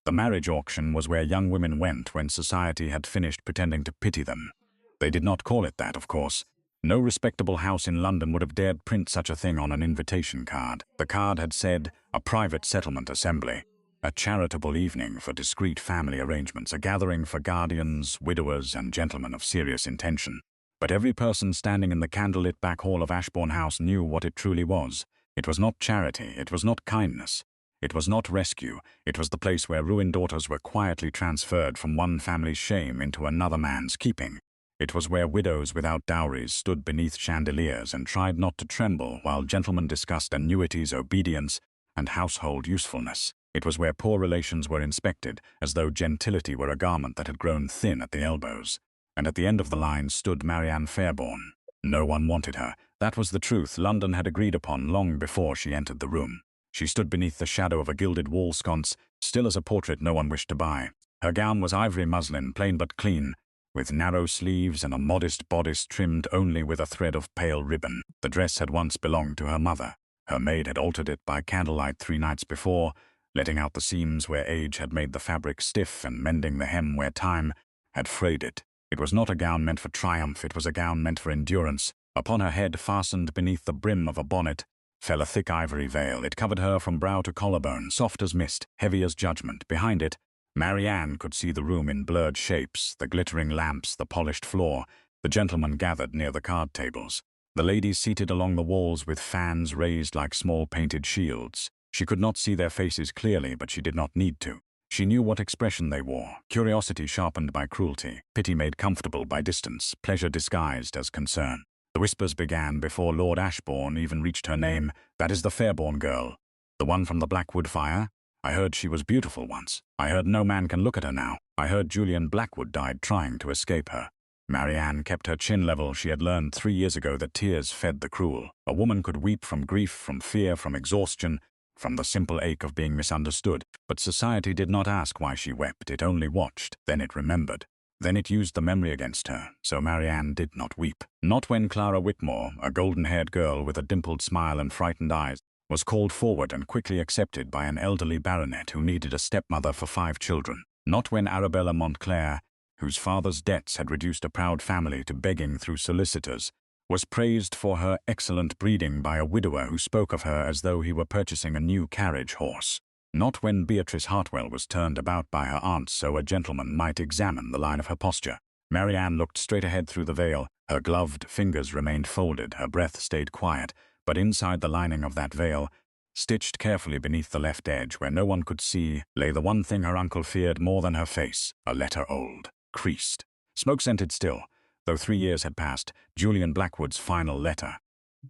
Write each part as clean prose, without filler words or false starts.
The marriage auction was where young women went when society had finished pretending to pity them. They did not call it that, of course. No respectable house in London would have dared print such a thing on an invitation card. The card had said, "A private settlement assembly, a charitable evening for discreet family arrangements, a gathering for guardians, widowers, and gentlemen of serious intention." But every person standing in the candlelit back hall of Ashbourne House knew what it truly was. It was not charity, it was not kindness, it was not rescue, it was the place where ruined daughters were quietly transferred from one family's shame into another man's keeping. It was where widows without dowries stood beneath chandeliers and tried not to tremble while gentlemen discussed annuities, obedience, and household usefulness. It was where poor relations were inspected, as though gentility were a garment that had grown thin at the elbows. And at the end of the line stood Marianne Fairborne. No one wanted her. That was the truth London had agreed upon long before she entered the room. She stood beneath the shadow of a gilded wall sconce, still as a portrait no one wished to buy. Her gown was ivory muslin, plain but clean, with narrow sleeves and a modest bodice trimmed only with a thread of pale ribbon. The dress had once belonged to her mother. Her maid had altered it by candlelight 3 nights before, letting out the seams where age had made the fabric stiff and mending the hem where time had frayed it. It was not a gown meant for triumph, it was a gown meant for endurance. Upon her head, fastened beneath the brim of a bonnet, fell a thick ivory veil. It covered her from brow to collarbone, soft as mist, heavy as judgment. Behind it, Marianne could see the room in blurred shapes, the glittering lamps, the polished floor, the gentlemen gathered near the card tables, the ladies seated along the walls with fans raised like small painted shields. She could not see their faces clearly, but she did not need to. She knew what expression they wore, curiosity sharpened by cruelty, pity made comfortable by distance, pleasure disguised as concern. The whispers began before Lord Ashbourne even reached her name. "That is the Fairborne girl. The one from the Blackwood fire? I heard she was beautiful once. I heard no man can look at her now. I heard Julian Blackwood died trying to escape her." Marianne kept her chin level. She had learned 3 years ago that tears fed the cruel. A woman could weep from grief, from fear, from exhaustion, from the simple ache of being misunderstood. But society did not ask why she wept. It only watched. Then it remembered. Then it used the memory against her, so Marianne did not weep. Not when Clara Whitmore, a golden-haired girl with a dimpled smile and frightened eyes, was called forward and quickly accepted by an elderly baronet who needed a stepmother for 5 children. Not when Arabella Montclair, whose father's debts had reduced a proud family to begging through solicitors, was praised for her excellent breeding by a widower who spoke of her as though he were purchasing a new carriage horse. Not when Beatrice Hartwell was turned about by her aunt so a gentleman might examine the line of her posture. Marianne looked straight ahead through the veil. Her gloved fingers remained folded, her breath stayed quiet, but inside the lining of that veil, stitched carefully beneath the left edge where no one could see, lay the one thing her uncle feared more than her face, a letter old, creased, smoke-scented still. Though 3 years had passed, Julian Blackwood's final letter.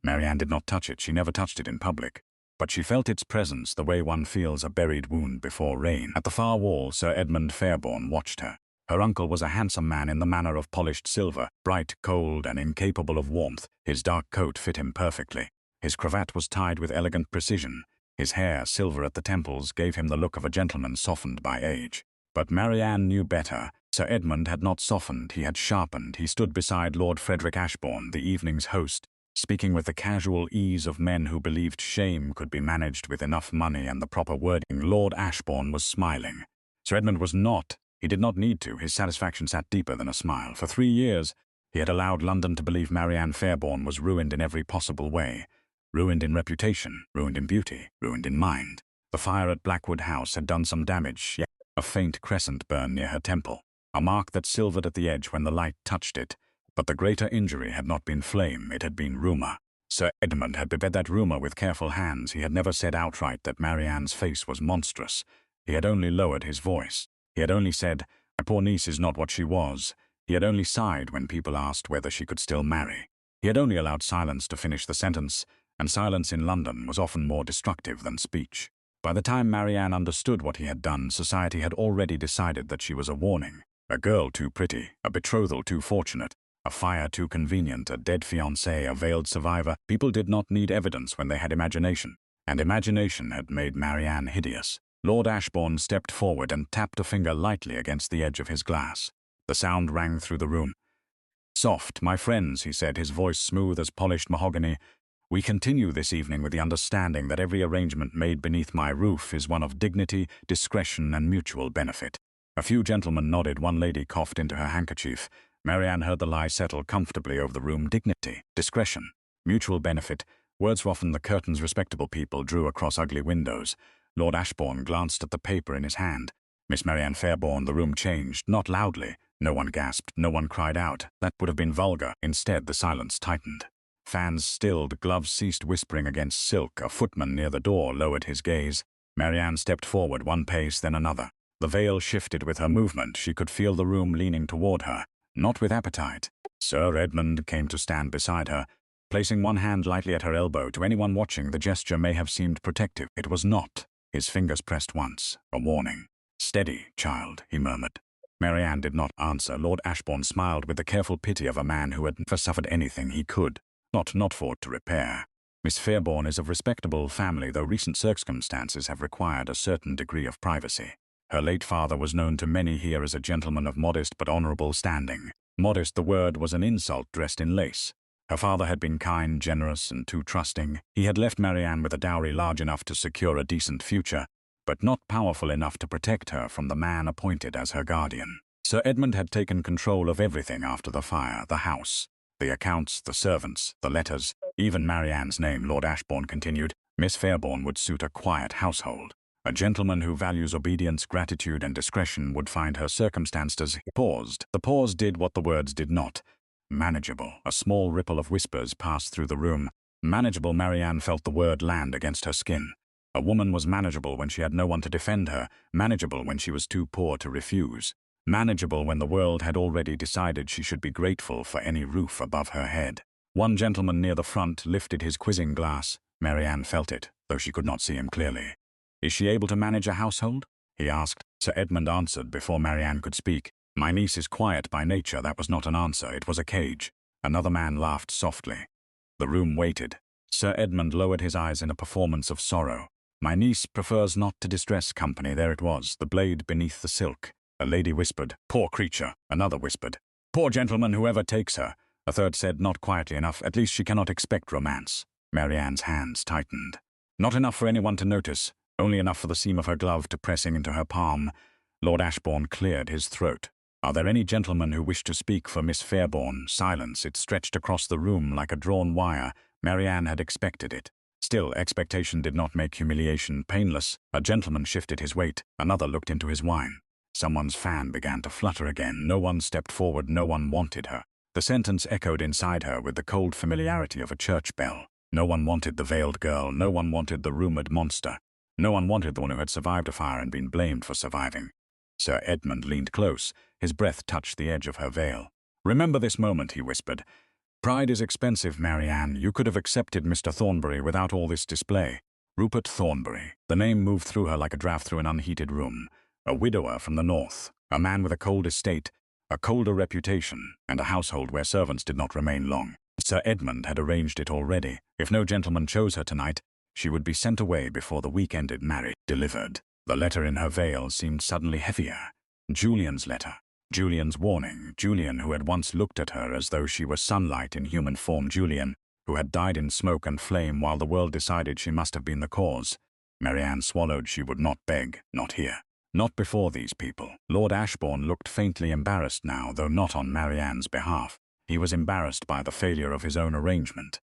Marianne did not touch it. She never touched it in public. But she felt its presence the way one feels a buried wound before rain. At the far wall, Sir Edmund Fairborne watched her. Her uncle was a handsome man in the manner of polished silver, bright, cold, and incapable of warmth. His dark coat fit him perfectly. His cravat was tied with elegant precision. His hair, silver at the temples, gave him the look of a gentleman softened by age. But Marianne knew better. Sir Edmund had not softened, he had sharpened. He stood beside Lord Frederick Ashbourne, the evening's host, speaking with the casual ease of men who believed shame could be managed with enough money and the proper wording. Lord Ashbourne was smiling. Sir Edmund was not. He did not need to. His satisfaction sat deeper than a smile. For 3 years, he had allowed London to believe Marianne Fairborne was ruined in every possible way. Ruined in reputation, ruined in beauty, ruined in mind. The fire at Blackwood House had done some damage, yet a faint crescent burned near her temple, a mark that silvered at the edge when the light touched it. But the greater injury had not been flame, it had been rumor. Sir Edmund had prepared that rumor with careful hands. He had never said outright that Marianne's face was monstrous. He had only lowered his voice. He had only said, "My poor niece is not what she was." He had only sighed when people asked whether she could still marry. He had only allowed silence to finish the sentence, and silence in London was often more destructive than speech. By the time Marianne understood what he had done, society had already decided that she was a warning. A girl too pretty, a betrothal too fortunate, a fire too convenient, a dead fiancé, a veiled survivor. People did not need evidence when they had imagination, and imagination had made Marianne hideous. Lord Ashbourne stepped forward and tapped a finger lightly against the edge of his glass. The sound rang through the room. "Soft, my friends," he said, his voice smooth as polished mahogany. We continue this evening with the understanding that every arrangement made beneath my roof is one of dignity, discretion, and mutual benefit. A few gentlemen nodded, one lady coughed into her handkerchief. Marianne heard the lie settle comfortably over the room. Dignity, discretion, mutual benefit. Words were often the curtains respectable people drew across ugly windows. Lord Ashbourne glanced at the paper in his hand. Miss Marianne Fairborne, the room changed, not loudly. No one gasped, no one cried out. That would have been vulgar. Instead, the silence tightened. Fans stilled, gloves ceased whispering against silk. A footman near the door lowered his gaze. Marianne stepped forward, one pace, then another. The veil shifted with her movement. She could feel the room leaning toward her, not with appetite. Sir Edmund came to stand beside her, placing one hand lightly at her elbow. To anyone watching, the gesture may have seemed protective. It was not. His fingers pressed once, a warning. "Steady, child," he murmured. Marianne did not answer. Lord Ashbourne smiled with the careful pity of a man who had never suffered anything he could not fought to repair. Miss Fairborne is of respectable family, though recent circumstances have required a certain degree of privacy. Her late father was known to many here as a gentleman of modest but honourable standing. Modest, the word, was an insult dressed in lace. Her father had been kind, generous, and too trusting. He had left Marianne with a dowry large enough to secure a decent future, but not powerful enough to protect her from the man appointed as her guardian. Sir Edmund had taken control of everything after the fire: the house, the accounts, the servants, the letters, even Marianne's name. Lord Ashbourne continued, "Miss Fairborne would suit a quiet household. A gentleman who values obedience, gratitude, and discretion would find her circumstances." He paused. The pause did what the words did not. Manageable. A small ripple of whispers passed through the room. Manageable. Marianne felt the word land against her skin. A woman was manageable when she had no one to defend her, manageable when she was too poor to refuse, manageable when the world had already decided she should be grateful for any roof above her head. One gentleman near the front lifted his quizzing glass. Marianne felt it, though she could not see him clearly. "Is she able to manage a household?" he asked. Sir Edmund answered before Marianne could speak. "My niece is quiet by nature." That was not an answer, it was a cage. Another man laughed softly. The room waited. Sir Edmund lowered his eyes in a performance of sorrow. "My niece prefers not to distress company." There it was, the blade beneath the silk. A lady whispered, "Poor creature." Another whispered, "Poor gentleman, whoever takes her." A third said, not quietly enough, "At least she cannot expect romance." Marianne's hands tightened. Not enough for anyone to notice, only enough for the seam of her glove to pressing into her palm. Lord Ashbourne cleared his throat. "Are there any gentlemen who wish to speak for Miss Fairborne?" Silence. It stretched across the room like a drawn wire. Marianne had expected it. Still, expectation did not make humiliation painless. A gentleman shifted his weight. Another looked into his wine. Someone's fan began to flutter again. No one stepped forward. No one wanted her. The sentence echoed inside her with the cold familiarity of a church bell. No one wanted the veiled girl. No one wanted the rumoured monster. No one wanted the one who had survived a fire and been blamed for surviving. Sir Edmund leaned close. His breath touched the edge of her veil. "Remember this moment," he whispered. "Pride is expensive, Marianne. You could have accepted Mr. Thornbury without all this display." Rupert Thornbury. The name moved through her like a draught through an unheated room. A widower from the north. A man with a cold estate, a colder reputation, and a household where servants did not remain long. Sir Edmund had arranged it already. If no gentleman chose her tonight, she would be sent away before the week ended. Married. Delivered. The letter in her veil seemed suddenly heavier. Julian's letter. Julian's warning. Julian, who had once looked at her as though she were sunlight in human form. Julian, who had died in smoke and flame while the world decided she must have been the cause. Marianne swallowed. She would not beg. Not here. Not before these people. Lord Ashbourne looked faintly embarrassed now, though not on Marianne's behalf. He was embarrassed by the failure of his own arrangement.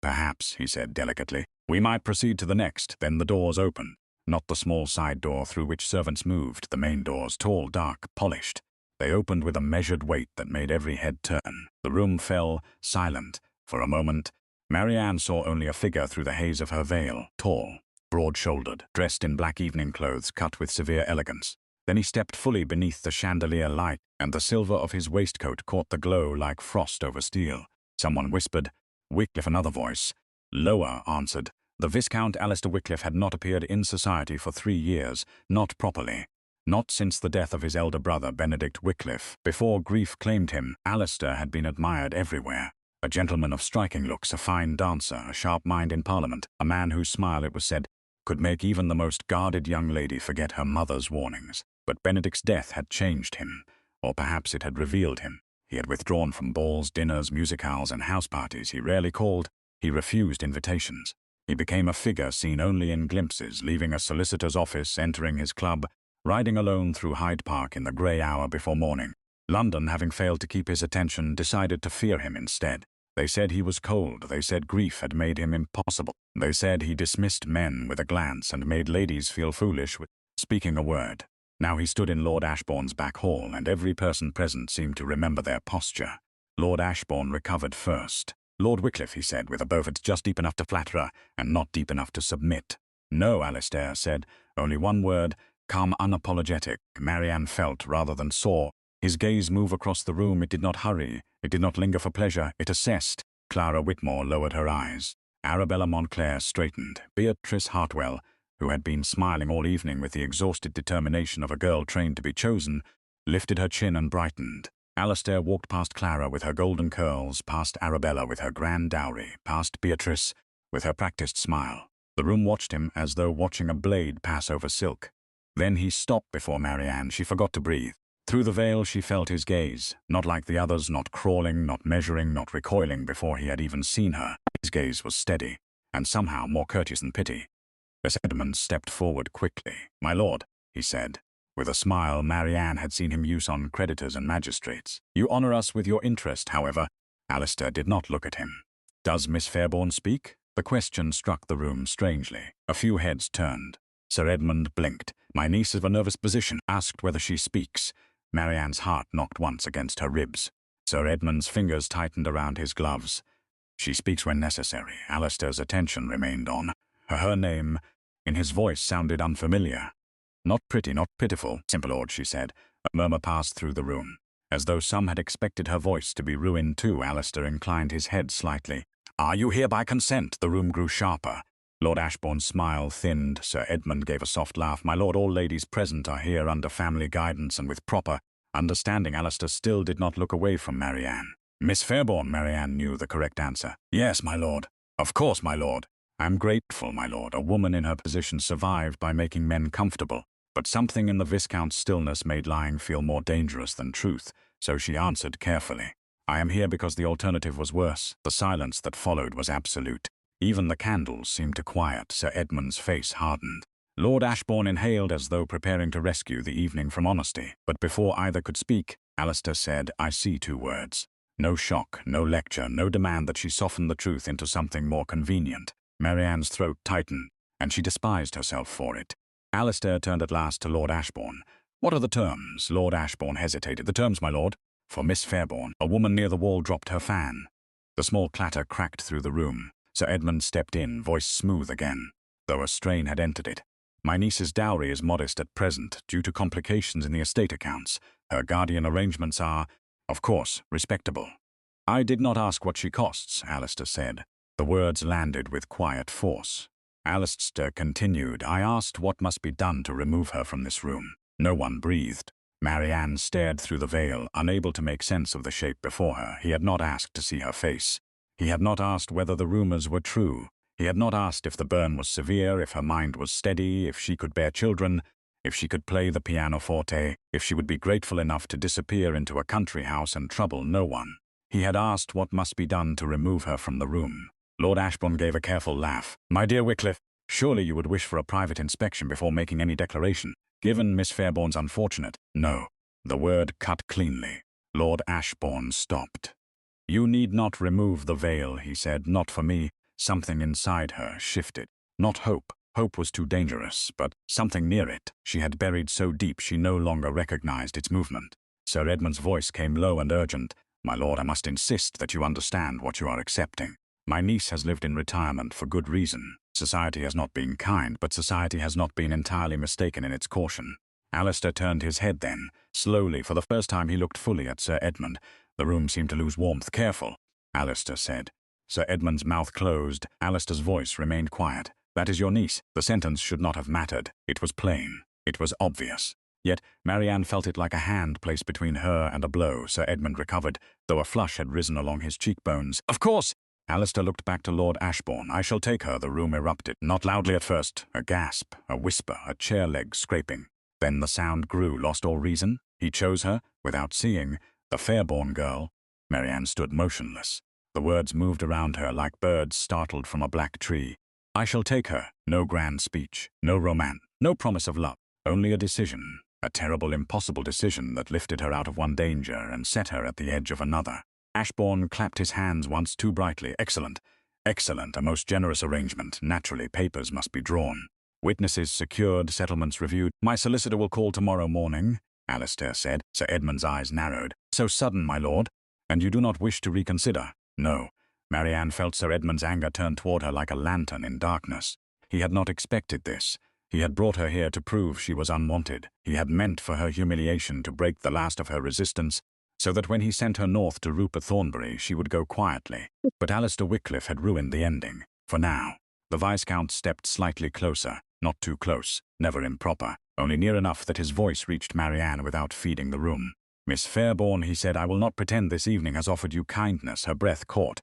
"Perhaps," he said delicately, "we might proceed to the next." Then the doors opened. Not the small side door through which servants moved, the main doors, tall, dark, polished. They opened with a measured weight that made every head turn. The room fell, silent. For a moment, Marianne saw only a figure through the haze of her veil, tall, broad-shouldered, dressed in black evening clothes cut with severe elegance. Then he stepped fully beneath the chandelier light, and the silver of his waistcoat caught the glow like frost over steel. Someone whispered, "Wycliffe." Another voice, lower, answered. The Viscount Alistair Wycliffe had not appeared in society for 3 years, not properly. Not since the death of his elder brother, Benedict Wycliffe. Before grief claimed him, Alistair had been admired everywhere. A gentleman of striking looks, a fine dancer, a sharp mind in Parliament, a man whose smile, it was said, could make even the most guarded young lady forget her mother's warnings. But Benedict's death had changed him, or perhaps it had revealed him. He had withdrawn from balls, dinners, musicales, and house parties. He rarely called. He refused invitations. He became a figure seen only in glimpses, leaving a solicitor's office, entering his club, riding alone through Hyde Park in the grey hour before morning. London, having failed to keep his attention, decided to fear him instead. They said he was cold. They said grief had made him impossible. They said he dismissed men with a glance and made ladies feel foolish with speaking a word. Now he stood in Lord Ashbourne's back hall, and every person present seemed to remember their posture. Lord Ashbourne recovered first. "Lord Wycliffe," he said, with a Beaufort just deep enough to flatter her, and not deep enough to submit. "No," Alistair said. Only one word, calm, unapologetic. Marianne felt rather than saw his gaze move across the room. It did not hurry. It did not linger for pleasure. It assessed. Clara Whitmore lowered her eyes. Arabella Montclair straightened. Beatrice Hartwell, who had been smiling all evening with the exhausted determination of a girl trained to be chosen, lifted her chin and brightened. Alistair walked past Clara with her golden curls, past Arabella with her grand dowry, past Beatrice with her practiced smile. The room watched him as though watching a blade pass over silk. Then he stopped before Marianne. She forgot to breathe. Through the veil she felt his gaze, not like the others, not crawling, not measuring, not recoiling before he had even seen her. His gaze was steady, and somehow more courteous than pity. Sir Edmund stepped forward quickly. "My lord," he said. With a smile Marianne had seen him use on creditors and magistrates. "You honour us with your interest, however." Alistair did not look at him. "Does Miss Fairborne speak?" The question struck the room strangely. A few heads turned. Sir Edmund blinked. "My niece is of a nervous position." Asked whether she speaks. Marianne's heart knocked once against her ribs. Sir Edmund's fingers tightened around his gloves. "She speaks when necessary." Alistair's attention remained on her name. In his voice sounded unfamiliar. "Not pretty, not pitiful, simple lord," she said. A murmur passed through the room. As though some had expected her voice to be ruined too, Alistair inclined his head slightly. "Are you here by consent?" The room grew sharper. Lord Ashbourne's smile thinned. Sir Edmund gave a soft laugh. "My lord, all ladies present are here under family guidance and with proper understanding." Alistair still did not look away from Marianne. "Miss Fairborne," Marianne knew the correct answer. "Yes, my lord." "Of course, my lord." "I am grateful, my lord. A woman in her position survived by making men comfortable." But something in the Viscount's stillness made lying feel more dangerous than truth, so she answered carefully. "I am here because the alternative was worse." The silence that followed was absolute. Even the candles seemed to quiet. Sir Edmund's face hardened. Lord Ashbourne inhaled as though preparing to rescue the evening from honesty. But before either could speak, Alistair said, "I see 2 words. No shock, no lecture, no demand that she soften the truth into something more convenient." Marianne's throat tightened, and she despised herself for it. Alistair turned at last to Lord Ashbourne. "What are the terms?" Lord Ashbourne hesitated. "The terms, my lord?" For Miss Fairborne. A woman near the wall dropped her fan. The small clatter cracked through the room. Sir Edmund stepped in, voice smooth again, though a strain had entered it. "My niece's dowry is modest at present, due to complications in the estate accounts. Her guardian arrangements are, of course, respectable." "I did not ask what she costs," Alistair said. The words landed with quiet force. Alistair continued, "I asked what must be done to remove her from this room." No one breathed. Marianne stared through the veil, unable to make sense of the shape before her. He had not asked to see her face. He had not asked whether the rumors were true. He had not asked if the burn was severe, if her mind was steady, if she could bear children, if she could play the pianoforte, if she would be grateful enough to disappear into a country house and trouble no one. He had asked what must be done to remove her from the room. Lord Ashbourne gave a careful laugh. "My dear Wycliffe, surely you would wish for a private inspection before making any declaration. Given Miss Fairborne's unfortunate—" "No." The word cut cleanly. Lord Ashbourne stopped. "You need not remove the veil," he said. "Not for me." Something inside her shifted. Not hope. Hope was too dangerous, but something near it. She had buried so deep she no longer recognized its movement. Sir Edmund's voice came low and urgent. "My lord, I must insist that you understand what you are accepting. My niece has lived in retirement for good reason. Society has not been kind, but society has not been entirely mistaken in its caution." Alistair turned his head then. Slowly, for the first time, he looked fully at Sir Edmund. The room seemed to lose warmth. "Careful," Alistair said. Sir Edmund's mouth closed. Alistair's voice remained quiet. "That is your niece." The sentence should not have mattered. It was plain. It was obvious. Yet Marianne felt it like a hand placed between her and a blow. Sir Edmund recovered, though a flush had risen along his cheekbones. "Of course!" Alistair looked back to Lord Ashbourne. "I shall take her." The room erupted. Not loudly at first. A gasp, a whisper, a chair leg scraping. Then the sound grew, lost all reason. He chose her, without seeing, the Fairborne girl. Marianne stood motionless. The words moved around her like birds startled from a black tree. I shall take her. No grand speech, no romance, no promise of love. Only a decision. A terrible, impossible decision that lifted her out of one danger and set her at the edge of another. Ashbourne clapped his hands once too brightly. Excellent. Excellent. A most generous arrangement. Naturally, papers must be drawn. Witnesses secured, settlements reviewed. My solicitor will call tomorrow morning, Alistair said. Sir Edmund's eyes narrowed. So sudden, my lord. And you do not wish to reconsider? No. Marianne felt Sir Edmund's anger turn toward her like a lantern in darkness. He had not expected this. He had brought her here to prove she was unwanted. He had meant for her humiliation to break the last of her resistance, so that when he sent her north to Rupert Thornbury she would go quietly. But Alistair Wycliffe had ruined the ending. For now. The Viscount stepped slightly closer. Not too close. Never improper. Only near enough that his voice reached Marianne without feeding the room. Miss Fairborne, he said, I will not pretend this evening has offered you kindness. Her breath caught.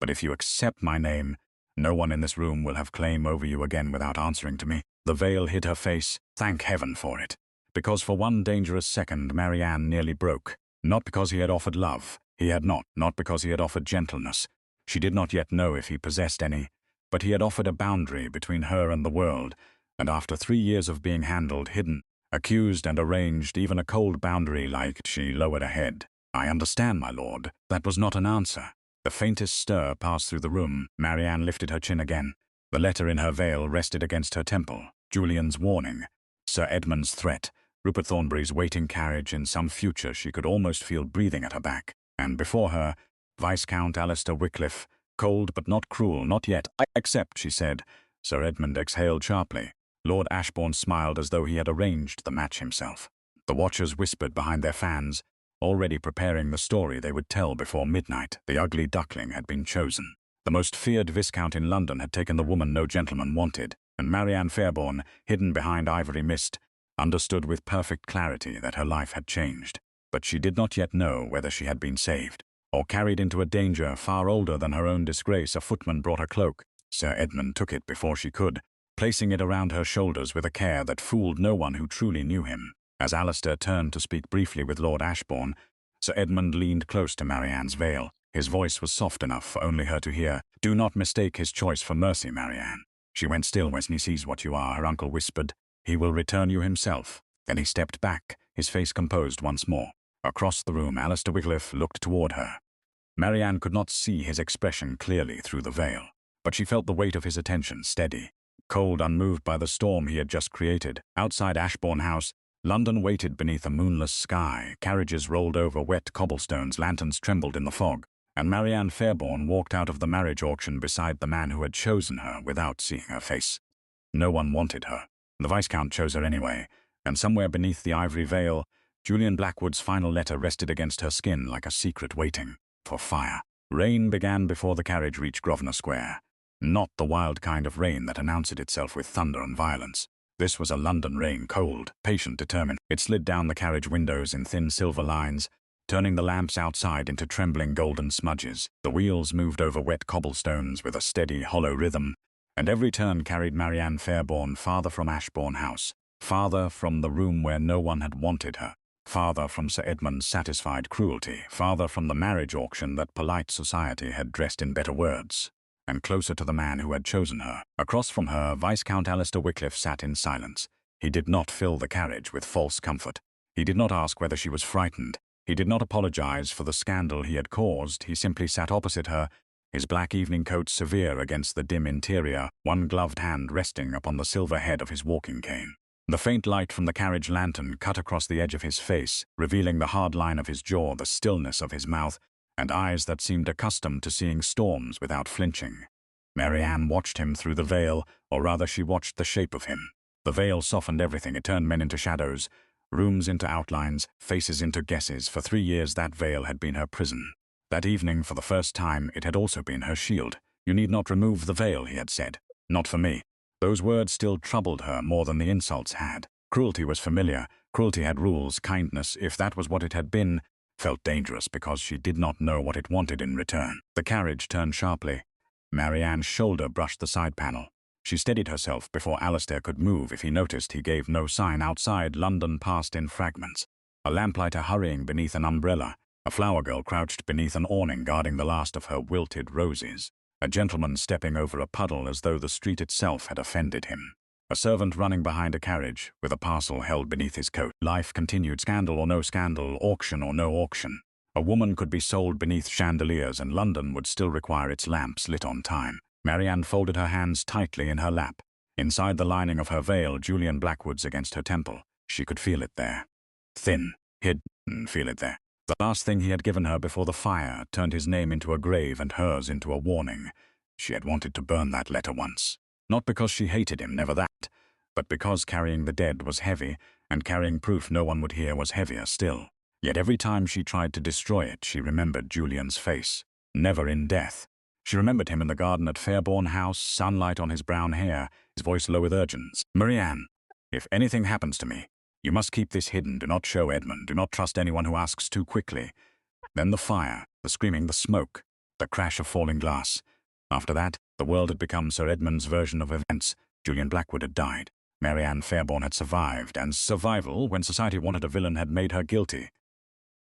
But if you accept my name, no one in this room will have claim over you again without answering to me. The veil hid her face. Thank heaven for it. Because for one dangerous second Marianne nearly broke. Not because he had offered love. He had not. Not because he had offered gentleness. She did not yet know if he possessed any. But he had offered a boundary between her and the world, and after 3 years of being handled, hidden, accused and arranged, even a cold boundary like, she lowered her head. I understand, my lord. That was not an answer. The faintest stir passed through the room. Marianne lifted her chin again. The letter in her veil rested against her temple. Julian's warning. Sir Edmund's threat. Rupert Thornbury's waiting carriage in some future she could almost feel breathing at her back. And before her, Viscount Alistair Wycliffe, cold but not cruel, not yet. I accept, she said. Sir Edmund exhaled sharply. Lord Ashbourne smiled as though he had arranged the match himself. The watchers whispered behind their fans, already preparing the story they would tell before midnight. The ugly duckling had been chosen. The most feared Viscount in London had taken the woman no gentleman wanted, and Marianne Fairborne, hidden behind ivory mist, understood with perfect clarity that her life had changed. But she did not yet know whether she had been saved, or carried into a danger far older than her own disgrace. A footman brought her cloak. Sir Edmund took it before she could, placing it around her shoulders with a care that fooled no one who truly knew him. As Alistair turned to speak briefly with Lord Ashbourne, Sir Edmund leaned close to Marianne's veil. His voice was soft enough for only her to hear. Do not mistake his choice for mercy, Marianne. She went still when he sees what you are, her uncle whispered. He will return you himself. Then he stepped back, his face composed once more. Across the room, Alistair Wycliffe looked toward her. Marianne could not see his expression clearly through the veil, but she felt the weight of his attention steady. Cold, unmoved by the storm he had just created. Outside Ashbourne House, London waited beneath a moonless sky. Carriages rolled over wet cobblestones, lanterns trembled in the fog, and Marianne Fairborne walked out of the marriage auction beside the man who had chosen her without seeing her face. No one wanted her. The Viscount chose her anyway, and somewhere beneath the ivory veil, Julian Blackwood's final letter rested against her skin like a secret waiting for fire. Rain began before the carriage reached Grosvenor Square. Not the wild kind of rain that announced itself with thunder and violence. This was a London rain, cold, patient, determined. It slid down the carriage windows in thin silver lines, turning the lamps outside into trembling golden smudges. The wheels moved over wet cobblestones with a steady, hollow rhythm, and every turn carried Marianne Fairborne farther from Ashbourne House, farther from the room where no one had wanted her, farther from Sir Edmund's satisfied cruelty, farther from the marriage auction that polite society had dressed in better words, and closer to the man who had chosen her. Across from her, Viscount Alistair Wycliffe sat in silence. He did not fill the carriage with false comfort. He did not ask whether she was frightened. He did not apologize for the scandal he had caused. He simply sat opposite her, his black evening coat severe against the dim interior, one gloved hand resting upon the silver head of his walking cane. The faint light from the carriage lantern cut across the edge of his face, revealing the hard line of his jaw, the stillness of his mouth, and eyes that seemed accustomed to seeing storms without flinching. Marianne watched him through the veil, or rather she watched the shape of him. The veil softened everything. It turned men into shadows, rooms into outlines, faces into guesses. For 3 years that veil had been her prison. That evening, for the first time, it had also been her shield. You need not remove the veil, he had said. Not for me. Those words still troubled her more than the insults had. Cruelty was familiar. Cruelty had rules. Kindness, if that was what it had been, felt dangerous because she did not know what it wanted in return. The carriage turned sharply. Marianne's shoulder brushed the side panel. She steadied herself before Alistair could move. If he noticed, he gave no sign. Outside, London passed in fragments. A lamplighter hurrying beneath an umbrella, A flower girl crouched beneath an awning guarding the last of her wilted roses. A gentleman stepping over a puddle as though the street itself had offended him. A servant running behind a carriage, with a parcel held beneath his coat. Life continued, scandal or no scandal, auction or no auction. A woman could be sold beneath chandeliers, and London would still require its lamps lit on time. Marianne folded her hands tightly in her lap. Inside the lining of her veil, Julian Blackwood's against her temple. She could feel it there. Thin, hidden, feel it there. The last thing he had given her before the fire turned his name into a grave and hers into a warning. She had wanted to burn that letter once. Not because she hated him, never that, but because carrying the dead was heavy, and carrying proof no one would hear was heavier still. Yet every time she tried to destroy it, she remembered Julian's face. Never in death. She remembered him in the garden at Fairborne House, sunlight on his brown hair, his voice low with urgency. Marianne, if anything happens to me, you must keep this hidden. Do not show Edmund. Do not trust anyone who asks too quickly. Then the fire, the screaming, the smoke, the crash of falling glass. After that, the world had become Sir Edmund's version of events. Julian Blackwood had died. Marianne Fairborne had survived, and survival, when society wanted a villain, had made her guilty.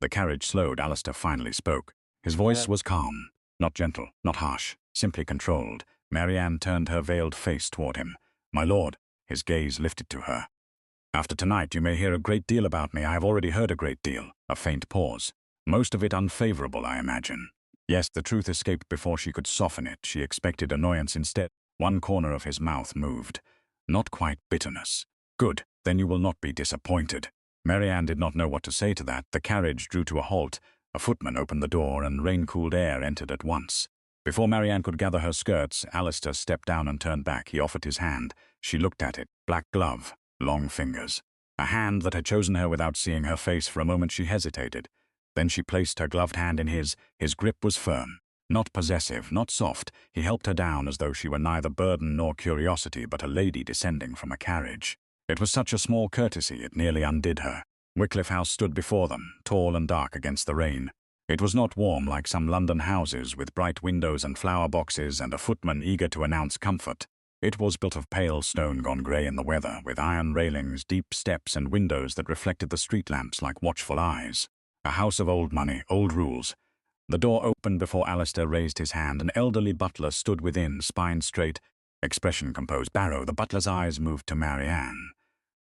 The carriage slowed. Alistair finally spoke. His voice was calm, not gentle, not harsh, simply controlled. Marianne turned her veiled face toward him. My lord, his gaze lifted to her. After tonight you may hear a great deal about me. I have already heard a great deal. A faint pause. Most of it unfavorable, I imagine. Yes, the truth escaped before she could soften it. She expected annoyance instead. One corner of his mouth moved. Not quite bitterness. Good, then you will not be disappointed. Marianne did not know what to say to that. The carriage drew to a halt. A footman opened the door, and rain-cooled air entered at once. Before Marianne could gather her skirts, Alistair stepped down and turned back. He offered his hand. She looked at it. Black glove. Long fingers. A hand that had chosen her without seeing her face. For a moment she hesitated. Then she placed her gloved hand in his. His grip was firm. Not possessive, not soft. He helped her down as though she were neither burden nor curiosity, but a lady descending from a carriage. It was such a small courtesy, it nearly undid her. Wycliffe House stood before them, tall and dark against the rain. It was not warm like some London houses with bright windows and flower boxes and a footman eager to announce comfort. It was built of pale stone gone grey in the weather, with iron railings, deep steps and windows that reflected the street lamps like watchful eyes. A house of old money, old rules. The door opened before Alistair raised his hand. An elderly butler stood within, spine straight, expression composed. Barrow, the butler's eyes moved to Marianne.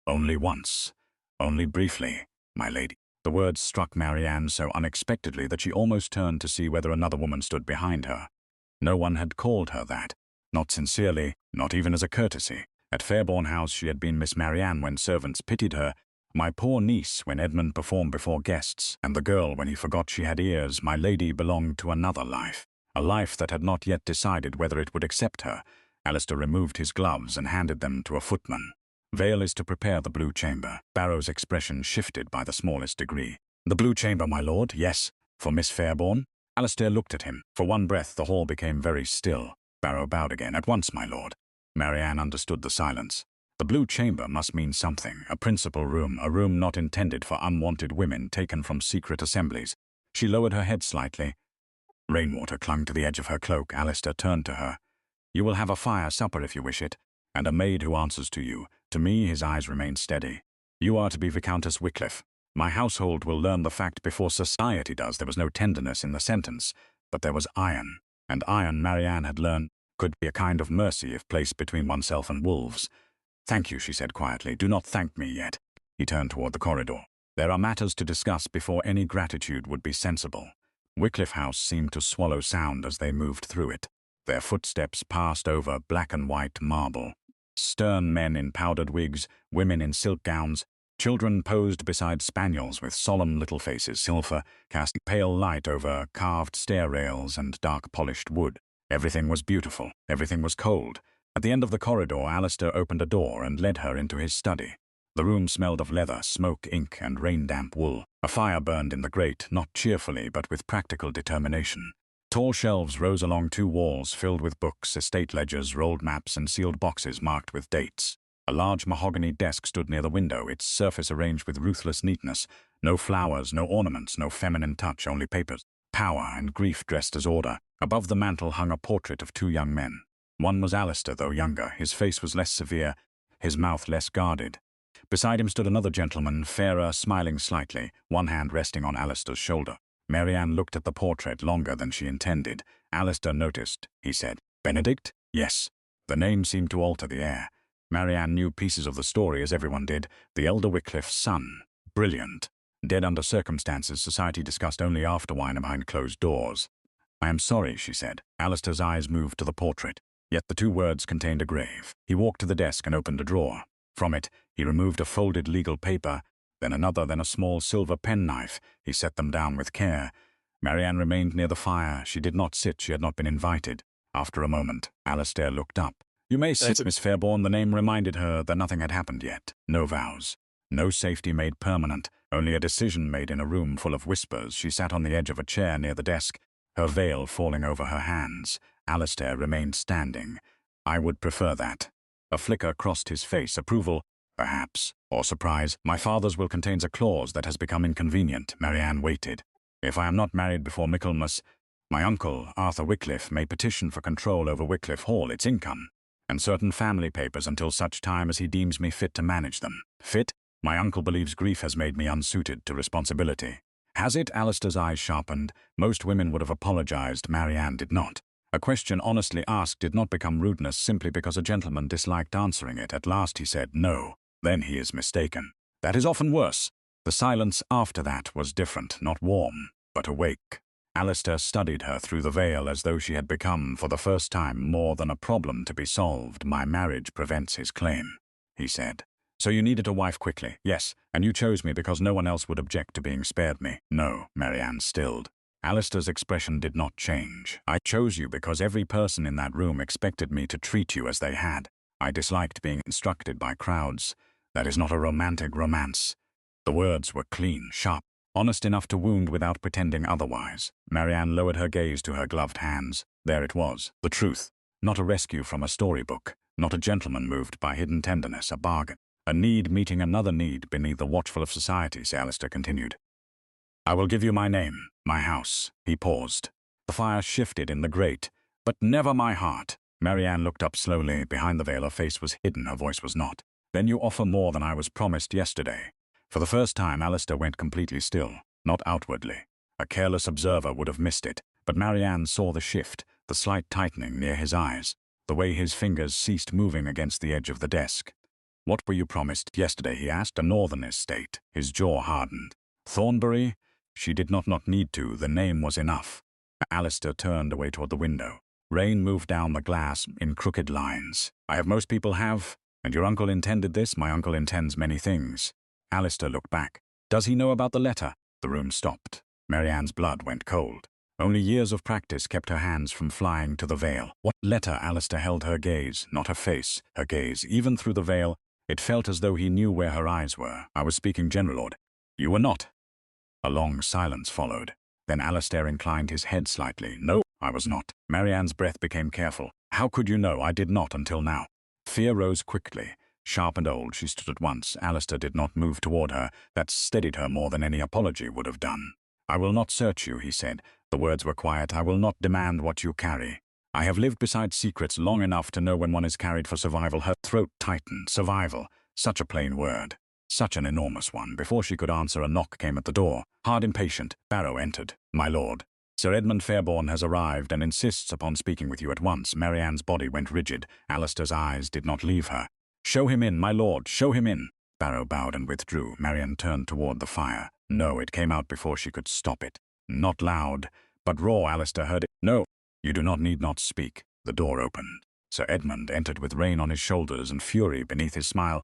Only once, only briefly, my lady. The words struck Marianne so unexpectedly that she almost turned to see whether another woman stood behind her. No one had called her that. Not sincerely, not even as a courtesy. At Fairborne House she had been Miss Marianne when servants pitied her, my poor niece when Edmund performed before guests, and the girl when he forgot she had ears. My lady belonged to another life, a life that had not yet decided whether it would accept her. Alistair removed his gloves and handed them to a footman. Vale is to prepare the Blue Chamber. Barrow's expression shifted by the smallest degree. The Blue Chamber, my lord, yes. For Miss Fairborne? Alistair looked at him. For one breath the hall became very still. Barrow bowed again. At once, my lord. Marianne understood the silence. The Blue Chamber must mean something. A principal room, a room not intended for unwanted women taken from secret assemblies. She lowered her head slightly. Rainwater clung to the edge of her cloak. Alistair turned to her. You will have a fire supper if you wish it, and a maid who answers to you. To me, his eyes remained steady. You are to be Viscountess Wycliffe. My household will learn the fact before society does. There was no tenderness in the sentence, but there was iron. And iron, Marianne had learned, could be a kind of mercy if placed between oneself and wolves. Thank you, she said quietly. Do not thank me yet. He turned toward the corridor. There are matters to discuss before any gratitude would be sensible. Wycliffe House seemed to swallow sound as they moved through it. Their footsteps passed over black and white marble. Stern men in powdered wigs, women in silk gowns, children posed beside spaniels with solemn little faces, silver casting pale light over carved stair rails and dark polished wood. Everything was beautiful, everything was cold. At the end of the corridor, Alistair opened a door and led her into his study. The room smelled of leather, smoke, ink, and rain-damp wool. A fire burned in the grate, not cheerfully, but with practical determination. Tall shelves rose along two walls filled with books, estate ledgers, rolled maps, and sealed boxes marked with dates. A large mahogany desk stood near the window, its surface arranged with ruthless neatness. No flowers, no ornaments, no feminine touch, only papers. Power and grief dressed as order. Above the mantel hung a portrait of two young men. One was Alistair, though younger. His face was less severe, his mouth less guarded. Beside him stood another gentleman, fairer, smiling slightly, one hand resting on Alistair's shoulder. Marianne looked at the portrait longer than she intended. Alistair noticed. He said, "Benedict?" "Yes." The name seemed to alter the air. Marianne knew pieces of the story, as everyone did. The elder Wycliffe's son. Brilliant. Dead under circumstances society discussed only after wine and behind closed doors. "I am sorry," she said. Alistair's eyes moved to the portrait. Yet the two words contained a grave. He walked to the desk and opened a drawer. From it, he removed a folded legal paper, then another, then a small silver penknife. He set them down with care. Marianne remained near the fire. She did not sit. She had not been invited. After a moment, Alistair looked up. "You may sit, Miss Fairborne." The name reminded her that nothing had happened yet. No vows. No safety made permanent. Only a decision made in a room full of whispers. She sat on the edge of a chair near the desk, her veil falling over her hands. Alistair remained standing. "I would prefer that." A flicker crossed his face. Approval, perhaps, or surprise. "My father's will contains a clause that has become inconvenient." Marianne waited. "If I am not married before Michaelmas, my uncle, Arthur Wycliffe, may petition for control over Wycliffe Hall, its income, and certain family papers until such time as he deems me fit to manage them." "Fit?" "My uncle believes grief has made me unsuited to responsibility." "Has it?" Alistair's eyes sharpened. Most women would have apologized. Marianne did not. A question honestly asked did not become rudeness simply because a gentleman disliked answering it. At last he said, "No." "Then he is mistaken." "That is often worse." The silence after that was different, not warm, but awake. Alistair studied her through the veil as though she had become, for the first time, more than a problem to be solved. "My marriage prevents his claim," he said. "So you needed a wife quickly?" "Yes, and you chose me because no one else would object to being spared me." "No," Marianne stilled. Alistair's expression did not change. "I chose you because every person in that room expected me to treat you as they had. I disliked being instructed by crowds. That is not a romantic romance." The words were clean, sharp, honest enough to wound without pretending otherwise. Marianne lowered her gaze to her gloved hands. There it was, the truth. Not a rescue from a storybook. Not a gentleman moved by hidden tenderness, a bargain. A need meeting another need beneath the watchful of society, Alistair continued. "I will give you my name, my house." He paused. The fire shifted in the grate. "But never my heart." Marianne looked up slowly. Behind the veil her face was hidden, her voice was not. "Then you offer more than I was promised yesterday." For the first time, Alistair went completely still, not outwardly. A careless observer would have missed it, but Marianne saw the shift, the slight tightening near his eyes, the way his fingers ceased moving against the edge of the desk. "What were you promised yesterday?" he asked. "A northern estate." His jaw hardened. "Thornbury?" She did not need to. The name was enough. Alistair turned away toward the window. Rain moved down the glass in crooked lines. "I have most people have. And your uncle intended this?" "My uncle intends many things." Alistair looked back. "Does he know about the letter?" The room stopped. Marianne's blood went cold. Only years of practice kept her hands from flying to the veil. "What letter?" Alistair held her gaze, not her face, her gaze. Even through the veil, it felt as though he knew where her eyes were. "I was speaking general, Lord." "You were not." A long silence followed. Then Alistair inclined his head slightly. "No, I was not." Marianne's breath became careful. "How could you know?" "I did not until now." Fear rose quickly. Sharp and old, she stood at once. Alistair did not move toward her. That steadied her more than any apology would have done. "I will not search you," he said. The words were quiet. "I will not demand what you carry. I have lived beside secrets long enough to know when one is carried for survival." Her throat tightened. Survival. Such a plain word. Such an enormous one. Before she could answer, a knock came at the door. Hard impatient, Barrow entered. "My lord, Sir Edmund Fairborne has arrived and insists upon speaking with you at once." Marianne's body went rigid. Alistair's eyes did not leave her. "Show him in, my lord, show him in." Barrow bowed and withdrew. Marianne turned toward the fire. No, it came out before she could stop it. Not loud, but raw. Alistair heard it. "No, you do not need not speak." The door opened. Sir Edmund entered with rain on his shoulders and fury beneath his smile.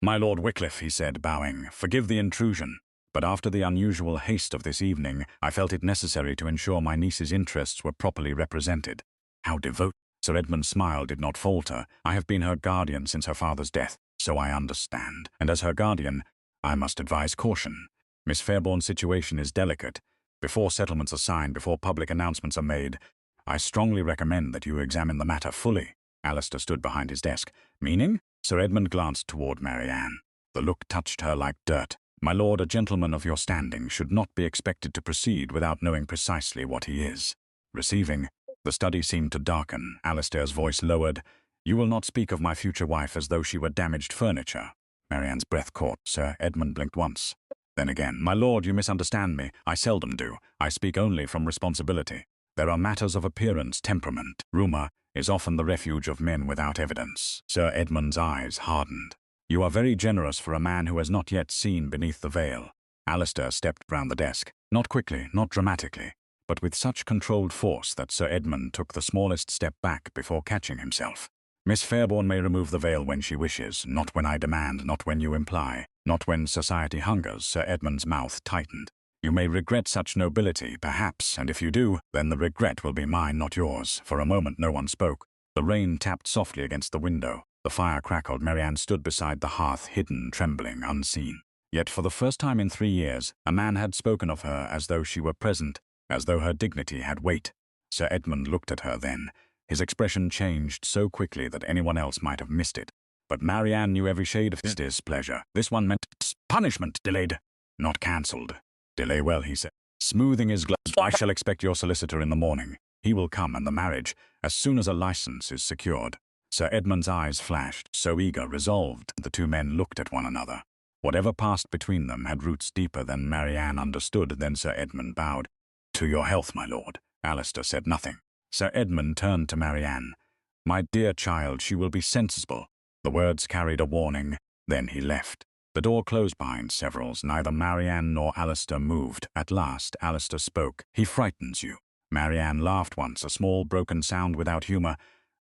"My Lord Wycliffe," he said, bowing, "forgive the intrusion, but after the unusual haste of this evening, I felt it necessary to ensure my niece's interests were properly represented." "How devout." Sir Edmund's smile did not falter. "I have been her guardian since her father's death, so I understand. And as her guardian, I must advise caution. Miss Fairborne's situation is delicate. Before settlements are signed, before public announcements are made, I strongly recommend that you examine the matter fully." Alistair stood behind his desk. "Meaning?" Sir Edmund glanced toward Marianne. The look touched her like dirt. "My lord, a gentleman of your standing should not be expected to proceed without knowing precisely what he is receiving." The study seemed to darken. Alistair's voice lowered. "You will not speak of my future wife as though she were damaged furniture." Marianne's breath caught. Sir Edmund blinked once. Then again, my lord, you misunderstand me. I seldom do. I speak only from responsibility. There are matters of appearance, temperament. Rumour is often the refuge of men without evidence. Sir Edmund's eyes hardened. You are very generous for a man who has not yet seen beneath the veil. Alistair stepped round the desk. Not quickly, not dramatically, but with such controlled force that Sir Edmund took the smallest step back before catching himself. Miss Fairborne may remove the veil when she wishes, not when I demand, not when you imply, not when society hungers. Sir Edmund's mouth tightened. You may regret such nobility, perhaps, and if you do, then the regret will be mine, not yours. For a moment no one spoke. The rain tapped softly against the window. The fire crackled. Marianne stood beside the hearth, hidden, trembling, unseen. Yet for the first time in 3 years, a man had spoken of her as though she were present, as though her dignity had weight. Sir Edmund looked at her then. His expression changed so quickly that anyone else might have missed it. But Marianne knew every shade of his displeasure. This one meant punishment delayed, not cancelled. Delay well, he said, smoothing his gloves. I shall expect your solicitor in the morning. He will come, and the marriage, as soon as a license is secured. Sir Edmund's eyes flashed, so eager, resolved. The two men looked at one another. Whatever passed between them had roots deeper than Marianne understood. Then Sir Edmund bowed. To your health, my lord. Alistair said nothing. Sir Edmund turned to Marianne. My dear child, she will be sensible. The words carried a warning. Then he left. The door closed behind Severals. Neither Marianne nor Alistair moved. At last, Alistair spoke. He frightens you. Marianne laughed once, a small broken sound without humour.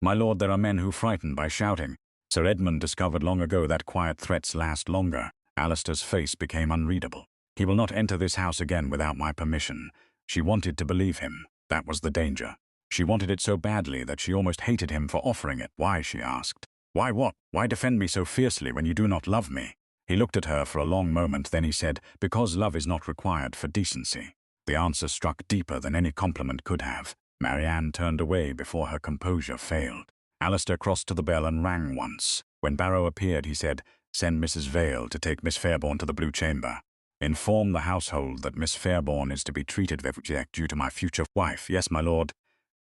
My lord, there are men who frighten by shouting. Sir Edmund discovered long ago that quiet threats last longer. Alistair's face became unreadable. He will not enter this house again without my permission. She wanted to believe him. That was the danger. She wanted it so badly that she almost hated him for offering it. Why, she asked. Why what? Why defend me so fiercely when you do not love me? He looked at her for a long moment, then he said, because love is not required for decency. The answer struck deeper than any compliment could have. Marianne turned away before her composure failed. Alistair crossed to the bell and rang once. When Barrow appeared, he said, send Mrs. Vale to take Miss Fairborne to the Blue Chamber. Inform the household that Miss Fairborne is to be treated with respect due to my future wife. Yes, my lord.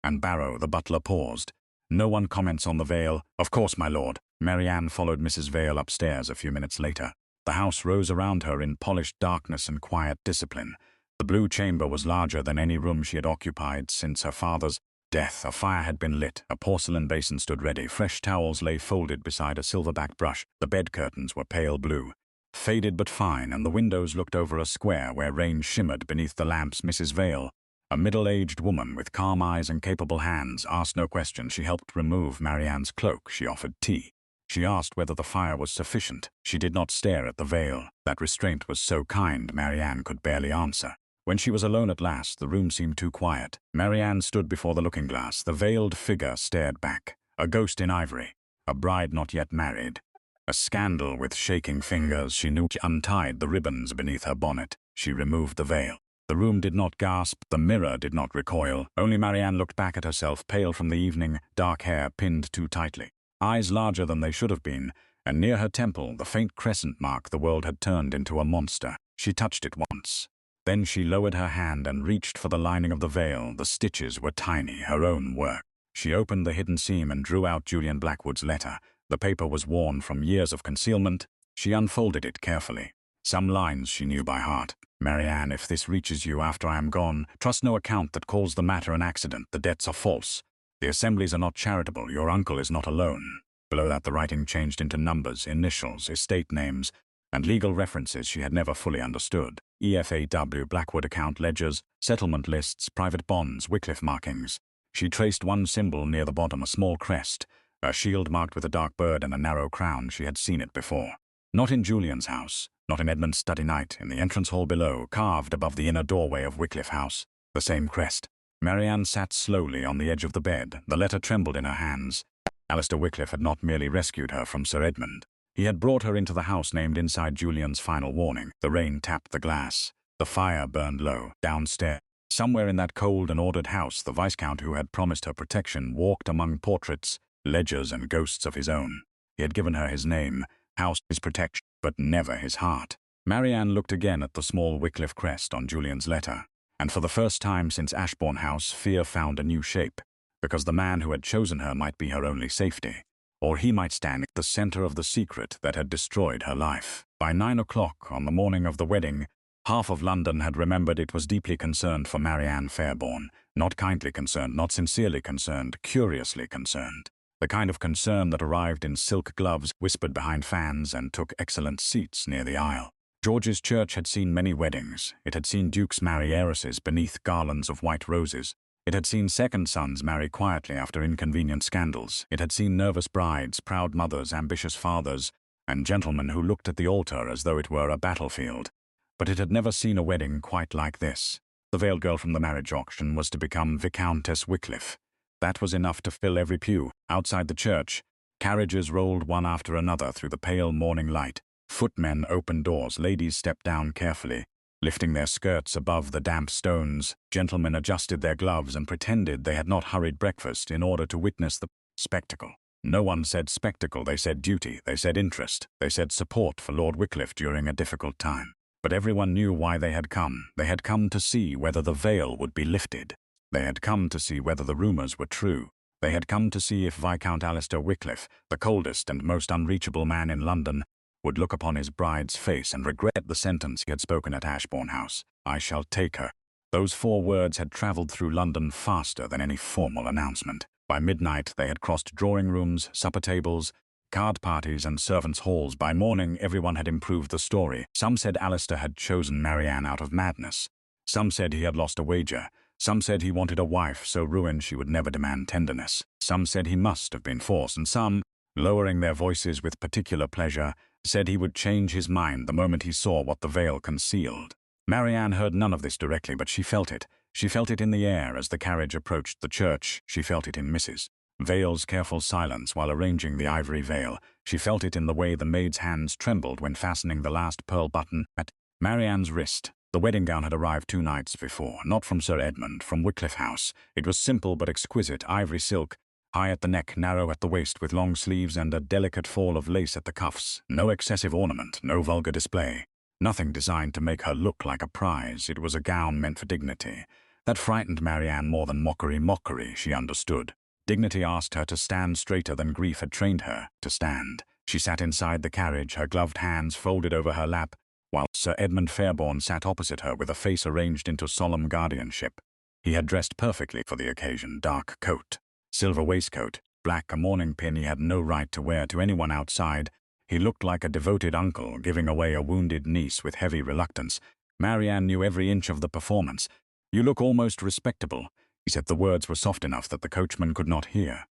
And Barrow, the butler, paused. No one comments on the veil. Of course, my lord. Marianne followed Mrs. Vale upstairs a few minutes later. The house rose around her in polished darkness and quiet discipline. The Blue Chamber was larger than any room she had occupied since her father's death. A fire had been lit. A porcelain basin stood ready. Fresh towels lay folded beside a silverback brush. The bed curtains were pale blue, faded but fine, and the windows looked over a square where rain shimmered beneath the lamps. Mrs. Vale, a middle-aged woman with calm eyes and capable hands, asked no questions. She helped remove Marianne's cloak. She offered tea. She asked whether the fire was sufficient. She did not stare at the veil. That restraint was so kind, Marianne could barely answer. When she was alone at last, the room seemed too quiet. Marianne stood before the looking-glass. The veiled figure stared back. A ghost in ivory. A bride not yet married. A scandal. With shaking fingers, she knew. She untied the ribbons beneath her bonnet. She removed the veil. The room did not gasp. The mirror did not recoil. Only Marianne looked back at herself, pale from the evening, dark hair pinned too tightly, eyes larger than they should have been, and near her temple, the faint crescent mark the world had turned into a monster. She touched it once. Then she lowered her hand and reached for the lining of the veil. The stitches were tiny, her own work. She opened the hidden seam and drew out Julian Blackwood's letter. The paper was worn from years of concealment. She unfolded it carefully. Some lines she knew by heart. Marianne, if this reaches you after I am gone, trust no account that calls the matter an accident. The debts are false. The assemblies are not charitable. Your uncle is not alone. Below that the writing changed into numbers, initials, estate names, and legal references she had never fully understood. EFAW, Blackwood account ledgers, settlement lists, private bonds, Wycliffe markings. She traced one symbol near the bottom, a small crest, a shield marked with a dark bird and a narrow crown. She had seen it before. Not in Julian's house, not in Edmund's study night, in the entrance hall below, carved above the inner doorway of Wycliffe House. The same crest. Marianne sat slowly on the edge of the bed. The letter trembled in her hands. Alistair Wycliffe had not merely rescued her from Sir Edmund. He had brought her into the house named inside Julian's final warning. The rain tapped the glass. The fire burned low, downstairs. Somewhere in that cold and ordered house, the Viscount who had promised her protection walked among portraits, ledgers, and ghosts of his own. He had given her his name, house, his protection, but never his heart. Marianne looked again at the small Wycliffe crest on Julian's letter, and for the first time since Ashbourne House, fear found a new shape, because the man who had chosen her might be her only safety, or he might stand at the center of the secret that had destroyed her life. By 9 o'clock on the morning of the wedding, Half of London had remembered it was deeply concerned for Marianne Fairborne. Not kindly concerned, not sincerely concerned, curiously concerned. The kind of concern that arrived in silk gloves, whispered behind fans, and took excellent seats near the aisle. George's church had seen many weddings. It had seen dukes marry heiresses beneath garlands of white roses. It had seen second sons marry quietly after inconvenient scandals. It had seen nervous brides, proud mothers, ambitious fathers, and gentlemen who looked at the altar as though it were a battlefield. But it had never seen a wedding quite like this. The veiled girl from the marriage auction was to become Viscountess Wycliffe. That was enough to fill every pew. Outside the church, carriages rolled one after another through the pale morning light. Footmen opened doors, ladies stepped down carefully, lifting their skirts above the damp stones. Gentlemen adjusted their gloves and pretended they had not hurried breakfast in order to witness the spectacle. No one said spectacle, they said duty, they said interest, they said support for Lord Wycliffe during a difficult time. But everyone knew why they had come. They had come to see whether the veil would be lifted. They had come to see whether the rumours were true. They had come to see if Viscount Alistair Wycliffe, the coldest and most unreachable man in London, would look upon his bride's face and regret the sentence he had spoken at Ashbourne House. I shall take her. Those 4 words had travelled through London faster than any formal announcement. By midnight they had crossed drawing rooms, supper tables, card parties and servants' halls. By morning everyone had improved the story. Some said Alistair had chosen Marianne out of madness. Some said he had lost a wager. Some said he wanted a wife so ruined she would never demand tenderness. Some said he must have been forced, and some, lowering their voices with particular pleasure, said he would change his mind the moment he saw what the veil concealed. Marianne heard none of this directly, but she felt it. She felt it in the air as the carriage approached the church. She felt it in Mrs. Vale's careful silence while arranging the ivory veil. She felt it in the way the maid's hands trembled when fastening the last pearl button at Marianne's wrist. The wedding gown had arrived 2 nights before, not from Sir Edmund, from Wycliffe House. It was simple but exquisite, ivory silk, high at the neck, narrow at the waist, with long sleeves and a delicate fall of lace at the cuffs. No excessive ornament, no vulgar display. Nothing designed to make her look like a prize. It was a gown meant for dignity. That frightened Marianne more than mockery. Mockery, she understood. Dignity asked her to stand straighter than grief had trained her to stand. She sat inside the carriage, her gloved hands folded over her lap, while Sir Edmund Fairborne sat opposite her with a face arranged into solemn guardianship. He had dressed perfectly for the occasion. Dark coat, silver waistcoat, black, a mourning pin he had no right to wear to anyone outside. He looked like a devoted uncle giving away a wounded niece with heavy reluctance. Marianne knew every inch of the performance. You look almost respectable, he said. The words were soft enough that the coachman could not hear.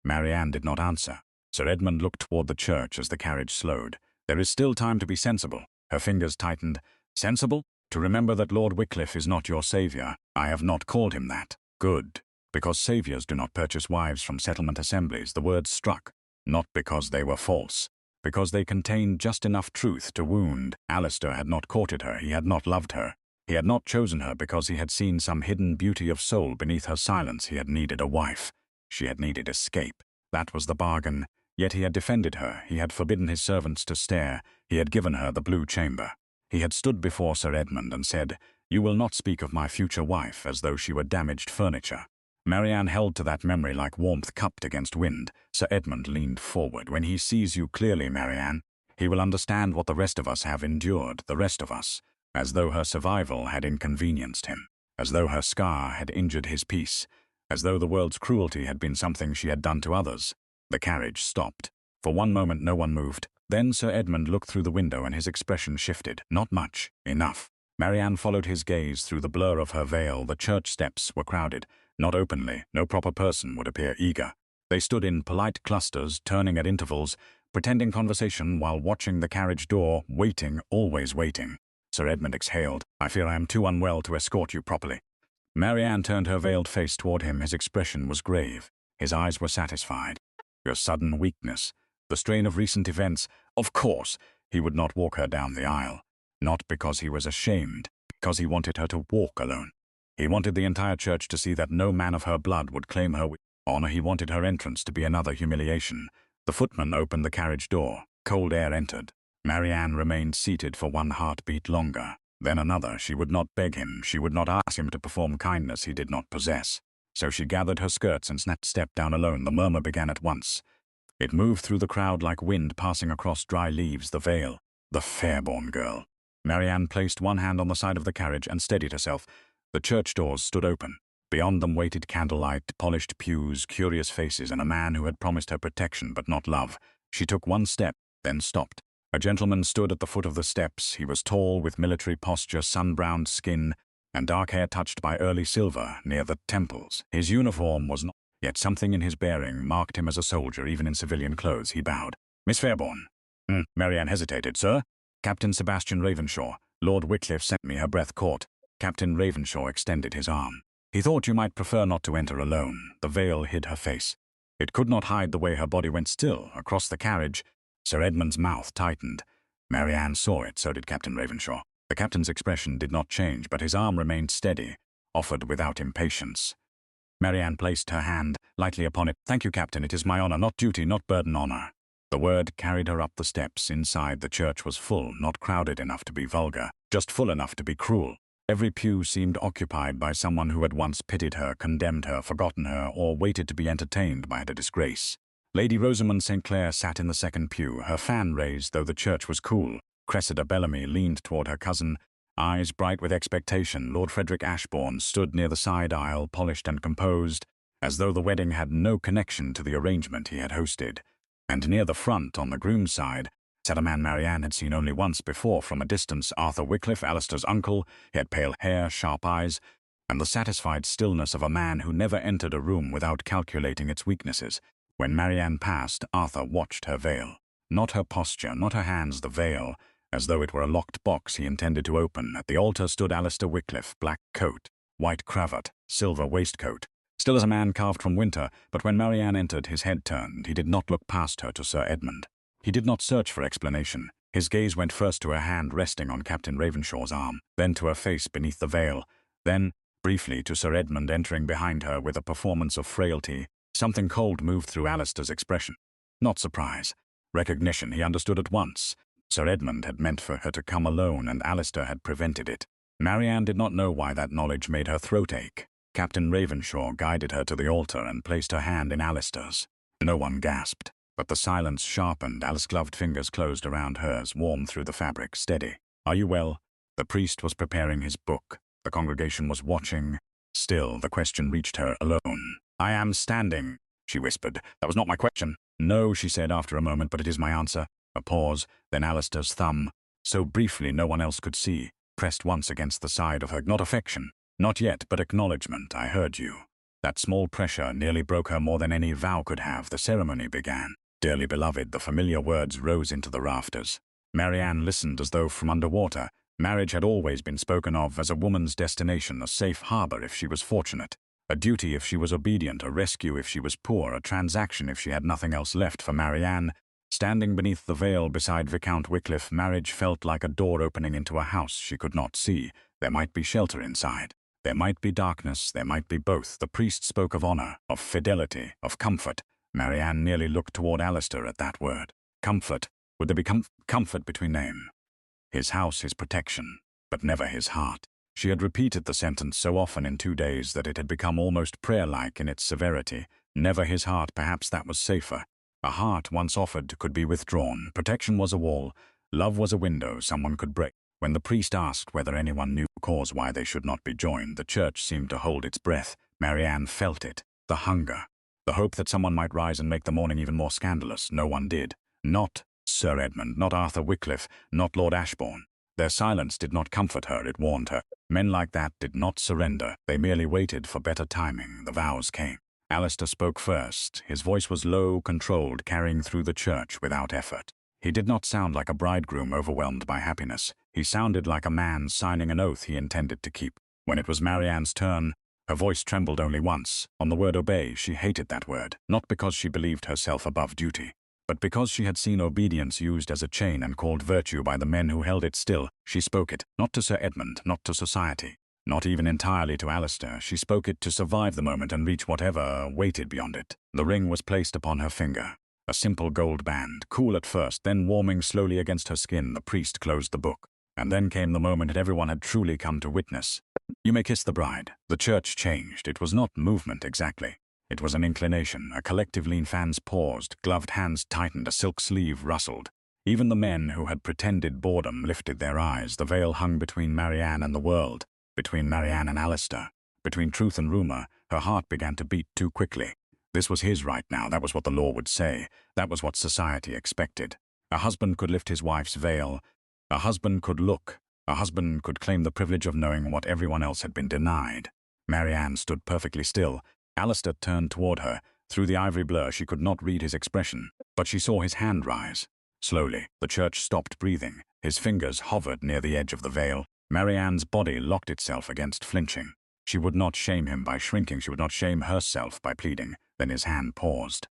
Marianne did not answer. Sir Edmund looked toward the church as the carriage slowed. There is still time to be sensible. Her fingers tightened. Sensible? To remember that Lord Wycliffe is not your saviour. I have not called him that. Good. Because saviours do not purchase wives from settlement assemblies. The words struck. Not because they were false. Because they contained just enough truth to wound. Alistair had not courted her. He had not loved her. He had not chosen her because he had seen some hidden beauty of soul beneath her silence. He had needed a wife. She had needed escape. That was the bargain. Yet he had defended her. He had forbidden his servants to stare. He had given her the blue chamber. He had stood before Sir Edmund and said, "You will not speak of my future wife as though she were damaged furniture." Marianne held to that memory like warmth cupped against wind. Sir Edmund leaned forward. "When he sees you clearly, Marianne, he will understand what the rest of us have endured, the rest of us," as though her survival had inconvenienced him, as though her scar had injured his peace, as though the world's cruelty had been something she had done to others. The carriage stopped. For one moment no one moved. Then Sir Edmund looked through the window and his expression shifted. Not much. Enough. Marianne followed his gaze through the blur of her veil. The church steps were crowded. Not openly. No proper person would appear eager. They stood in polite clusters, turning at intervals, pretending conversation while watching the carriage door, waiting, always waiting. Sir Edmund exhaled. "I fear I am too unwell to escort you properly." Marianne turned her veiled face toward him. His expression was grave. His eyes were satisfied. "Your sudden weakness, the strain of recent events." Of course, he would not walk her down the aisle. Not because he was ashamed, because he wanted her to walk alone. He wanted the entire church to see that no man of her blood would claim her with honor. He wanted her entrance to be another humiliation. The footman opened the carriage door. Cold air entered. Marianne remained seated for one heartbeat longer. Then another. She would not beg him. She would not ask him to perform kindness he did not possess. So she gathered her skirts and stepped down alone. The murmur began at once. It moved through the crowd like wind passing across dry leaves. The veil. The Fairborne girl. Marianne placed one hand on the side of the carriage and steadied herself. The church doors stood open. Beyond them waited candlelight, polished pews, curious faces, and a man who had promised her protection but not love. She took one step, then stopped. A gentleman stood at the foot of the steps. He was tall, with military posture, sun-browned skin, and dark hair touched by early silver near the temples. His uniform was not, yet something in his bearing marked him as a soldier, even in civilian clothes. He bowed. "Miss Fairborne." Marianne hesitated. "Sir?" "Captain Sebastian Ravenshaw. Lord Wycliffe sent me." Her breath caught. Captain Ravenshaw extended his arm. "He thought you might prefer not to enter alone." The veil hid her face. It could not hide the way her body went still. Across the carriage, Sir Edmund's mouth tightened. Marianne saw it, so did Captain Ravenshaw. The captain's expression did not change, but his arm remained steady, offered without impatience. Marianne placed her hand lightly upon it. "Thank you, Captain. It is my honor, not duty, not burden, honor." The word carried her up the steps. Inside, the church was full, not crowded enough to be vulgar, just full enough to be cruel. Every pew seemed occupied by someone who had once pitied her, condemned her, forgotten her, or waited to be entertained by her disgrace. Lady Rosamond St. Clair sat in the second pew, her fan raised, though the church was cool. Cressida Bellamy leaned toward her cousin, eyes bright with expectation. Lord Frederick Ashbourne stood near the side aisle, polished and composed, as though the wedding had no connection to the arrangement he had hosted. And near the front, on the groom's side, sat a man Marianne had seen only once before from a distance, Arthur Wycliffe, Alistair's uncle. He had pale hair, sharp eyes, and the satisfied stillness of a man who never entered a room without calculating its weaknesses. When Marianne passed, Arthur watched her veil. Not her posture, not her hands, the veil, as though it were a locked box he intended to open. At the altar stood Alistair Wycliffe, black coat, white cravat, silver waistcoat, still as a man carved from winter, but when Marianne entered, his head turned. He did not look past her to Sir Edmund. He did not search for explanation. His gaze went first to her hand resting on Captain Ravenshaw's arm, then to her face beneath the veil, then, briefly, to Sir Edmund entering behind her with a performance of frailty. Something cold moved through Alistair's expression. Not surprise. Recognition. He understood at once. Sir Edmund had meant for her to come alone, and Alistair had prevented it. Marianne did not know why that knowledge made her throat ache. Captain Ravenshaw guided her to the altar and placed her hand in Alistair's. No one gasped, but the silence sharpened. Alice's gloved fingers closed around hers, warm through the fabric, steady. "Are you well?" The priest was preparing his book. The congregation was watching. Still, the question reached her alone. "I am standing," she whispered. "That was not my question." "No," she said after a moment, "but it is my answer." A pause, then Alistair's thumb, so briefly no one else could see, pressed once against the side of her. Not affection, not yet, but acknowledgement. "I heard you." That small pressure nearly broke her more than any vow could have. The ceremony began. "Dearly beloved," the familiar words rose into the rafters. Marianne listened as though from underwater. Marriage had always been spoken of as a woman's destination, a safe harbor if she was fortunate, a duty if she was obedient, a rescue if she was poor, a transaction if she had nothing else left. For Marianne, standing beneath the veil beside Viscount Wycliffe, marriage felt like a door opening into a house she could not see. There might be shelter inside. There might be darkness, there might be both. The priest spoke of honor, of fidelity, of comfort. Marianne nearly looked toward Alistair at that word. Comfort. Would there be comfort between them? His house, his protection, but never his heart. She had repeated the sentence so often in 2 days that it had become almost prayer-like in its severity. Never his heart. Perhaps that was safer. A heart once offered could be withdrawn. Protection was a wall. Love was a window someone could break. When the priest asked whether anyone knew the cause why they should not be joined, the church seemed to hold its breath. Marianne felt it. The hunger. The hope that someone might rise and make the morning even more scandalous. No one did. Not Sir Edmund, not Arthur Wycliffe, not Lord Ashbourne. Their silence did not comfort her, it warned her. Men like that did not surrender. They merely waited for better timing. The vows came. Alistair spoke first. His voice was low, controlled, carrying through the church without effort. He did not sound like a bridegroom overwhelmed by happiness. He sounded like a man signing an oath he intended to keep. When it was Marianne's turn, her voice trembled only once. On the word obey, she hated that word, not because she believed herself above duty, but because she had seen obedience used as a chain and called virtue by the men who held it still. She spoke it, not to Sir Edmund, not to society, not even entirely to Alistair. She spoke it to survive the moment and reach whatever waited beyond it. The ring was placed upon her finger. A simple gold band, cool at first, then warming slowly against her skin. The priest closed the book. And then came the moment that everyone had truly come to witness. "You may kiss the bride." The church changed. It was not movement exactly. It was an inclination. A collective lean. Fans paused, gloved hands tightened, a silk sleeve rustled. Even the men who had pretended boredom lifted their eyes. The veil hung between Marianne and the world, between Marianne and Alistair, between truth and rumour. Her heart began to beat too quickly. This was his right now. That was what the law would say. That was what society expected. A husband could lift his wife's veil. A husband could look. A husband could claim the privilege of knowing what everyone else had been denied. Marianne stood perfectly still. Alistair turned toward her. Through the ivory blur, she could not read his expression, but she saw his hand rise. Slowly, the church stopped breathing. His fingers hovered near the edge of the veil. Marianne's body locked itself against flinching. She would not shame him by shrinking. She would not shame herself by pleading. Then his hand paused.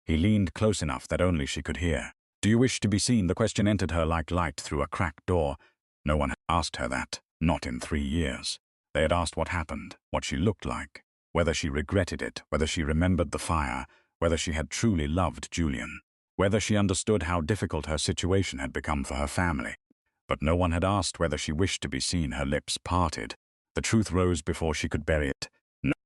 He leaned close enough that only she could hear. "Do you wish to be seen?" The question entered her like light through a cracked door. No one had asked her that, not in 3 years. They had asked what happened, what she looked like, whether she regretted it, whether she remembered the fire, whether she had truly loved Julian, whether she understood how difficult her situation had become for her family. But no one had asked whether she wished to be seen. Her lips parted. The truth rose before she could bury it.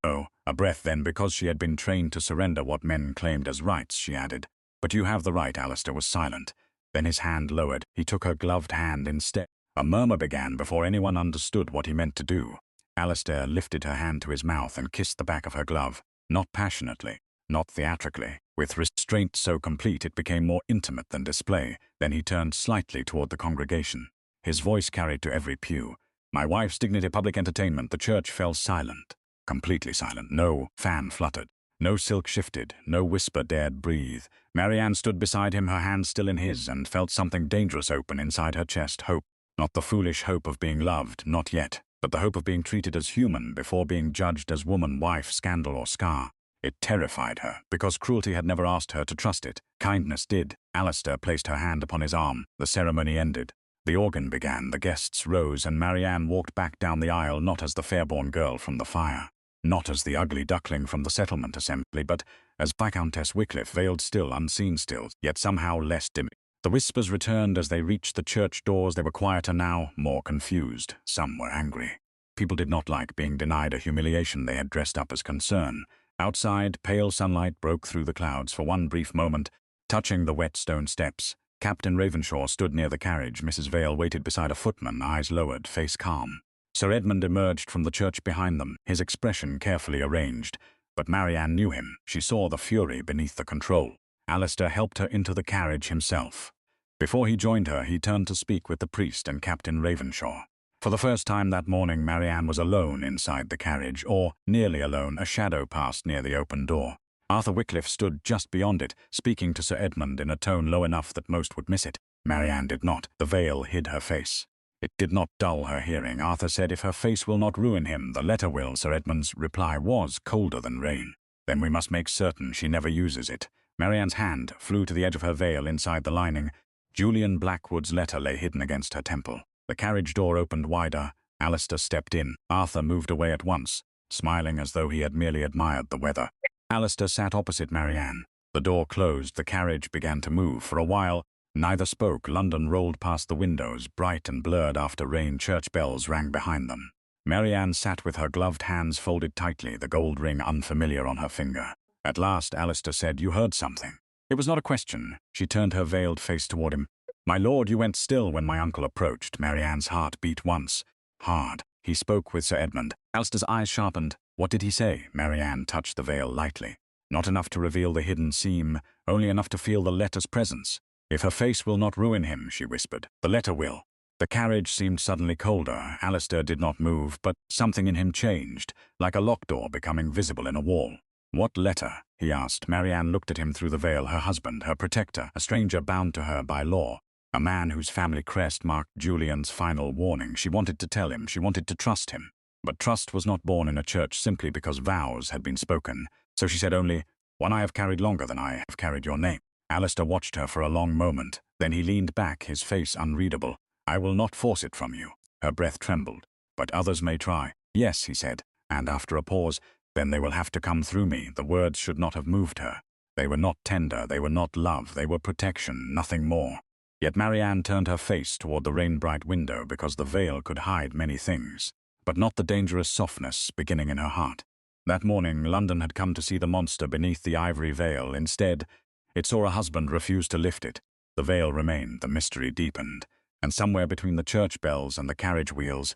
No, a breath then, because she had been trained to surrender what men claimed as rights, she added. "But you have the right." Alistair was silent. Then his hand lowered. He took her gloved hand instead. A murmur began before anyone understood what he meant to do. Alistair lifted her hand to his mouth and kissed the back of her glove, not passionately, not theatrically, with restraint so complete it became more intimate than display. Then he turned slightly toward the congregation. His voice carried to every pew. "My wife's dignity, public entertainment." The church fell silent, completely silent. No fan fluttered, no silk shifted, no whisper dared breathe. Marianne stood beside him, her hand still in his, and felt something dangerous open inside her chest. Hope. Not the foolish hope of being loved, not yet, but the hope of being treated as human before being judged as woman, wife, scandal, or scar. It terrified her, because cruelty had never asked her to trust it. Kindness did. Alistair placed her hand upon his arm. The ceremony ended. The organ began, the guests rose, and Marianne walked back down the aisle, not as the Fairborne girl from the fire, not as the ugly duckling from the settlement assembly, but as Viscountess Wycliffe, veiled still, unseen still, yet somehow less dim. The whispers returned as they reached the church doors. They were quieter now, more confused. Some were angry. People did not like being denied a humiliation they had dressed up as concern. Outside, pale sunlight broke through the clouds for one brief moment, touching the wet stone steps. Captain Ravenshaw stood near the carriage. Mrs. Vale waited beside a footman, eyes lowered, face calm. Sir Edmund emerged from the church behind them, his expression carefully arranged. But Marianne knew him. She saw the fury beneath the control. Alistair helped her into the carriage himself. Before he joined her, he turned to speak with the priest and Captain Ravenshaw. For the first time that morning, Marianne was alone inside the carriage, or nearly alone. A shadow passed near the open door. Arthur Wycliffe stood just beyond it, speaking to Sir Edmund in a tone low enough that most would miss it. Marianne did not. The veil hid her face. It did not dull her hearing. Arthur said, "If her face will not ruin him, the letter will." Sir Edmund's reply was colder than rain. "Then we must make certain she never uses it." Marianne's hand flew to the edge of her veil inside the lining. Julian Blackwood's letter lay hidden against her temple. The carriage door opened wider. Alistair stepped in. Arthur moved away at once, smiling as though he had merely admired the weather. Alistair sat opposite Marianne. The door closed. The carriage began to move. For a while, neither spoke. London rolled past the windows, bright and blurred after rain. Church bells rang behind them. Marianne sat with her gloved hands folded tightly, the gold ring unfamiliar on her finger. At last, Alistair said, "You heard something." It was not a question. She turned her veiled face toward him. "My lord, you went still when my uncle approached." Marianne's heart beat once. Hard. He spoke with Sir Edmund. Alistair's eyes sharpened. "What did he say?" Marianne touched the veil lightly. Not enough to reveal the hidden seam, only enough to feel the letter's presence. "If her face will not ruin him," she whispered, "the letter will." The carriage seemed suddenly colder. Alistair did not move, but something in him changed, like a locked door becoming visible in a wall. "What letter?" he asked. Marianne looked at him through the veil. Her husband, her protector, a stranger bound to her by law. A man whose family crest marked Julian's final warning. She wanted to tell him. She wanted to trust him. But trust was not born in a church simply because vows had been spoken. So she said only, "One I have carried longer than I have carried your name." Alistair watched her for a long moment. Then he leaned back, his face unreadable. "I will not force it from you." Her breath trembled. "But others may try." "Yes," he said. And after a pause, "Then they will have to come through me." The words should not have moved her. They were not tender, they were not love, they were protection, nothing more. Yet Marianne turned her face toward the rain-bright window because the veil could hide many things, but not the dangerous softness beginning in her heart. That morning, London had come to see the monster beneath the ivory veil. Instead, it saw a husband refuse to lift it. The veil remained, the mystery deepened, and somewhere between the church bells and the carriage wheels,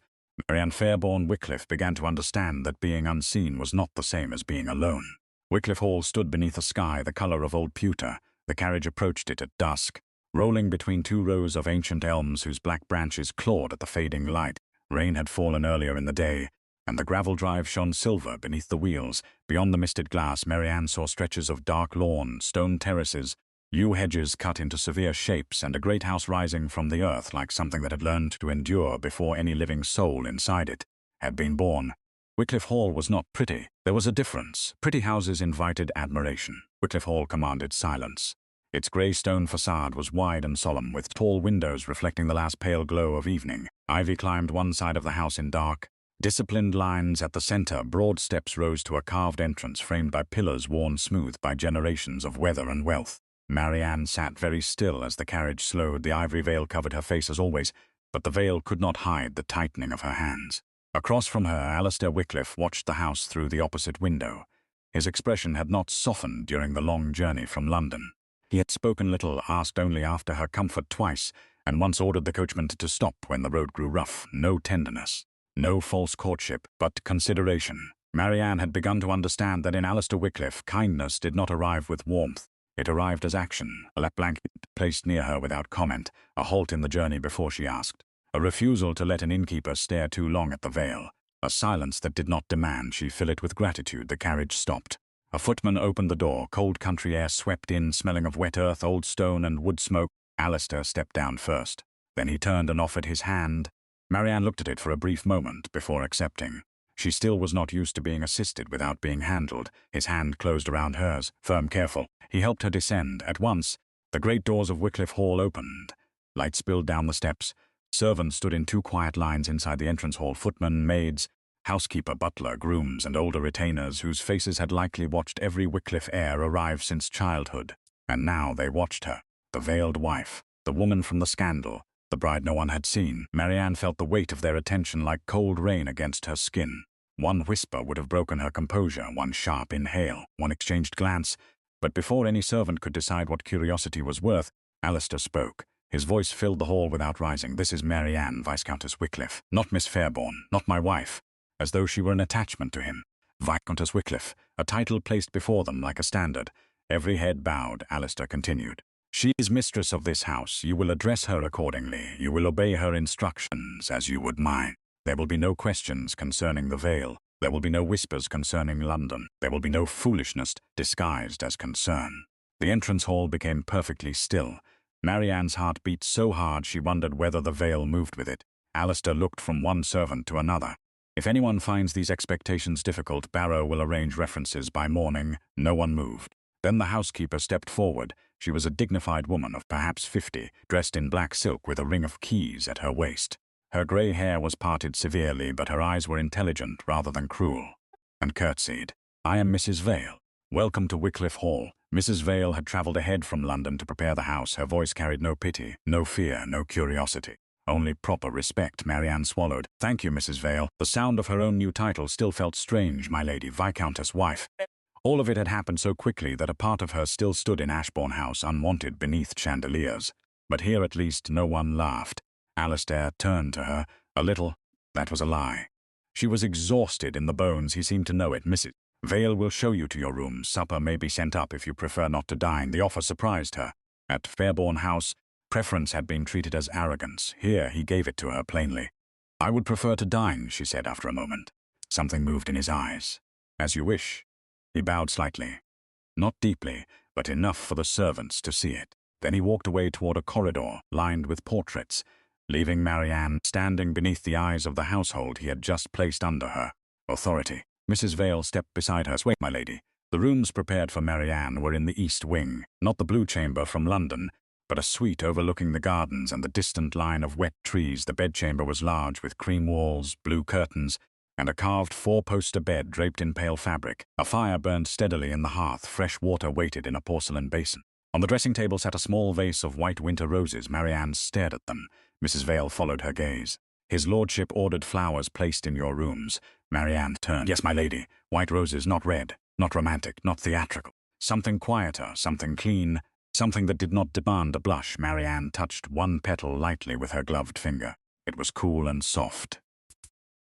Marianne Fairborne Wycliffe began to understand that being unseen was not the same as being alone. Wycliffe Hall stood beneath a sky the color of old pewter. The carriage approached it at dusk, rolling between two rows of ancient elms whose black branches clawed at the fading light. Rain had fallen earlier in the day, and the gravel drive shone silver beneath the wheels. Beyond the misted glass, Marianne saw stretches of dark lawn, stone terraces, yew hedges cut into severe shapes, and a great house rising from the earth like something that had learned to endure before any living soul inside it had been born. Wycliffe Hall was not pretty. There was a difference. Pretty houses invited admiration. Wycliffe Hall commanded silence. Its grey stone facade was wide and solemn, with tall windows reflecting the last pale glow of evening. Ivy climbed one side of the house in dark, disciplined lines at the center. Broad steps rose to a carved entrance framed by pillars worn smooth by generations of weather and wealth. Marianne sat very still as the carriage slowed. The ivory veil covered her face as always, but the veil could not hide the tightening of her hands. Across from her, Alistair Wycliffe watched the house through the opposite window. His expression had not softened during the long journey from London. He had spoken little, asked only after her comfort twice, and once ordered the coachman to stop when the road grew rough. No tenderness, no false courtship, but consideration. Marianne had begun to understand that in Alistair Wycliffe, kindness did not arrive with warmth. It arrived as action, a lap blanket placed near her without comment, a halt in the journey before she asked, a refusal to let an innkeeper stare too long at the veil, a silence that did not demand she fill it with gratitude. The carriage stopped. A footman opened the door. Cold country air swept in, smelling of wet earth, old stone, and wood smoke. Alistair stepped down first. Then he turned and offered his hand. Marianne looked at it for a brief moment before accepting. She still was not used to being assisted without being handled. His hand closed around hers, firm, careful. He helped her descend. At once, the great doors of Wycliffe Hall opened. Light spilled down the steps. Servants stood in two quiet lines inside the entrance hall. Footmen, maids, housekeeper, butler, grooms, and older retainers whose faces had likely watched every Wycliffe heir arrive since childhood. And now they watched her, the veiled wife, the woman from the scandal, the bride no one had seen. Marianne felt the weight of their attention like cold rain against her skin. One whisper would have broken her composure, one sharp inhale, one exchanged glance. But before any servant could decide what curiosity was worth, Alistair spoke. His voice filled the hall without rising. "This is Marianne, Viscountess Wycliffe, not Miss Fairborne, not my wife," as though she were an attachment to him. Viscountess Wycliffe, a title placed before them like a standard. Every head bowed. Alistair continued. "She is mistress of this house. You will address her accordingly. You will obey her instructions as you would mine. There will be no questions concerning the veil. There will be no whispers concerning London. There will be no foolishness disguised as concern." The entrance hall became perfectly still. Marianne's heart beat so hard she wondered whether the veil moved with it. Alistair looked from one servant to another. "If anyone finds these expectations difficult, Barrow will arrange references by morning." No one moved. Then the housekeeper stepped forward. She was a dignified woman of perhaps 50, dressed in black silk with a ring of keys at her waist. Her grey hair was parted severely, but her eyes were intelligent rather than cruel, and curtsied. "I am Mrs. Vale. Welcome to Wycliffe Hall." Mrs. Vale had travelled ahead from London to prepare the house. Her voice carried no pity, no fear, no curiosity. Only proper respect. Marianne swallowed. "Thank you, Mrs. Vale." The sound of her own new title still felt strange. "My lady, Viscountess wife." All of it had happened so quickly that a part of her still stood in Ashbourne House, unwanted beneath chandeliers. But here at least no one laughed. Alistair turned to her. "A little." That was a lie. She was exhausted in the bones. He seemed to know it. "Mrs. Vale will show you to your room. Supper may be sent up if you prefer not to dine." The offer surprised her. At Fairborne House, preference had been treated as arrogance. Here he gave it to her plainly. "I would prefer to dine," she said after a moment. Something moved in his eyes. "As you wish." He bowed slightly. Not deeply, but enough for the servants to see it. Then he walked away toward a corridor lined with portraits, leaving Marianne standing beneath the eyes of the household he had just placed under her authority. Mrs. Vale stepped beside her. "Wait, my lady." The rooms prepared for Marianne were in the east wing, not the blue chamber from London, but a suite overlooking the gardens and the distant line of wet trees. The bedchamber was large, with cream walls, blue curtains, and a carved four-poster bed draped in pale fabric. A fire burned steadily in the hearth. Fresh water waited in a porcelain basin. On the dressing table sat a small vase of white winter roses. Marianne stared at them. Mrs. Vale followed her gaze. "His lordship ordered flowers placed in your rooms." Marianne turned. "Yes, my lady. White roses, not red, not romantic, not theatrical. Something quieter, something clean, Something that did not demand a blush. Marianne touched one petal lightly with her gloved finger. It was cool and soft.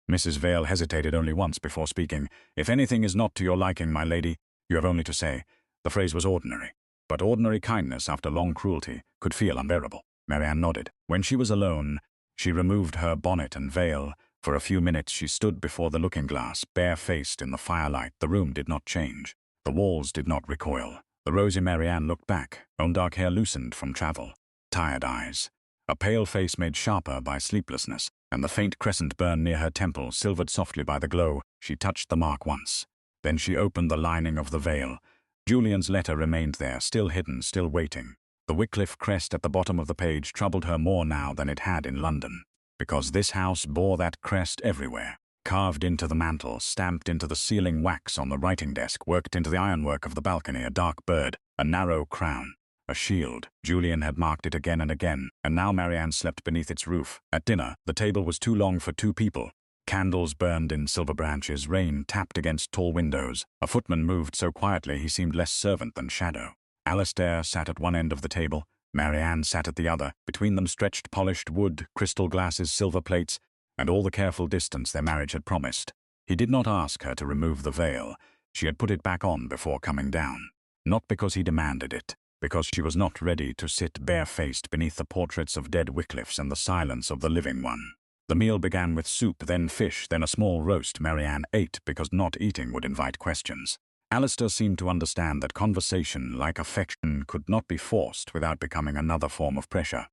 Mrs. Vale hesitated only once before speaking. "If anything is not to your liking, my lady, you have only to say." The phrase was ordinary, but ordinary kindness after long cruelty could feel unbearable. Marianne nodded. When she was alone, she removed her bonnet and veil. For a few minutes she stood before the looking-glass, bare-faced in the firelight. The room did not change. The walls did not recoil. The rosy Marianne looked back, own dark hair loosened from travel, tired eyes, a pale face made sharper by sleeplessness, and the faint crescent burn near her temple, silvered softly by the glow. She touched the mark once. Then she opened the lining of the veil. Julian's letter remained there, still hidden, still waiting. The Wycliffe crest at the bottom of the page troubled her more now than it had in London, because this house bore that crest everywhere. Carved into the mantel, stamped into the ceiling wax on the writing desk, worked into the ironwork of the balcony, a dark bird, a narrow crown, a shield. Julian had marked it again and again, and now Marianne slept beneath its roof. At dinner, the table was too long for 2 people. Candles burned in silver branches, rain tapped against tall windows. A footman moved so quietly he seemed less servant than shadow. Alistair sat at one end of the table. Marianne sat at the other. Between them stretched polished wood, crystal glasses, silver plates, and all the careful distance their marriage had promised. He did not ask her to remove the veil. She had put it back on before coming down. Not because he demanded it, because she was not ready to sit bare-faced beneath the portraits of dead Wycliffes and the silence of the living one. The meal began with soup, then fish, then a small roast. Marianne ate because not eating would invite questions. Alistair seemed to understand that conversation, like affection, could not be forced without becoming another form of pressure.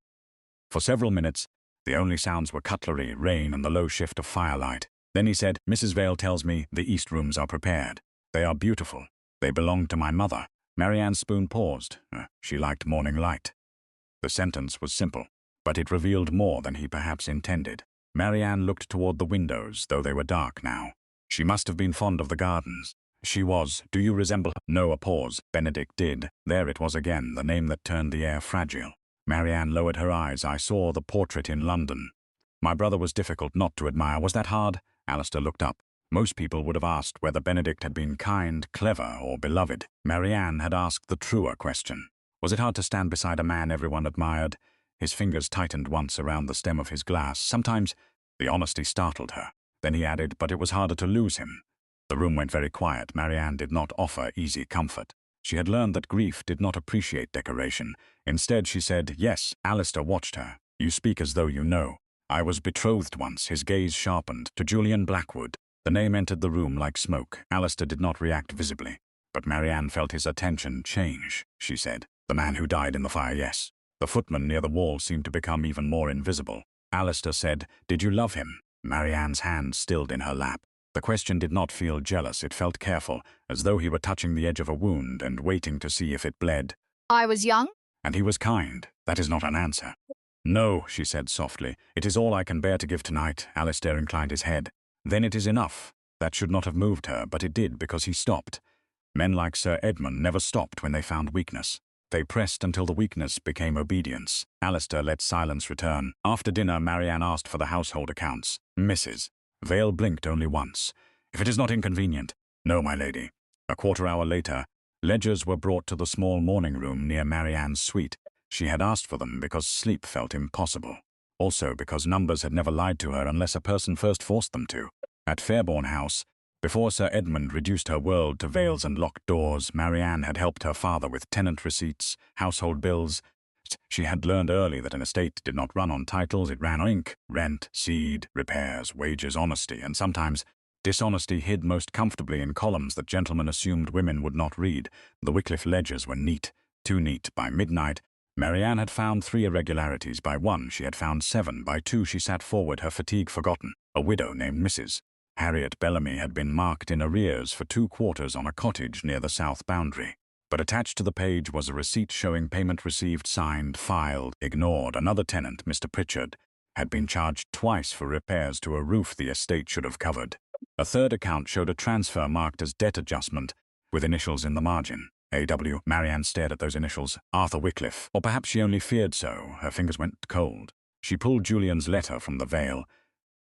For several minutes, the only sounds were cutlery, rain, and the low shift of firelight. Then he said, "Mrs. Vale tells me the east rooms are prepared. They are beautiful. They belong to my mother." Marianne's spoon paused. She liked morning light. The sentence was simple, but it revealed more than he perhaps intended. Marianne looked toward the windows, though they were dark now. She must have been fond of the gardens. She was. "Do you resemble her?" No, a pause. Benedict did. There it was again, the name that turned the air fragile. Marianne lowered her eyes. "I saw the portrait in London. My brother was difficult not to admire. Was that hard?" Alistair looked up. Most people would have asked whether Benedict had been kind, clever, or beloved. Marianne had asked the truer question. Was it hard to stand beside a man everyone admired? His fingers tightened once around the stem of his glass. Sometimes the honesty startled her. Then he added, "But it was harder to lose him." The room went very quiet. Marianne did not offer easy comfort. She had learned that grief did not appreciate decoration. Instead, she said, "Yes." Alistair watched her. "You speak as though you know. I was betrothed once." His gaze sharpened. "To Julian Blackwood." The name entered the room like smoke. Alistair did not react visibly, but Marianne felt his attention change. She said, "The man who died in the fire, yes." The footman near the wall seemed to become even more invisible. Alistair said, "Did you love him?" Marianne's hand stilled in her lap. The question did not feel jealous. It felt careful, as though he were touching the edge of a wound and waiting to see if it bled. "I was young." "And he was kind. That is not an answer." "No," she said softly. "It is all I can bear to give tonight." Alistair inclined his head. "Then it is enough." That should not have moved her, but it did because he stopped. Men like Sir Edmund never stopped when they found weakness. They pressed until the weakness became obedience. Alistair let silence return. After dinner, Marianne asked for the household accounts. "Mrs. Vale blinked only once. "If it is not inconvenient." "No, my lady." A quarter hour later, ledgers were brought to the small morning room near Marianne's suite. She had asked for them because sleep felt impossible. Also because numbers had never lied to her unless a person first forced them to. At Fairborne House, before Sir Edmund reduced her world to veils and locked doors, Marianne had helped her father with tenant receipts, household bills. She had learned early that an estate did not run on titles, it ran on ink, rent, seed, repairs, wages, honesty, and sometimes dishonesty hid most comfortably in columns that gentlemen assumed women would not read. The Wycliffe ledgers were neat, too neat. By midnight, Marianne had found 3 irregularities. By 1, she had found 7. By 2, she sat forward, her fatigue forgotten. A widow named Mrs. Harriet Bellamy had been marked in arrears for 2 quarters on a cottage near the south boundary. But attached to the page was a receipt showing payment received, signed, filed, ignored. Another tenant, Mr. Pritchard, had been charged twice for repairs to a roof the estate should have covered. A third account showed a transfer marked as debt adjustment, with initials in the margin. A.W. Marianne stared at those initials. Arthur Wycliffe. Or perhaps she only feared so. Her fingers went cold. She pulled Julian's letter from the veil.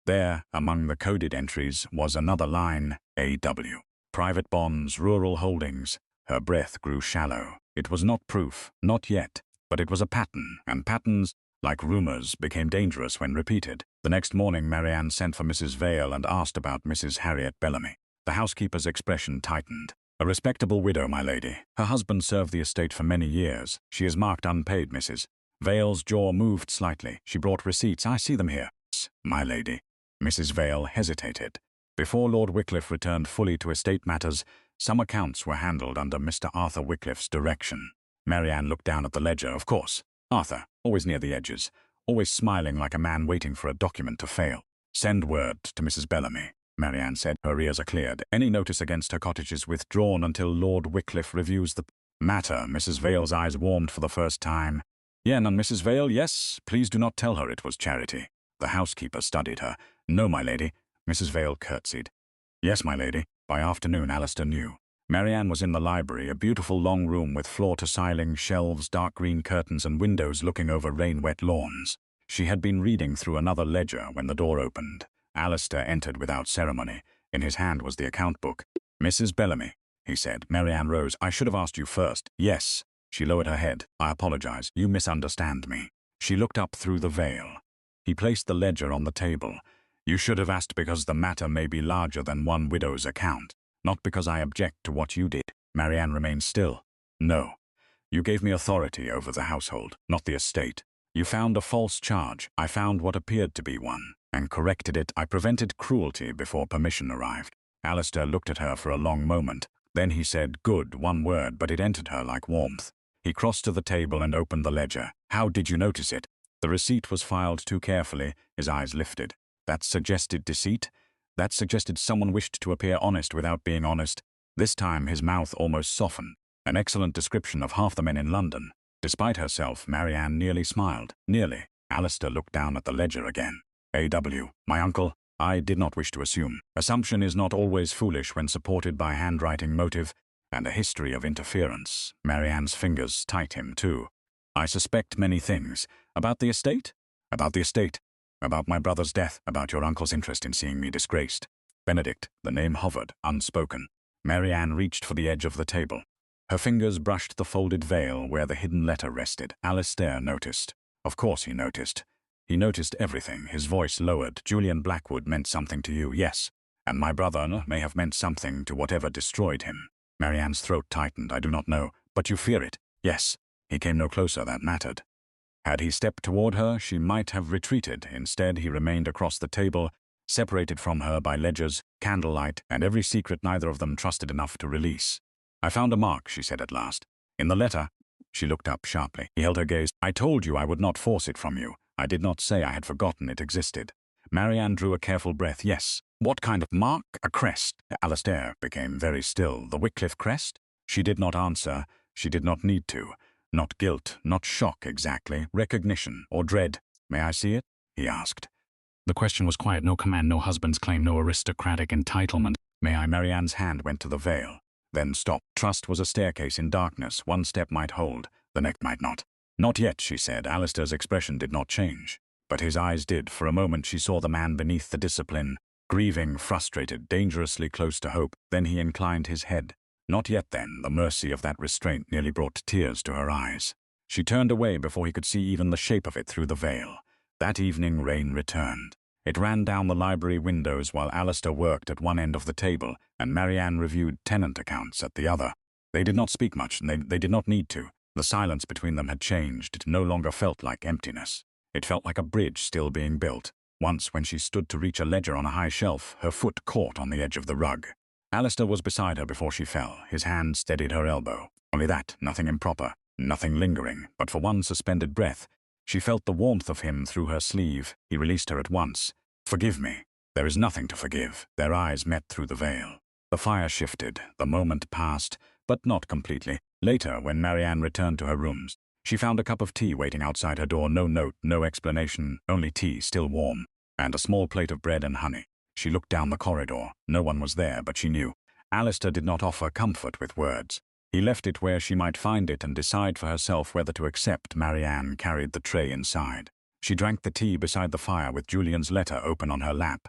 There, among the coded entries, was another line, A.W. Private bonds, rural holdings. Her breath grew shallow. It was not proof, not yet, but it was a pattern, and patterns, like rumors, became dangerous when repeated. The next morning Marianne sent for Mrs. Vale and asked about Mrs. Harriet Bellamy. The housekeeper's expression tightened. A respectable widow, my lady. Her husband served the estate for many years. She is marked unpaid, Mrs. Vale's jaw moved slightly. She brought receipts. I see them here. My lady. Mrs. Vale hesitated. Before Lord Wycliffe returned fully to estate matters, some accounts were handled under Mr. Arthur Wycliffe's direction. Marianne looked down at the ledger. Of course. Arthur, always near the edges, always smiling like a man waiting for a document to fail. Send word to Mrs. Bellamy, Marianne said. Her ears are cleared. Any notice against her cottage is withdrawn until Lord Wycliffe reviews the matter. Mrs. Vale's eyes warmed for the first time. Yen and Mrs. Vale, yes, please do not tell her it was charity. The housekeeper studied her. No, my lady. Mrs. Vale curtsied. Yes, my lady. By afternoon, Alistair knew. Marianne was in the library, a beautiful long room with floor-to-ceiling shelves, dark green curtains and windows looking over rain-wet lawns. She had been reading through another ledger when the door opened. Alistair entered without ceremony. In his hand was the account book. Mrs. Bellamy, he said. Marianne rose. I should have asked you first. Yes. She lowered her head. I apologize. You misunderstand me. She looked up through the veil. He placed the ledger on the table. You should have asked because the matter may be larger than one widow's account. Not because I object to what you did. Marianne remained still. No. You gave me authority over the household, not the estate. You found a false charge. I found what appeared to be one, and corrected it. I prevented cruelty before permission arrived. Alistair looked at her for a long moment. Then he said, good, one word, but it entered her like warmth. He crossed to the table and opened the ledger. How did you notice it? The receipt was filed too carefully. His eyes lifted. That suggested deceit? That suggested someone wished to appear honest without being honest. This time his mouth almost softened. An excellent description of half the men in London. Despite herself, Marianne nearly smiled. Nearly. Alistair looked down at the ledger again. A.W., my uncle, I did not wish to assume. Assumption is not always foolish when supported by handwriting motive and a history of interference. Marianne's fingers tight him too. I suspect many things. About the estate? About the estate. About my brother's death. About your uncle's interest in seeing me disgraced. Benedict, the name hovered, unspoken. Marianne reached for the edge of the table. Her fingers brushed the folded veil where the hidden letter rested. Alistair noticed. Of course he noticed. He noticed everything. His voice lowered. Julian Blackwood meant something to you, yes. And my brother may have meant something to whatever destroyed him. Marianne's throat tightened. I do not know. But you fear it? Yes. He came no closer. That mattered. Had he stepped toward her, she might have retreated. Instead, he remained across the table, separated from her by ledgers, candlelight, and every secret neither of them trusted enough to release. I found a mark, she said at last. In the letter. She looked up sharply. He held her gaze. I told you I would not force it from you. I did not say I had forgotten it existed. Marianne drew a careful breath. Yes. What kind of mark? A crest. Alistair became very still. The Wycliffe crest? She did not answer. She did not need to. Not guilt, not shock exactly, recognition or dread. May I see it? He asked. The question was quiet. No command, no husband's claim, no aristocratic entitlement. May I? Marianne's hand went to the veil. Then stopped. Trust was a staircase in darkness. One step might hold, the next might not. Not yet, she said. Alistair's expression did not change. But his eyes did. For a moment she saw the man beneath the discipline, grieving, frustrated, dangerously close to hope. Then he inclined his head. Not yet then. The mercy of that restraint nearly brought tears to her eyes. She turned away before he could see even the shape of it through the veil. That evening rain returned. It ran down the library windows while Alistair worked at one end of the table and Marianne reviewed tenant accounts at the other. They did not speak much, and they did not need to. The silence between them had changed. It no longer felt like emptiness. It felt like a bridge still being built. Once, when she stood to reach a ledger on a high shelf, her foot caught on the edge of the rug. Alistair was beside her before she fell. His hand steadied her elbow. Only that, nothing improper, nothing lingering, but for one suspended breath. She felt the warmth of him through her sleeve. He released her at once. Forgive me. There is nothing to forgive. Their eyes met through the veil. The fire shifted. The moment passed, but not completely. Later, when Marianne returned to her rooms, she found a cup of tea waiting outside her door. No note, no explanation, only tea, still warm, and a small plate of bread and honey. She looked down the corridor. No one was there, but she knew. Alistair did not offer comfort with words. He left it where she might find it and decide for herself whether to accept. Marianne carried the tray inside. She drank the tea beside the fire with Julian's letter open on her lap.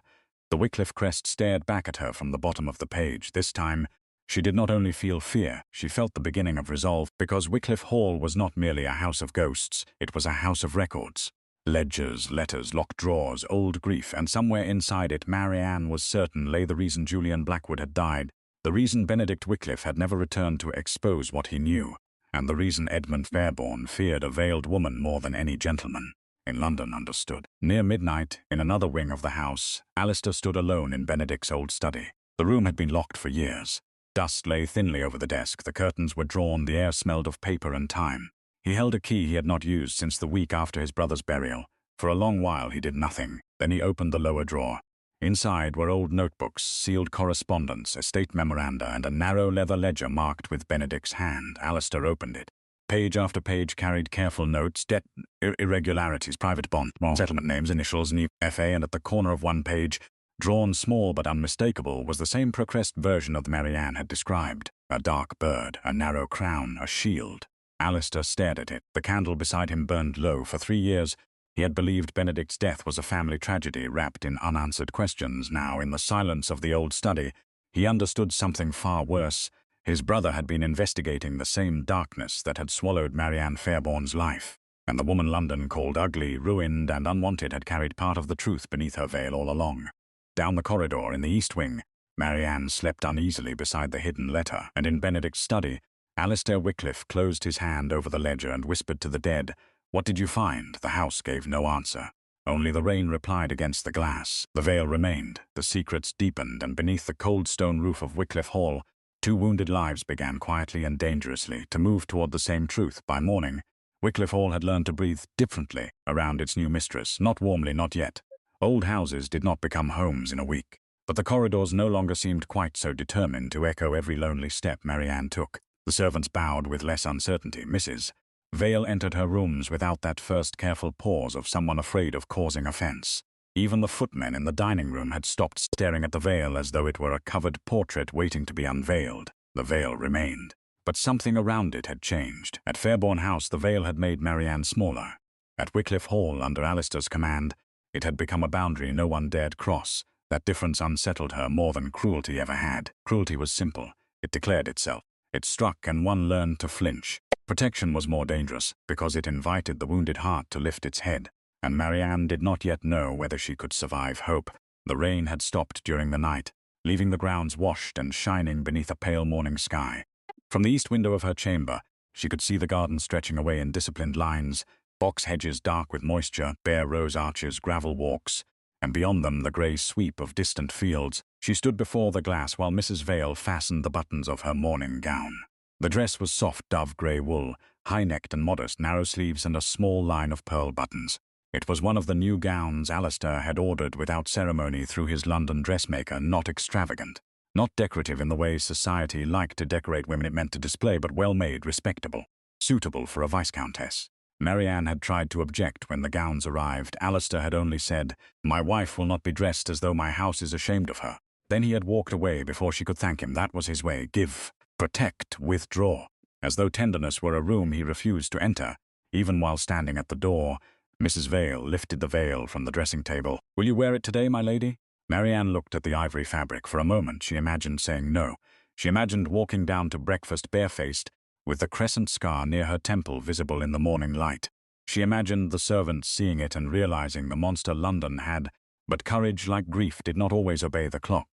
The Wycliffe crest stared back at her from the bottom of the page. This time, She did not only feel fear, she felt the beginning of resolve, because Wycliffe Hall was not merely a house of ghosts, it was a house of records. Ledgers, letters, locked drawers, old grief, and somewhere inside it Marianne was certain lay the reason Julian Blackwood had died, the reason Benedict Wycliffe had never returned to expose what he knew, and the reason Edmund Fairborne feared a veiled woman more than any gentleman in London understood. Near midnight, in another wing of the house, Alistair stood alone in Benedict's old study. The room had been locked for years. Dust lay thinly over the desk, the curtains were drawn, the air smelled of paper and time. He held a key he had not used since the week after his brother's burial. For a long while he did nothing. Then he opened the lower drawer. Inside were old notebooks, sealed correspondence, estate memoranda, and a narrow leather ledger marked with Benedict's hand. Alistair opened it. Page after page carried careful notes, debt, irregularities, private bond, settlement names, initials, new FA, and at the corner of one page, drawn small but unmistakable, was the same processed version of the Marianne had described. A dark bird, a narrow crown, a shield. Alistair stared at it. The candle beside him burned low. For 3 years, he had believed Benedict's death was a family tragedy wrapped in unanswered questions. Now, in the silence of the old study, he understood something far worse. His brother had been investigating the same darkness that had swallowed Marianne Fairborne's life, and the woman London called ugly, ruined, and unwanted had carried part of the truth beneath her veil all along. Down the corridor in the east wing, Marianne slept uneasily beside the hidden letter, and in Benedict's study, Alistair Wycliffe closed his hand over the ledger and whispered to the dead, "What did you find?" The house gave no answer. Only the rain replied against the glass. The veil remained, the secrets deepened, and beneath the cold stone roof of Wycliffe Hall, 2 wounded lives began quietly and dangerously to move toward the same truth. By morning, Wycliffe Hall had learned to breathe differently around its new mistress, not warmly, not yet. Old houses did not become homes in a week, but the corridors no longer seemed quite so determined to echo every lonely step Marianne took. The servants bowed with less uncertainty. Mrs. Vale entered her rooms without that first careful pause of someone afraid of causing offense. Even the footmen in the dining room had stopped staring at the veil as though it were a covered portrait waiting to be unveiled. The veil remained, but something around it had changed. At Fairborne House, the veil had made Marianne smaller. At Wycliffe Hall, under Alistair's command, it had become a boundary no one dared cross. That difference unsettled her more than cruelty ever had. Cruelty was simple. It declared itself. It struck, and one learned to flinch. Protection was more dangerous, because it invited the wounded heart to lift its head, and Marianne did not yet know whether she could survive hope. The rain had stopped during the night, leaving the grounds washed and shining beneath a pale morning sky. From the east window of her chamber, she could see the garden stretching away in disciplined lines, box hedges dark with moisture, bare rose arches, gravel walks, and beyond them the grey sweep of distant fields. She stood before the glass while Mrs. Vale fastened the buttons of her morning gown. The dress was soft dove grey wool, high-necked and modest, narrow sleeves and a small line of pearl buttons. It was one of the new gowns Alistair had ordered without ceremony through his London dressmaker, not extravagant, not decorative in the way society liked to decorate women it meant to display, but well-made, respectable, suitable for a viscountess. Marianne had tried to object when the gowns arrived. Alistair had only said, "My wife will not be dressed as though my house is ashamed of her." Then he had walked away before she could thank him. That was his way. Give, protect, withdraw. As though tenderness were a room he refused to enter. Even while standing at the door, Mrs. Vale lifted the veil from the dressing table. "Will you wear it today, my lady?" Marianne looked at the ivory fabric. For a moment she imagined saying no. She imagined walking down to breakfast barefaced, with the crescent scar near her temple visible in the morning light. She imagined the servants seeing it and realizing the monster London had, but courage, like grief, did not always obey the clock.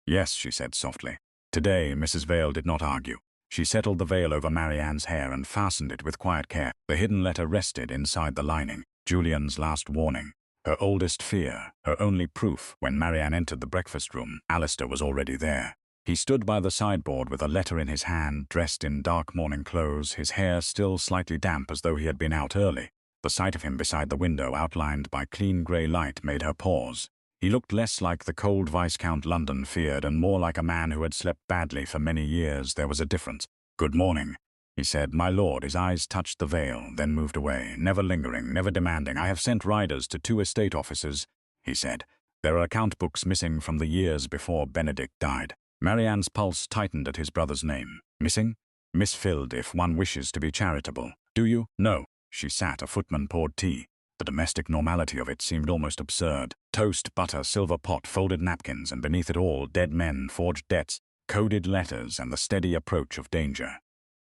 "Yes," she said softly. Today, Mrs. Vale did not argue. She settled the veil over Marianne's hair and fastened it with quiet care. The hidden letter rested inside the lining. Julian's last warning. Her oldest fear, her only proof. When Marianne entered the breakfast room, Alistair was already there. He stood by the sideboard with a letter in his hand, dressed in dark morning clothes, his hair still slightly damp as though he had been out early. The sight of him beside the window, outlined by clean grey light, made her pause. He looked less like the cold Viscount London feared and more like a man who had slept badly for many years. There was a difference. "Good morning," he said. "My lord." His eyes touched the veil, then moved away, never lingering, never demanding. "I have sent riders to 2 estate offices," he said. "There are account books missing from the years before Benedict died." Marianne's pulse tightened at his brother's name. Missing? Misfilled, if one wishes to be charitable. "Do you?" "No." She sat. A footman poured tea. The domestic normality of it seemed almost absurd. Toast, butter, silver pot, folded napkins, and beneath it all, dead men, forged debts. coded letters and the steady approach of danger.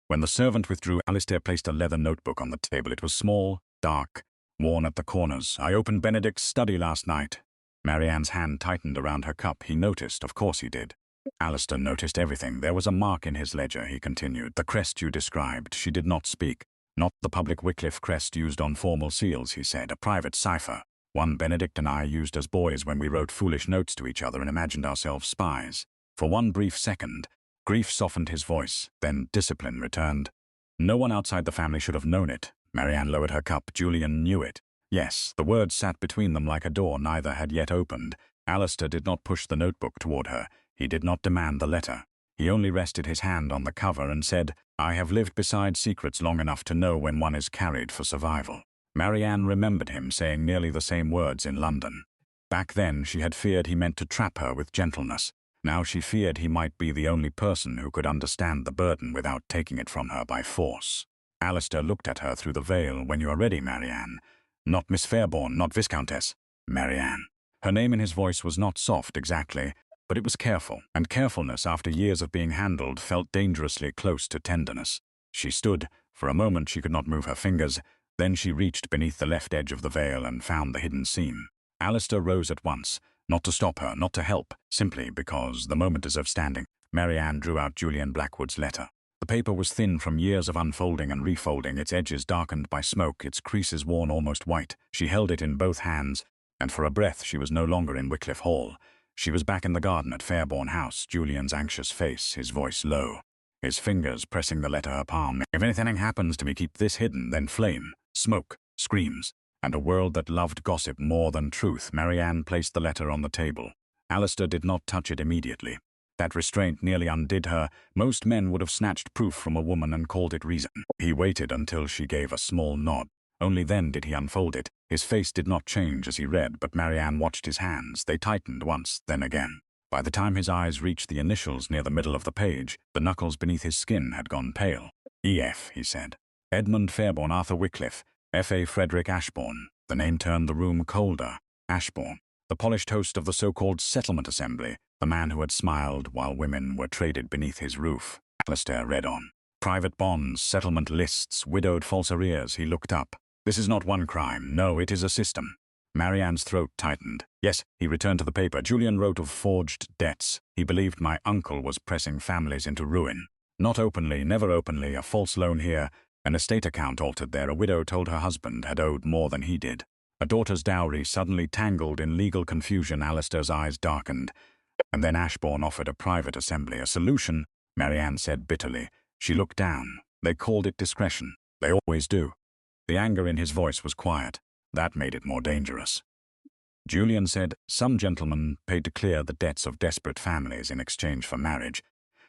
When the servant withdrew, Alistair placed a leather notebook on the table. It was small, dark, worn at the corners. I opened Benedict's study last night. Marianne's hand tightened around her cup. He noticed, of course he did. Alistair noticed everything. There was a mark in his ledger, he continued. The crest you described. She did not speak. Not the public Wycliffe crest used on formal seals, he said. A private cipher. One Benedict and I used as boys when we wrote foolish notes to each other and imagined ourselves spies. For one brief second, grief softened his voice, then discipline returned. No one outside the family should have known it. Marianne lowered her cup. Julian knew it. Yes, the words sat between them like a door neither had yet opened. Alistair did not push the notebook toward her. He did not demand the letter. He only rested his hand on the cover and said, I have lived beside secrets long enough to know when one is carried for survival. Marianne remembered him saying nearly the same words in London. Back then she had feared he meant to trap her with gentleness. Now she feared he might be the only person who could understand the burden without taking it from her by force. Alistair looked at her through the veil. When you are ready, Marianne. Not Miss Fairborne, not Viscountess. Marianne. Her name in his voice was not soft exactly, but it was careful, and carefulness after years of being handled felt dangerously close to tenderness. She stood. For a moment she could not move her fingers. Then she reached beneath the left edge of the veil and found the hidden seam. Alistair rose at once, not to stop her, not to help, simply because the moment deserved standing. Marianne drew out Julian Blackwood's letter. The paper was thin from years of unfolding and refolding, its edges darkened by smoke, its creases worn almost white. She held it in both hands, and for a breath she was no longer in Wycliffe Hall. She was back in the garden at Fairborne House, Julian's anxious face, his voice low, his fingers pressing the letter her palm. If anything happens to me, keep this hidden, then flame, smoke, screams, and a world that loved gossip more than truth. Marianne placed the letter on the table. Alistair did not touch it immediately. That restraint nearly undid her. Most men would have snatched proof from a woman and called it reason. He waited until she gave a small nod. Only then did he unfold it. His face did not change as he read, but Marianne watched his hands. They tightened once, then again. By the time his eyes reached the initials near the middle of the page, the knuckles beneath his skin had gone pale. E.F., he said. Edmund Fairborne, Arthur Wycliffe, F.A. Frederick Ashbourne. The name turned the room colder. Ashbourne, the polished host of the so-called settlement assembly, the man who had smiled while women were traded beneath his roof. Alistair read on. Private bonds, settlement lists, widowed false arrears. He looked up. This is not one crime. No, it is a system. Marianne's throat tightened. Yes, he returned to the paper. Julian wrote of forged debts. He believed my uncle was pressing families into ruin. Not openly, never openly. A false loan here, an estate account altered there. A widow told her husband had owed more than he did. A daughter's dowry suddenly tangled in legal confusion. Alistair's eyes darkened. And then Ashbourne offered a private assembly. A solution, Marianne said bitterly. She looked down. They called it discretion. They always do. The anger in his voice was quiet. That made it more dangerous. Julian said some gentlemen paid to clear the debts of desperate families in exchange for marriage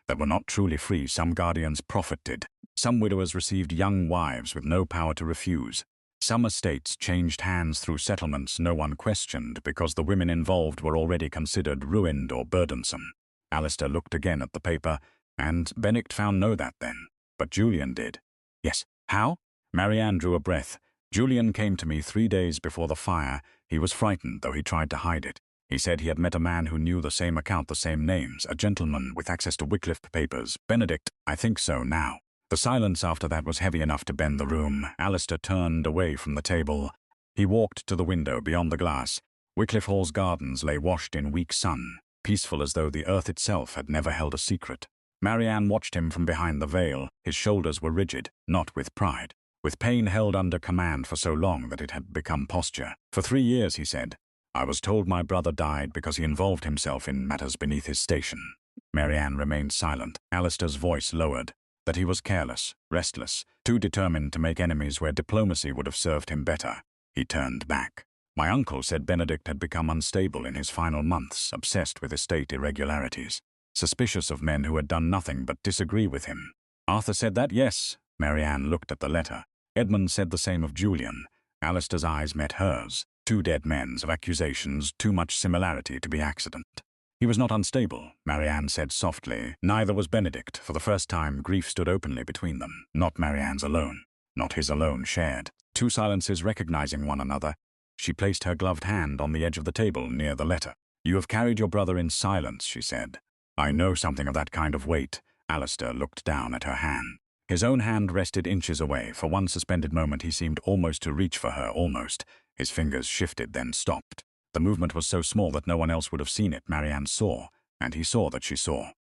that were not truly free. Some guardians profited. Some widowers received young wives with no power to refuse. Some estates changed hands through settlements no one questioned because the women involved were already considered ruined or burdensome. Alistair looked again at the paper, and Benedict found no that then. But Julian did. Yes, how? Marianne drew a breath. Julian came to me 3 days before the fire. He was frightened, though he tried to hide it. He said he had met a man who knew the same account, the same names, a gentleman with access to Wycliffe papers. Benedict, I think so now. The silence after that was heavy enough to bend the room. Alistair turned away from the table. He walked to the window beyond the glass. Wycliffe Hall's gardens lay washed in weak sun, peaceful as though the earth itself had never held a secret. Marianne watched him from behind the veil. His shoulders were rigid, not with pride, with pain held under command for so long that it had become posture. For 3 years, he said, I was told my brother died because he involved himself in matters beneath his station. Marianne remained silent. Alistair's voice lowered. That he was careless, restless, too determined to make enemies where diplomacy would have served him better. He turned back. My uncle said Benedict had become unstable in his final months, obsessed with estate irregularities, suspicious of men who had done nothing but disagree with him. Arthur said that, yes. Marianne looked at the letter. Edmund said the same of Julian. Alistair's eyes met hers. 2 dead men's of accusations, too much similarity to be accident. He was not unstable, Marianne said softly. Neither was Benedict. For the first time, grief stood openly between them. Not Marianne's alone. Not his alone shared. 2 silences recognizing one another. She placed her gloved hand on the edge of the table near the letter. You have carried your brother in silence, she said. I know something of that kind of weight. Alistair looked down at her hand. His own hand rested inches away. For one suspended moment he seemed almost to reach for her, almost. His fingers shifted, then stopped. The movement was so small that no one else would have seen it. Marianne saw, and he saw that she saw.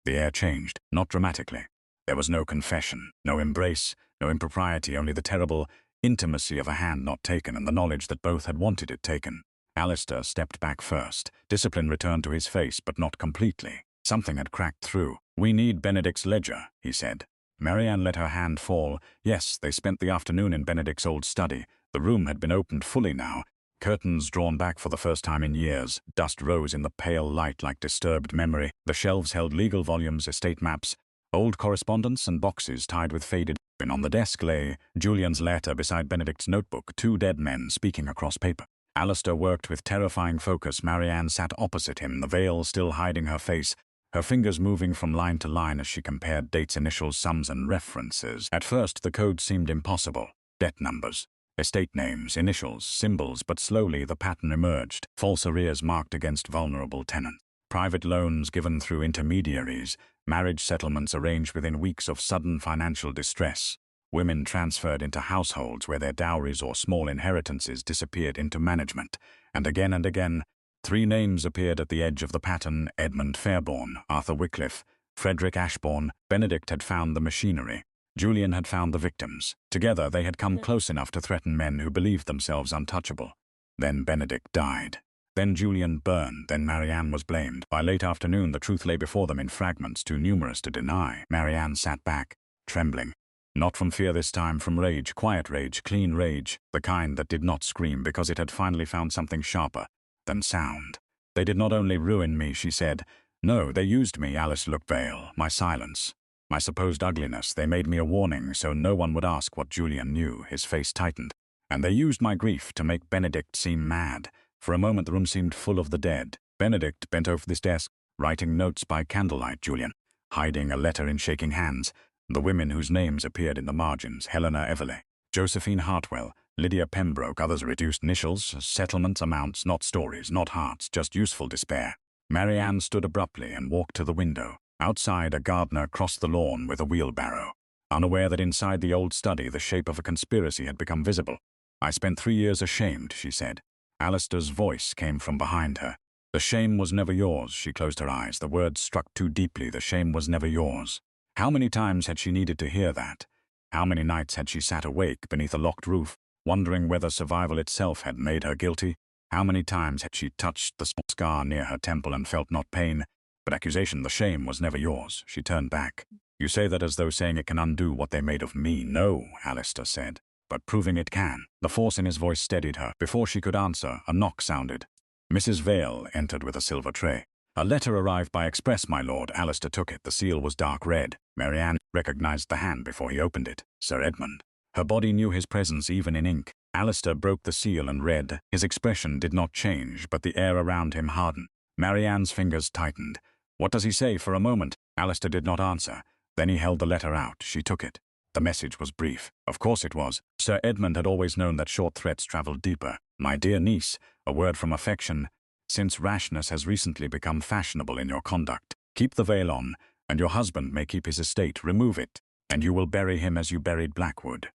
The air changed, not dramatically. There was no confession, no embrace, no impropriety, only the terrible intimacy of a hand not taken and the knowledge that both had wanted it taken. Alistair stepped back first. Discipline returned to his face, but not completely. Something had cracked through. "We need Benedict's ledger," he said. Marianne let her hand fall. Yes, they spent the afternoon in Benedict's old study. The room had been opened fully now. Curtains drawn back for the first time in years. Dust rose in the pale light like disturbed memory. The shelves held legal volumes, estate maps, old correspondence and boxes tied with faded. And on the desk lay Julian's letter beside Benedict's notebook, two dead men speaking across paper. Alistair worked with terrifying focus. Marianne sat opposite him, the veil still hiding her face, her fingers moving from line to line as she compared dates, initials, sums, and references. At first, the code seemed impossible. Debt numbers, estate names, initials, symbols, but slowly the pattern emerged. False arrears marked against vulnerable tenants. Private loans given through intermediaries. Marriage settlements arranged within weeks of sudden financial distress. Women transferred into households where their dowries or small inheritances disappeared into management. And again, 3 names appeared at the edge of the pattern: Edmund Fairborne, Arthur Wycliffe, Frederick Ashbourne. Benedict had found the machinery. Julian had found the victims. Together they had come close enough to threaten men who believed themselves untouchable. Then Benedict died. Then Julian burned. Then Marianne was blamed. By late afternoon the truth lay before them in fragments too numerous to deny. Marianne sat back, trembling. Not from fear this time, from rage, quiet rage, clean rage, the kind that did not scream because it had finally found something sharper than sound. "They did not only ruin me," she said. "No, they used me." Alice looked pale. "My silence, my supposed ugliness, they made me a warning so no one would ask what Julian knew." His face tightened. "And they used my grief to make Benedict seem mad." For a moment the room seemed full of the dead. Benedict bent over this desk, writing notes by candlelight. Julian, hiding a letter in shaking hands. The women whose names appeared in the margins: Helena Everley, Josephine Hartwell, Lydia Pembroke. Others reduced initials, settlements, amounts, not stories, not hearts, just useful despair. Marianne stood abruptly and walked to the window. Outside, a gardener crossed the lawn with a wheelbarrow, unaware that inside the old study the shape of a conspiracy had become visible. "I spent 3 years ashamed," she said. Alistair's voice came from behind her. "The shame was never yours." She closed her eyes. The words struck too deeply. The shame was never yours. How many times had she needed to hear that? How many nights had she sat awake beneath a locked roof, wondering whether survival itself had made her guilty? How many times had she touched the small scar near her temple and felt not pain, but accusation? The shame was never yours. She turned back. "You say that as though saying it can undo what they made of me." "No," Alistair said, "but proving it can." The force in his voice steadied her. Before she could answer, a knock sounded. Mrs. Vale entered with a silver tray. "A letter arrived by express, my lord." Alistair took it. The seal was dark red. Marianne recognized the hand before he opened it. Sir Edmund. Her body knew his presence even in ink. Alistair broke the seal and read. His expression did not change, but the air around him hardened. Marianne's fingers tightened. "What does he say?" For a moment, Alistair did not answer. Then he held the letter out. She took it. The message was brief. Of course it was. Sir Edmund had always known that short threats traveled deeper. "My dear niece," a word from affection. "Since rashness has recently become fashionable in your conduct, keep the veil on, and your husband may keep his estate. Remove it, and you will bury him as you buried Blackwood."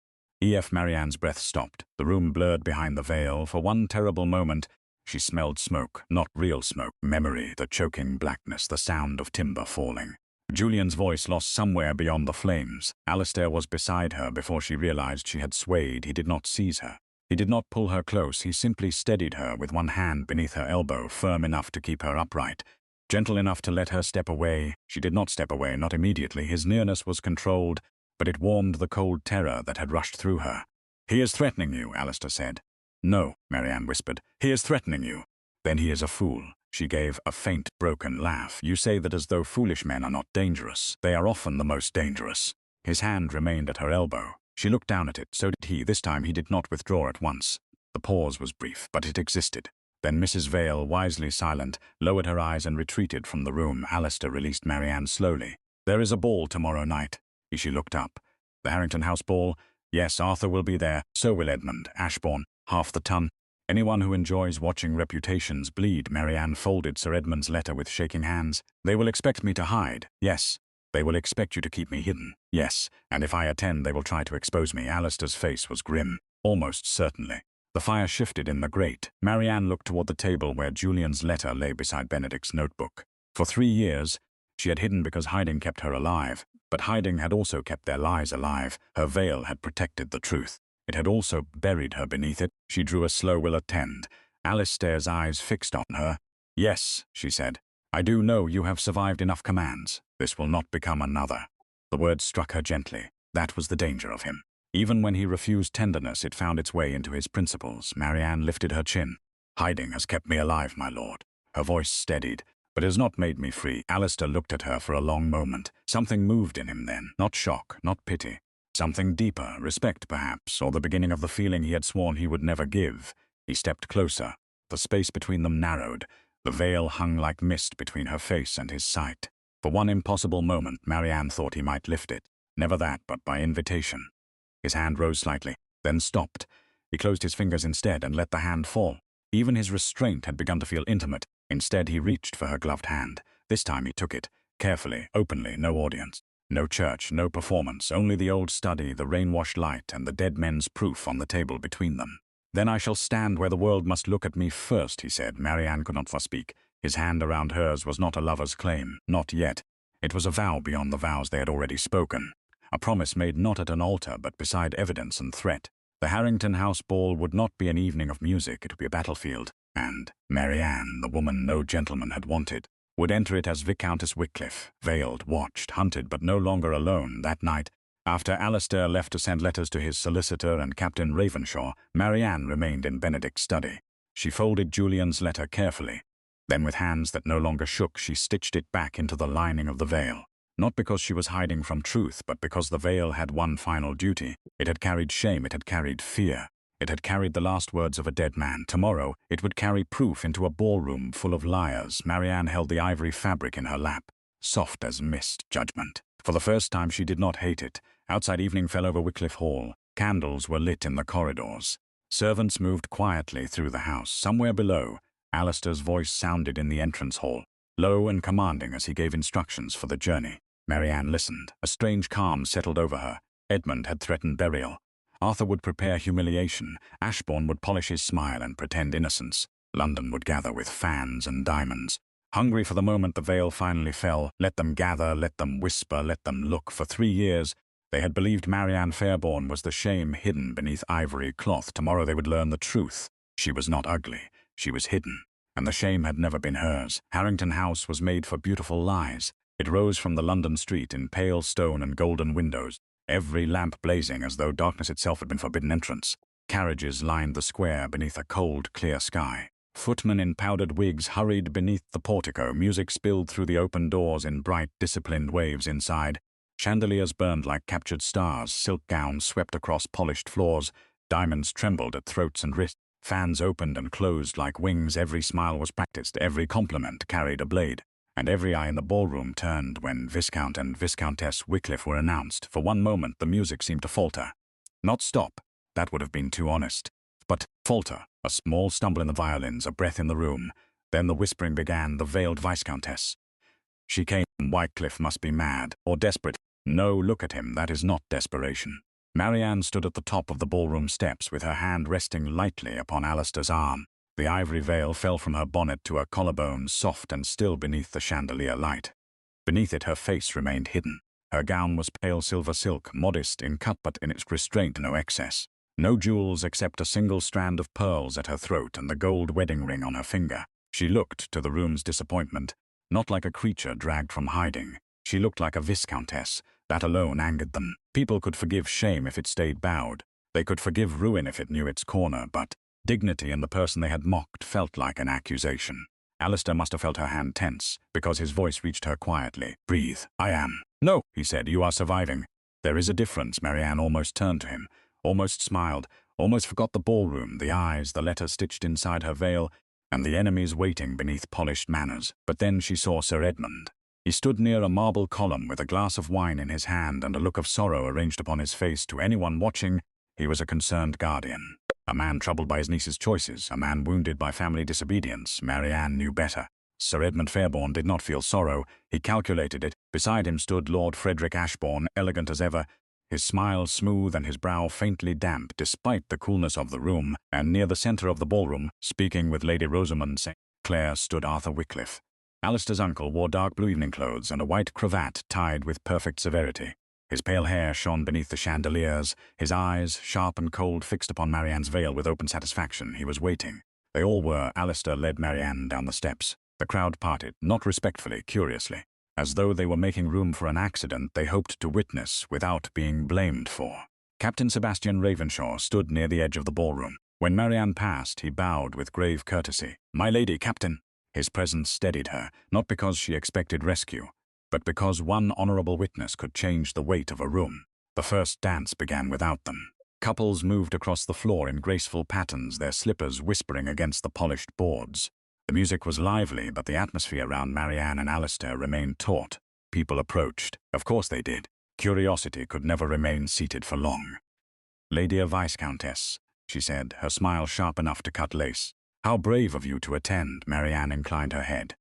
Marianne's breath stopped. The room blurred behind the veil. For one terrible moment, she smelled smoke. Not real smoke. Memory, the choking blackness, the sound of timber falling. Julian's voice lost somewhere beyond the flames. Alistair was beside her before she realized she had swayed. He did not seize her. He did not pull her close. He simply steadied her with one hand beneath her elbow, firm enough to keep her upright, gentle enough to let her step away. She did not step away, not immediately. His nearness was controlled, but it warmed the cold terror that had rushed through her. "He is threatening you," Alistair said. "No," Marianne whispered. "He is threatening you." "Then he is a fool." She gave a faint, broken laugh. "You say that as though foolish men are not dangerous. They are often the most dangerous." His hand remained at her elbow. She looked down at it. So did he. This time he did not withdraw at once. The pause was brief, but it existed. Then Mrs. Vale, wisely silent, lowered her eyes and retreated from the room. Alistair released Marianne slowly. "There is a ball tomorrow night." She looked up. "The Harrington House ball?" "Yes, Arthur will be there. So will Edmund, Ashbourne, half the ton." Anyone who enjoys watching reputations bleed. Marianne folded Sir Edmund's letter with shaking hands. They will expect me to hide, yes. They will expect you to keep me hidden, yes. And if I attend, they will try to expose me. Alistair's face was grim, almost certainly. The fire shifted in the grate. Marianne looked toward the table where Julian's letter lay beside Benedict's notebook. For 3 years, she had hidden because hiding kept her alive, but hiding had also kept their lies alive. Her veil had protected the truth. It had also buried her beneath it. She drew a slow "will attend." Alistair's eyes fixed on her. "Yes," she said. "I do know you have survived enough commands. This will not become another." The words struck her gently. That was the danger of him. Even when he refused tenderness, it found its way into his principles. Marianne lifted her chin. "Hiding has kept me alive, my lord." Her voice steadied. "But it has not made me free." Alistair looked at her for a long moment. Something moved in him then. Not shock, not pity. Something deeper, respect perhaps, or the beginning of the feeling he had sworn he would never give. He stepped closer. The space between them narrowed. The veil hung like mist between her face and his sight. For one impossible moment, Marianne thought he might lift it. Never that, but by invitation. His hand rose slightly, then stopped. He closed his fingers instead and let the hand fall. Even his restraint had begun to feel intimate. Instead, he reached for her gloved hand. This time he took it, carefully, openly, no audience. No church, no performance, only the old study, the rain-washed light, and the dead men's proof on the table between them. "Then I shall stand where the world must look at me first," he said. Marianne could not speak. His hand around hers was not a lover's claim, not yet. It was a vow beyond the vows they had already spoken. A promise made not at an altar, but beside evidence and threat. The Harrington House ball would not be an evening of music, it would be a battlefield. And Marianne, the woman no gentleman had wanted, would enter it as Viscountess Wycliffe, veiled, watched, hunted, but no longer alone. That night, after Alistair left to send letters to his solicitor and Captain Ravenshaw, Marianne remained in Benedict's study. She folded Julian's letter carefully. Then with hands that no longer shook, she stitched it back into the lining of the veil. Not because she was hiding from truth, but because the veil had one final duty. It had carried shame, it had carried fear. It had carried the last words of a dead man. Tomorrow, it would carry proof into a ballroom full of liars. Marianne held the ivory fabric in her lap, soft as mist, judgment. For the first time, she did not hate it. Outside evening fell over Wycliffe Hall. Candles were lit in the corridors. Servants moved quietly through the house. Somewhere below, Alistair's voice sounded in the entrance hall, low and commanding as he gave instructions for the journey. Marianne listened. A strange calm settled over her. Edmund had threatened burial. Arthur would prepare humiliation. Ashbourne would polish his smile and pretend innocence. London would gather with fans and diamonds. Hungry for the moment the veil finally fell. Let them gather, let them whisper, let them look. For 3 years, they had believed Marianne Fairborne was the shame hidden beneath ivory cloth. Tomorrow they would learn the truth. She was not ugly. She was hidden. And the shame had never been hers. Harrington House was made for beautiful lies. It rose from the London street in pale stone and golden windows, every lamp blazing as though darkness itself had been forbidden entrance. Carriages lined the square beneath a cold, clear sky. Footmen in powdered wigs hurried beneath the portico. Music spilled through the open doors in bright, disciplined waves inside. Chandeliers burned like captured stars. Silk gowns swept across polished floors. Diamonds trembled at throats and wrists. Fans opened and closed like wings. Every smile was practiced. Every compliment carried a blade. And every eye in the ballroom turned when Viscount and Viscountess Wycliffe were announced. For one moment, the music seemed to falter. Not stop. That would have been too honest. But falter. A small stumble in the violins, a breath in the room. Then the whispering began, the veiled Viscountess. She came. Wycliffe must be mad or desperate. No, look at him. That is not desperation. Marianne stood at the top of the ballroom steps with her hand resting lightly upon Alistair's arm. The ivory veil fell from her bonnet to her collarbone, soft and still beneath the chandelier light. Beneath it her face remained hidden. Her gown was pale silver silk, modest in cut but in its restraint no excess. No jewels except a single strand of pearls at her throat and the gold wedding ring on her finger. She looked, to the room's disappointment, not like a creature dragged from hiding. She looked like a viscountess. That alone angered them. People could forgive shame if it stayed bowed. They could forgive ruin if it knew its corner, but dignity in the person they had mocked felt like an accusation. Alistair must have felt her hand tense, because his voice reached her quietly. "Breathe. I am." "No," he said, "you are surviving." "There is a difference." Marianne almost turned to him, almost smiled, almost forgot the ballroom, the eyes, the letter stitched inside her veil, and the enemies waiting beneath polished manners. But then she saw Sir Edmund. He stood near a marble column with a glass of wine in his hand and a look of sorrow arranged upon his face. To anyone watching, he was a concerned guardian. A man troubled by his niece's choices, a man wounded by family disobedience. Marianne knew better. Sir Edmund Fairborne did not feel sorrow. He calculated it. Beside him stood Lord Frederick Ashbourne, elegant as ever, his smile smooth and his brow faintly damp despite the coolness of the room, and near the centre of the ballroom, speaking with Lady Rosamond St. Clair, stood Arthur Wycliffe. Alistair's uncle wore dark blue evening clothes and a white cravat tied with perfect severity. His pale hair shone beneath the chandeliers, his eyes, sharp and cold, fixed upon Marianne's veil with open satisfaction. He was waiting. They all were. Alistair led Marianne down the steps. The crowd parted, not respectfully, curiously. As though they were making room for an accident they hoped to witness without being blamed for. Captain Sebastian Ravenshaw stood near the edge of the ballroom. When Marianne passed, he bowed with grave courtesy. "My lady, Captain." His presence steadied her, not because she expected rescue, but because one honorable witness could change the weight of a room. The first dance began without them. Couples moved across the floor in graceful patterns, their slippers whispering against the polished boards. The music was lively, but the atmosphere around Marianne and Alistair remained taut. People approached. Of course they did. Curiosity could never remain seated for long. "Lady a Viscountess," she said, her smile sharp enough to cut lace. "How brave of you to attend." Marianne inclined her head.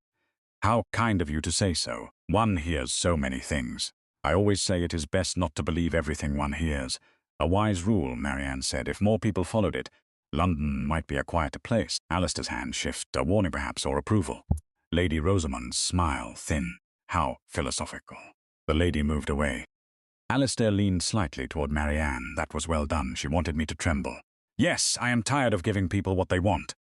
"How kind of you to say so. One hears so many things. I always say it is best not to believe everything one hears. A wise rule," Marianne said. "If more people followed it, London might be a quieter place." Alistair's hand shifted, a warning perhaps, or approval. Lady Rosamond's smile thin. How philosophical. The lady moved away. Alistair leaned slightly toward Marianne. "That was well done. She wanted me to tremble. Yes, I am tired of giving people what they want."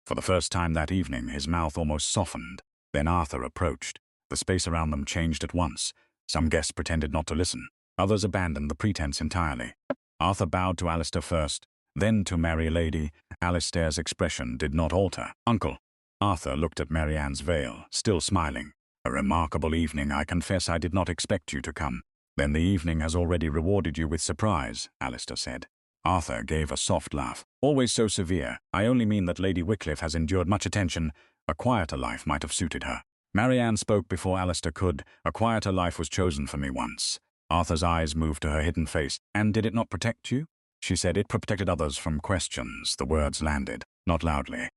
For the first time that evening, his mouth almost softened. Then Arthur approached. The space around them changed at once. Some guests pretended not to listen. Others abandoned the pretense entirely. Arthur bowed to Alistair first, then to Mary Lady. Alistair's expression did not alter. "Uncle." Arthur looked at Marianne's veil, still smiling. "A remarkable evening. I confess I did not expect you to come." "Then the evening has already rewarded you with surprise," Alistair said. Arthur gave a soft laugh. "Always so severe. I only mean that Lady Wycliffe has endured much attention. A quieter life might have suited her." Marianne spoke before Alistair could. "A quieter life was chosen for me once." Arthur's eyes moved to her hidden face. "And did it not protect you?" She said. "It protected others from questions." The words landed, not loudly.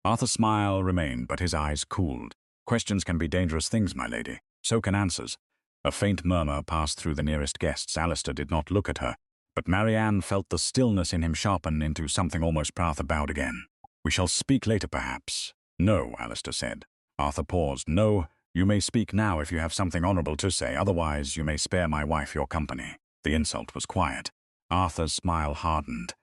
Arthur's smile remained, but his eyes cooled. "Questions can be dangerous things, my lady. So can answers." A faint murmur passed through the nearest guests. Alistair did not look at her, but Marianne felt the stillness in him sharpen into something almost proud. Arthur bowed again. "We shall speak later, perhaps." "No," Alistair said. Arthur paused. "No, you may speak now if you have something honorable to say. Otherwise, you may spare my wife your company." The insult was quiet. Arthur's smile hardened.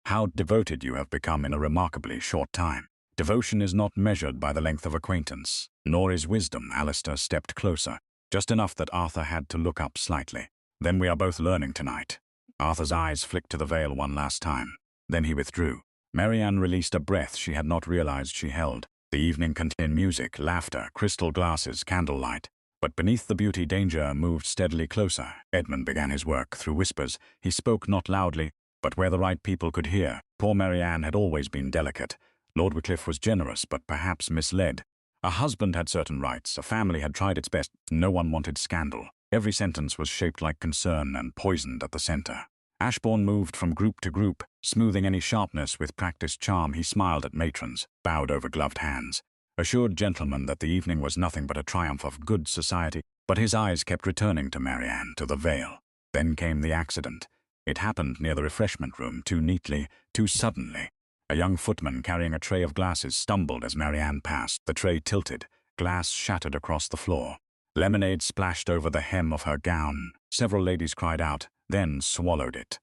"How devoted you have become in a remarkably short time." "Devotion is not measured by the length of acquaintance, nor is wisdom." Alistair stepped closer, just enough that Arthur had to look up slightly. "Then we are both learning tonight." Arthur's eyes flicked to the veil one last time. Then he withdrew. Marianne released a breath she had not realized she held. The evening contained music, laughter, crystal glasses, candlelight. But beneath the beauty, danger moved steadily closer. Edmund began his work. Through whispers, he spoke not loudly, but where the right people could hear. Poor Marianne had always been delicate. Lord Wycliffe was generous, but perhaps misled. A husband had certain rights. A family had tried its best. No one wanted scandal. Every sentence was shaped like concern and poisoned at the center. Ashbourne moved from group to group, smoothing any sharpness with practiced charm. He smiled at matrons, bowed over gloved hands, assured gentlemen that the evening was nothing but a triumph of good society. But his eyes kept returning to Marianne, to the veil. Then came the accident. It happened near the refreshment room, too neatly, too suddenly. A young footman carrying a tray of glasses stumbled as Marianne passed. The tray tilted. Glass shattered across the floor. Lemonade splashed over the hem of her gown. Several ladies cried out, then swallowed it.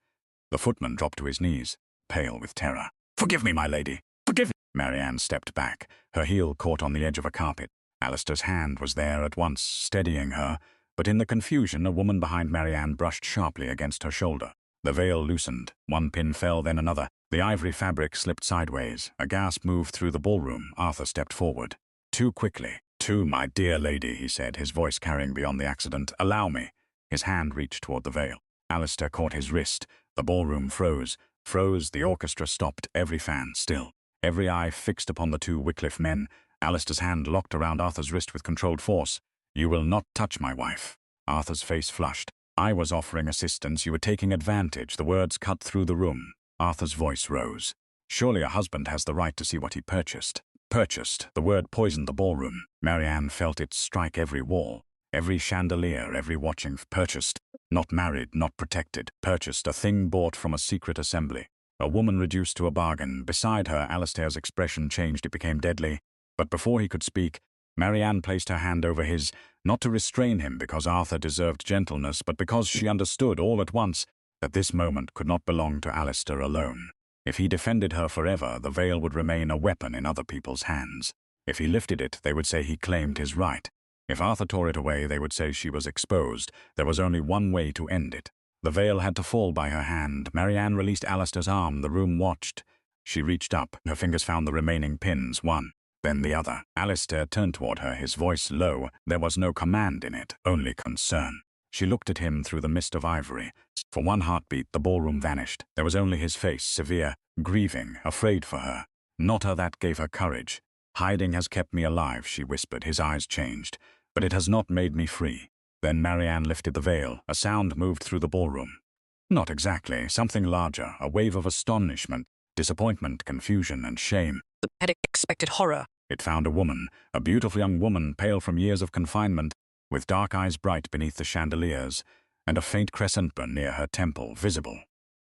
The footman dropped to his knees, pale with terror. "Forgive me, my lady. Forgive me." Marianne stepped back. Her heel caught on the edge of a carpet. Alistair's hand was there at once, steadying her, but in the confusion a woman behind Marianne brushed sharply against her shoulder. The veil loosened. One pin fell, then another. The ivory fabric slipped sideways. A gasp moved through the ballroom. Arthur stepped forward. Too quickly. "Too, my dear lady," he said, his voice carrying beyond the accident. "Allow me." His hand reached toward the veil. Alistair caught his wrist. The ballroom froze. The orchestra stopped, every fan still. Every eye fixed upon the two Wycliffe men. Alistair's hand locked around Arthur's wrist with controlled force. "You will not touch my wife." Arthur's face flushed. "I was offering assistance. You were taking advantage." The words cut through the room. Arthur's voice rose. Surely a husband has the right to see what he purchased. Purchased. The word poisoned the ballroom. Marianne felt it strike every wall, every chandelier, every watching. Purchased. Not married, not protected. Purchased. A thing bought from a secret assembly. A woman reduced to a bargain. Beside her, Alistair's expression changed. It became deadly. But before he could speak, Marianne placed her hand over his, not to restrain him because Arthur deserved gentleness, but because she understood all at once that this moment could not belong to Alistair alone. If he defended her forever, the veil would remain a weapon in other people's hands. If he lifted it, they would say he claimed his right. If Arthur tore it away, they would say she was exposed. There was only one way to end it. The veil had to fall by her hand. Marianne released Alistair's arm. The room watched. She reached up. Her fingers found the remaining pins, one, then the other. Alistair turned toward her, his voice low. There was no command in it, only concern. She looked at him through the mist of ivory. For one heartbeat, the ballroom vanished. There was only his face, severe, grieving, afraid for her. Not her that gave her courage. Hiding has kept me alive, she whispered. His eyes changed. But it has not made me free. Then Marianne lifted the veil. A sound moved through the ballroom. Not exactly. Something larger. A wave of astonishment, disappointment, confusion, and shame. The unexpected horror. It found a woman, a beautiful young woman, pale from years of confinement, with dark eyes bright beneath the chandeliers, and a faint crescent burn near her temple, visible.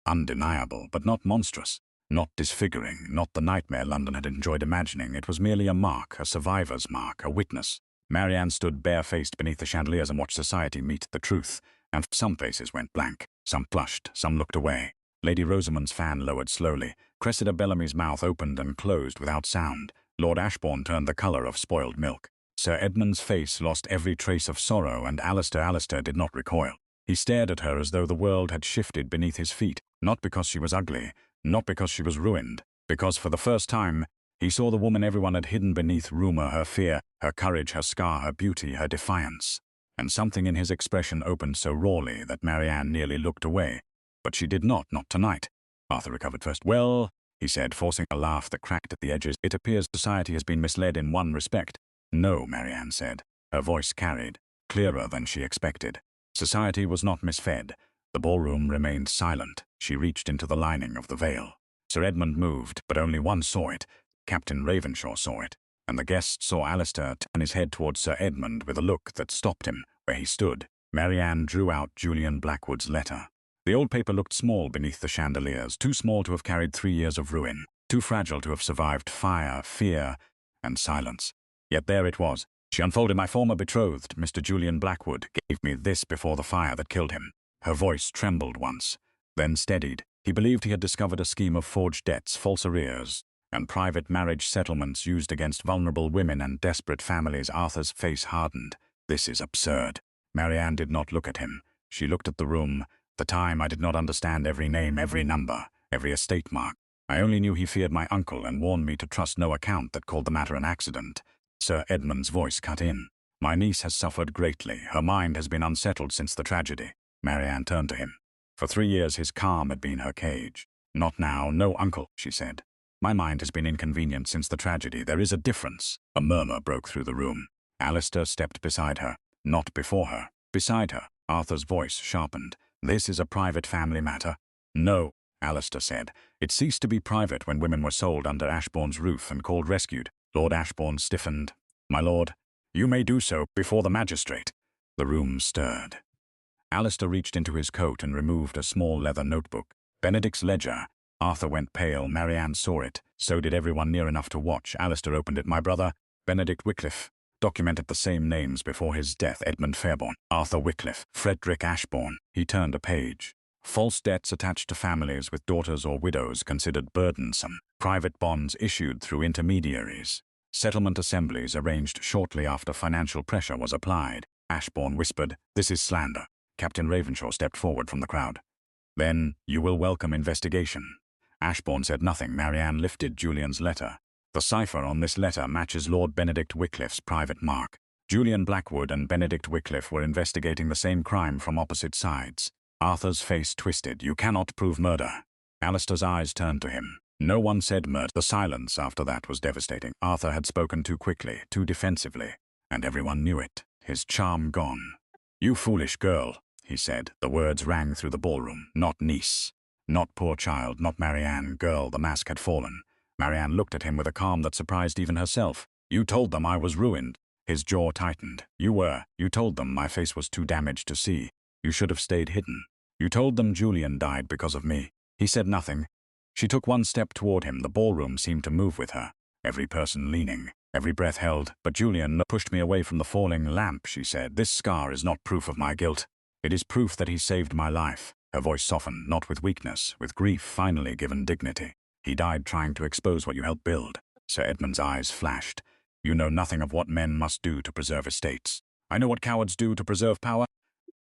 Undeniable, but not monstrous. Not disfiguring, not the nightmare London had enjoyed imagining. It was merely a mark, a survivor's mark, a witness. Marianne stood bare-faced beneath the chandeliers and watched society meet the truth, and some faces went blank. Some flushed, some looked away. Lady Rosamond's fan lowered slowly. Cressida Bellamy's mouth opened and closed without sound. Lord Ashbourne turned the colour of spoiled milk. Sir Edmund's face lost every trace of sorrow, and Alistair did not recoil. He stared at her as though the world had shifted beneath his feet, not because she was ugly, not because she was ruined, because for the first time he saw the woman everyone had hidden beneath rumour, her fear, her courage, her scar, her beauty, her defiance. And something in his expression opened so rawly that Marianne nearly looked away. But she did not tonight. Arthur recovered first. Well, he said, forcing a laugh that cracked at the edges, it appears society has been misled in one respect. No, Marianne said. Her voice carried, clearer than she expected. Society was not misfed. The ballroom remained silent. She reached into the lining of the veil. Sir Edmund moved, but only one saw it. Captain Ravenshaw saw it, and the guests saw Alistair turn his head towards Sir Edmund with a look that stopped him where he stood. Marianne drew out Julian Blackwood's letter. The old paper looked small beneath the chandeliers, too small to have carried 3 years of ruin, too fragile to have survived fire, fear, and silence. Yet there it was. She unfolded. My former betrothed, Mr. Julian Blackwood, gave me this before the fire that killed him. Her voice trembled once, then steadied. He believed he had discovered a scheme of forged debts, false arrears, and private marriage settlements used against vulnerable women and desperate families. Arthur's face hardened. This is absurd. Marianne did not look at him. She looked at the room. The time I did not understand every name, every number, every estate mark. I only knew he feared my uncle and warned me to trust no account that called the matter an accident. Sir Edmund's voice cut in. My niece has suffered greatly. Her mind has been unsettled since the tragedy. Marianne turned to him. For 3 years his calm had been her cage. Not now, no, uncle, she said. My mind has been inconvenient since the tragedy. There is a difference. A murmur broke through the room. Alistair stepped beside her. Not before her. Beside her. Arthur's voice sharpened. This is a private family matter. No, Alistair said. It ceased to be private when women were sold under Ashbourne's roof and called rescued. Lord Ashbourne stiffened. My lord, you may do so before the magistrate. The room stirred. Alistair reached into his coat and removed a small leather notebook. Benedict's ledger. Arthur went pale. Marianne saw it. So did everyone near enough to watch. Alistair opened it. My brother, Benedict Wycliffe, documented the same names before his death. Edmund Fairborne, Arthur Wycliffe, Frederick Ashbourne. He turned a page. False debts attached to families with daughters or widows considered burdensome. Private bonds issued through intermediaries. Settlement assemblies arranged shortly after financial pressure was applied. Ashbourne whispered, "This is slander." Captain Ravenshaw stepped forward from the crowd. "Then you will welcome investigation." Ashbourne said nothing. Marianne lifted Julian's letter. The cipher on this letter matches Lord Benedict Wycliffe's private mark. Julian Blackwood and Benedict Wycliffe were investigating the same crime from opposite sides. Arthur's face twisted. You cannot prove murder. Alistair's eyes turned to him. No one said murder. The silence after that was devastating. Arthur had spoken too quickly, too defensively, and everyone knew it. His charm gone. You foolish girl, he said. The words rang through the ballroom. Not niece. Not poor child, not Marianne, girl, the mask had fallen. Marianne looked at him with a calm that surprised even herself. You told them I was ruined. His jaw tightened. You were. You told them my face was too damaged to see. You should have stayed hidden. You told them Julian died because of me. He said nothing. She took one step toward him. The ballroom seemed to move with her. Every person leaning, every breath held. But Julian pushed me away from the falling lamp, she said. This scar is not proof of my guilt. It is proof that he saved my life. Her voice softened, not with weakness, with grief finally given dignity. He died trying to expose what you helped build. Sir Edmund's eyes flashed. You know nothing of what men must do to preserve estates. I know what cowards do to preserve power.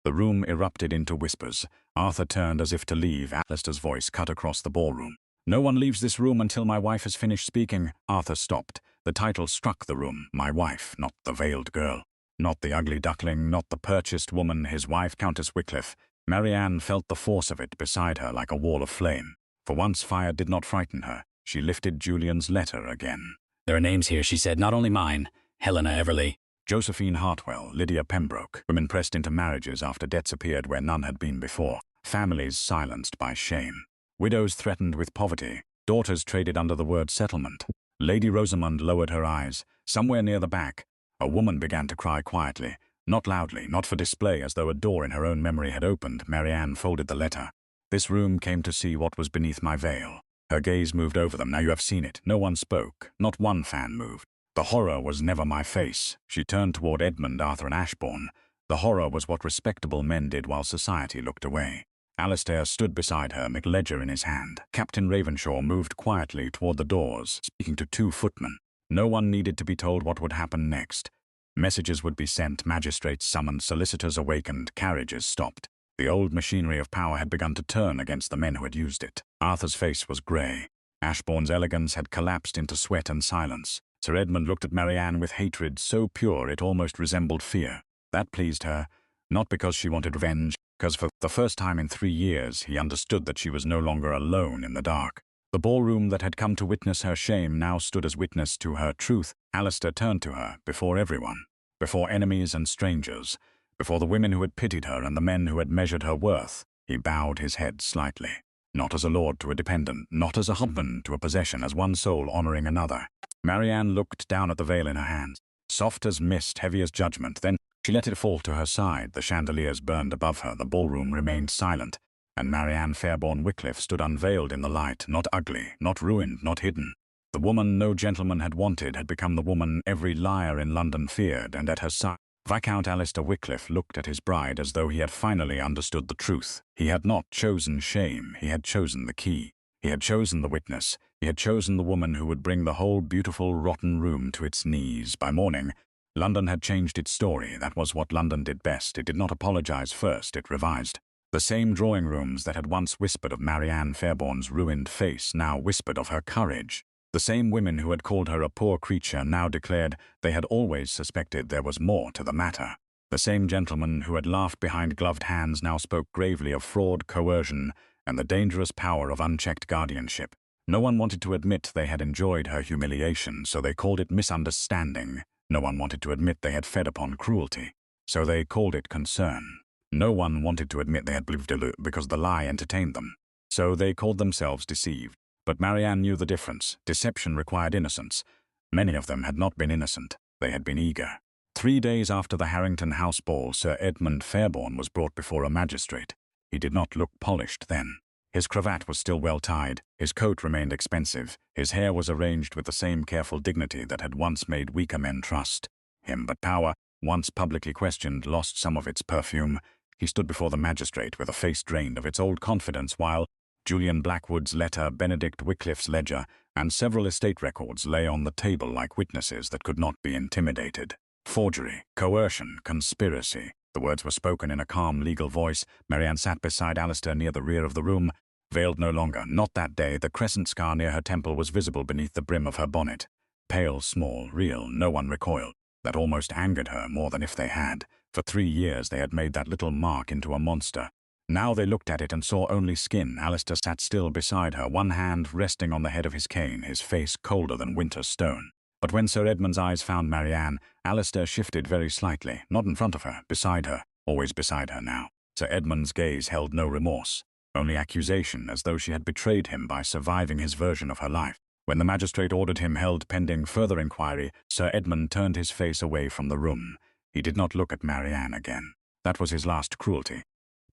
The room erupted into whispers. Arthur turned as if to leave. Alistair's voice cut across the ballroom. No one leaves this room until my wife has finished speaking. Arthur stopped. The title struck the room. My wife, not the veiled girl. Not the ugly duckling, not the purchased woman, his wife, Countess Wycliffe. Marianne felt the force of it beside her like a wall of flame. For once fire did not frighten her. She lifted Julian's letter again. There are names here, she said, not only mine. Helena Everly. Josephine Hartwell, Lydia Pembroke. Women pressed into marriages after debts appeared where none had been before. Families silenced by shame. Widows threatened with poverty. Daughters traded under the word settlement. Lady Rosamond lowered her eyes. Somewhere near the back, a woman began to cry quietly. Not loudly, not for display, as though a door in her own memory had opened. Marianne folded the letter. This room came to see what was beneath my veil. Her gaze moved over them. Now you have seen it. No one spoke. Not one fan moved. The horror was never my face. She turned toward Edmund, Arthur, and Ashbourne. The horror was what respectable men did while society looked away. Alistair stood beside her, McLedger in his hand. Captain Ravenshaw moved quietly toward the doors, speaking to 2 footmen. No one needed to be told what would happen next. Messages would be sent, magistrates summoned, solicitors awakened, carriages stopped. The old machinery of power had begun to turn against the men who had used it. Arthur's face was grey. Ashbourne's elegance had collapsed into sweat and silence. Sir Edmund looked at Marianne with hatred so pure it almost resembled fear. That pleased her, not because she wanted revenge, because for the first time in 3 years he understood that she was no longer alone in the dark. The ballroom that had come to witness her shame now stood as witness to her truth. Alistair turned to her, before everyone, before enemies and strangers, before the women who had pitied her and the men who had measured her worth. He bowed his head slightly, not as a lord to a dependent, not as a husband to a possession, as one soul honoring another. Marianne looked down at the veil in her hands, soft as mist, heavy as judgment. Then she let it fall to her side. The chandeliers burned above her. The ballroom remained silent, and Marianne Fairborne Wycliffe stood unveiled in the light, not ugly, not ruined, not hidden. The woman no gentleman had wanted had become the woman every liar in London feared, and at her side Viscount Alistair Wycliffe looked at his bride as though he had finally understood the truth. He had not chosen shame, he had chosen the key. He had chosen the witness. He had chosen the woman who would bring the whole beautiful, rotten room to its knees. By morning, London had changed its story. That was what London did best. It did not apologize first, it revised. The same drawing rooms that had once whispered of Marianne Fairborne's ruined face now whispered of her courage. The same women who had called her a poor creature now declared they had always suspected there was more to the matter. The same gentlemen who had laughed behind gloved hands now spoke gravely of fraud, coercion, and the dangerous power of unchecked guardianship. No one wanted to admit they had enjoyed her humiliation, so they called it misunderstanding. No one wanted to admit they had fed upon cruelty, so they called it concern. No one wanted to admit they had believed it because the lie entertained them, so they called themselves deceived. But Marianne knew the difference. Deception required innocence. Many of them had not been innocent. They had been eager. 3 days after the Harrington House ball, Sir Edmund Fairborne was brought before a magistrate. He did not look polished then. His cravat was still well tied. His coat remained expensive. His hair was arranged with the same careful dignity that had once made weaker men trust him. But power, once publicly questioned, lost some of its perfume. He stood before the magistrate with a face drained of its old confidence while Julian Blackwood's letter, Benedict Wycliffe's ledger, and several estate records lay on the table like witnesses that could not be intimidated. Forgery, coercion, conspiracy. The words were spoken in a calm, legal voice. Marianne sat beside Alistair near the rear of the room, veiled no longer. Not that day. The crescent scar near her temple was visible beneath the brim of her bonnet. Pale, small, real. No one recoiled. That almost angered her more than if they had. For 3 years they had made that little mark into a monster. Now they looked at it and saw only skin. Alistair sat still beside her, one hand resting on the head of his cane, his face colder than winter stone. But when Sir Edmund's eyes found Marianne, Alistair shifted very slightly, not in front of her, beside her, always beside her now. Sir Edmund's gaze held no remorse. only accusation, as though she had betrayed him by surviving his version of her life. When the magistrate ordered him held pending further inquiry, Sir Edmund turned his face away from the room. He did not look at Marianne again. That was his last cruelty.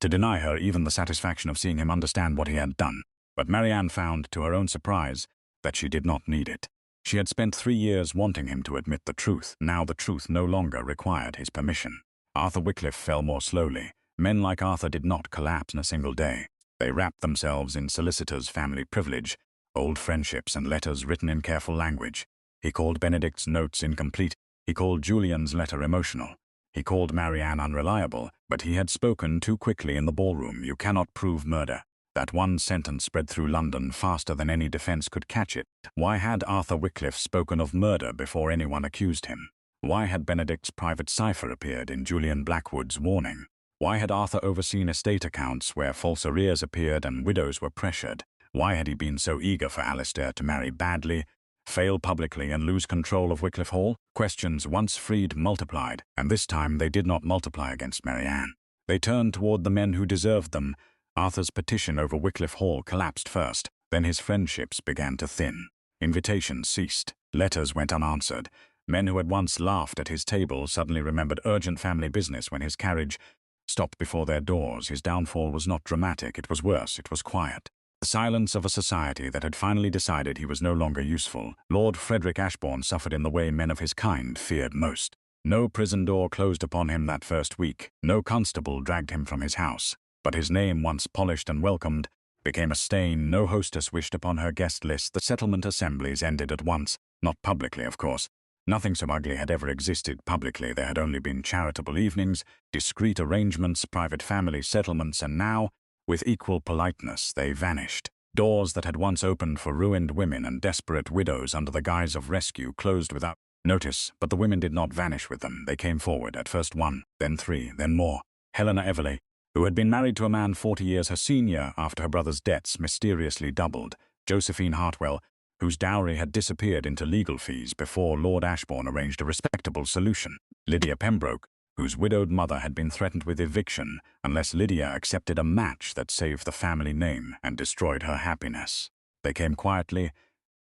To deny her even the satisfaction of seeing him understand what he had done. But Marianne found, to her own surprise, that she did not need it. She had spent 3 years wanting him to admit the truth. Now the truth no longer required his permission. Arthur Wycliffe fell more slowly. Men like Arthur did not collapse in a single day. They wrapped themselves in solicitors' family privilege, old friendships and letters written in careful language. He called Benedict's notes incomplete. He called Julian's letter emotional. He called Marianne unreliable, but he had spoken too quickly in the ballroom. You cannot prove murder. That one sentence spread through London faster than any defense could catch it. Why had Arthur Wycliffe spoken of murder before anyone accused him? Why had Benedict's private cipher appeared in Julian Blackwood's warning? Why had Arthur overseen estate accounts where false arrears appeared and widows were pressured? Why had he been so eager for Alistair to marry badly, fail publicly and lose control of Wycliffe Hall? Questions once freed multiplied, and this time they did not multiply against Marianne. They turned toward the men who deserved them. Arthur's petition over Wycliffe Hall collapsed first, then his friendships began to thin. Invitations ceased, letters went unanswered. Men who had once laughed at his table suddenly remembered urgent family business when his carriage stopped before their doors. His downfall was not dramatic, it was worse, it was quiet. The silence of a society that had finally decided he was no longer useful. Lord Frederick Ashbourne suffered in the way men of his kind feared most. No prison door closed upon him that first week. No constable dragged him from his house. But his name, once polished and welcomed, became a stain. No hostess wished upon her guest list. The settlement assemblies ended at once. Not publicly, of course. Nothing so ugly had ever existed publicly. There had only been charitable evenings, discreet arrangements, private family settlements, and now, with equal politeness, they vanished. Doors that had once opened for ruined women and desperate widows under the guise of rescue closed without notice, but the women did not vanish with them. They came forward, at first 1, then 3, then more. Helena Everleigh, who had been married to a man 40 years her senior after her brother's debts mysteriously doubled. Josephine Hartwell, whose dowry had disappeared into legal fees before Lord Ashbourne arranged a respectable solution. Lydia Pembroke, whose widowed mother had been threatened with eviction unless Lydia accepted a match that saved the family name and destroyed her happiness. They came quietly,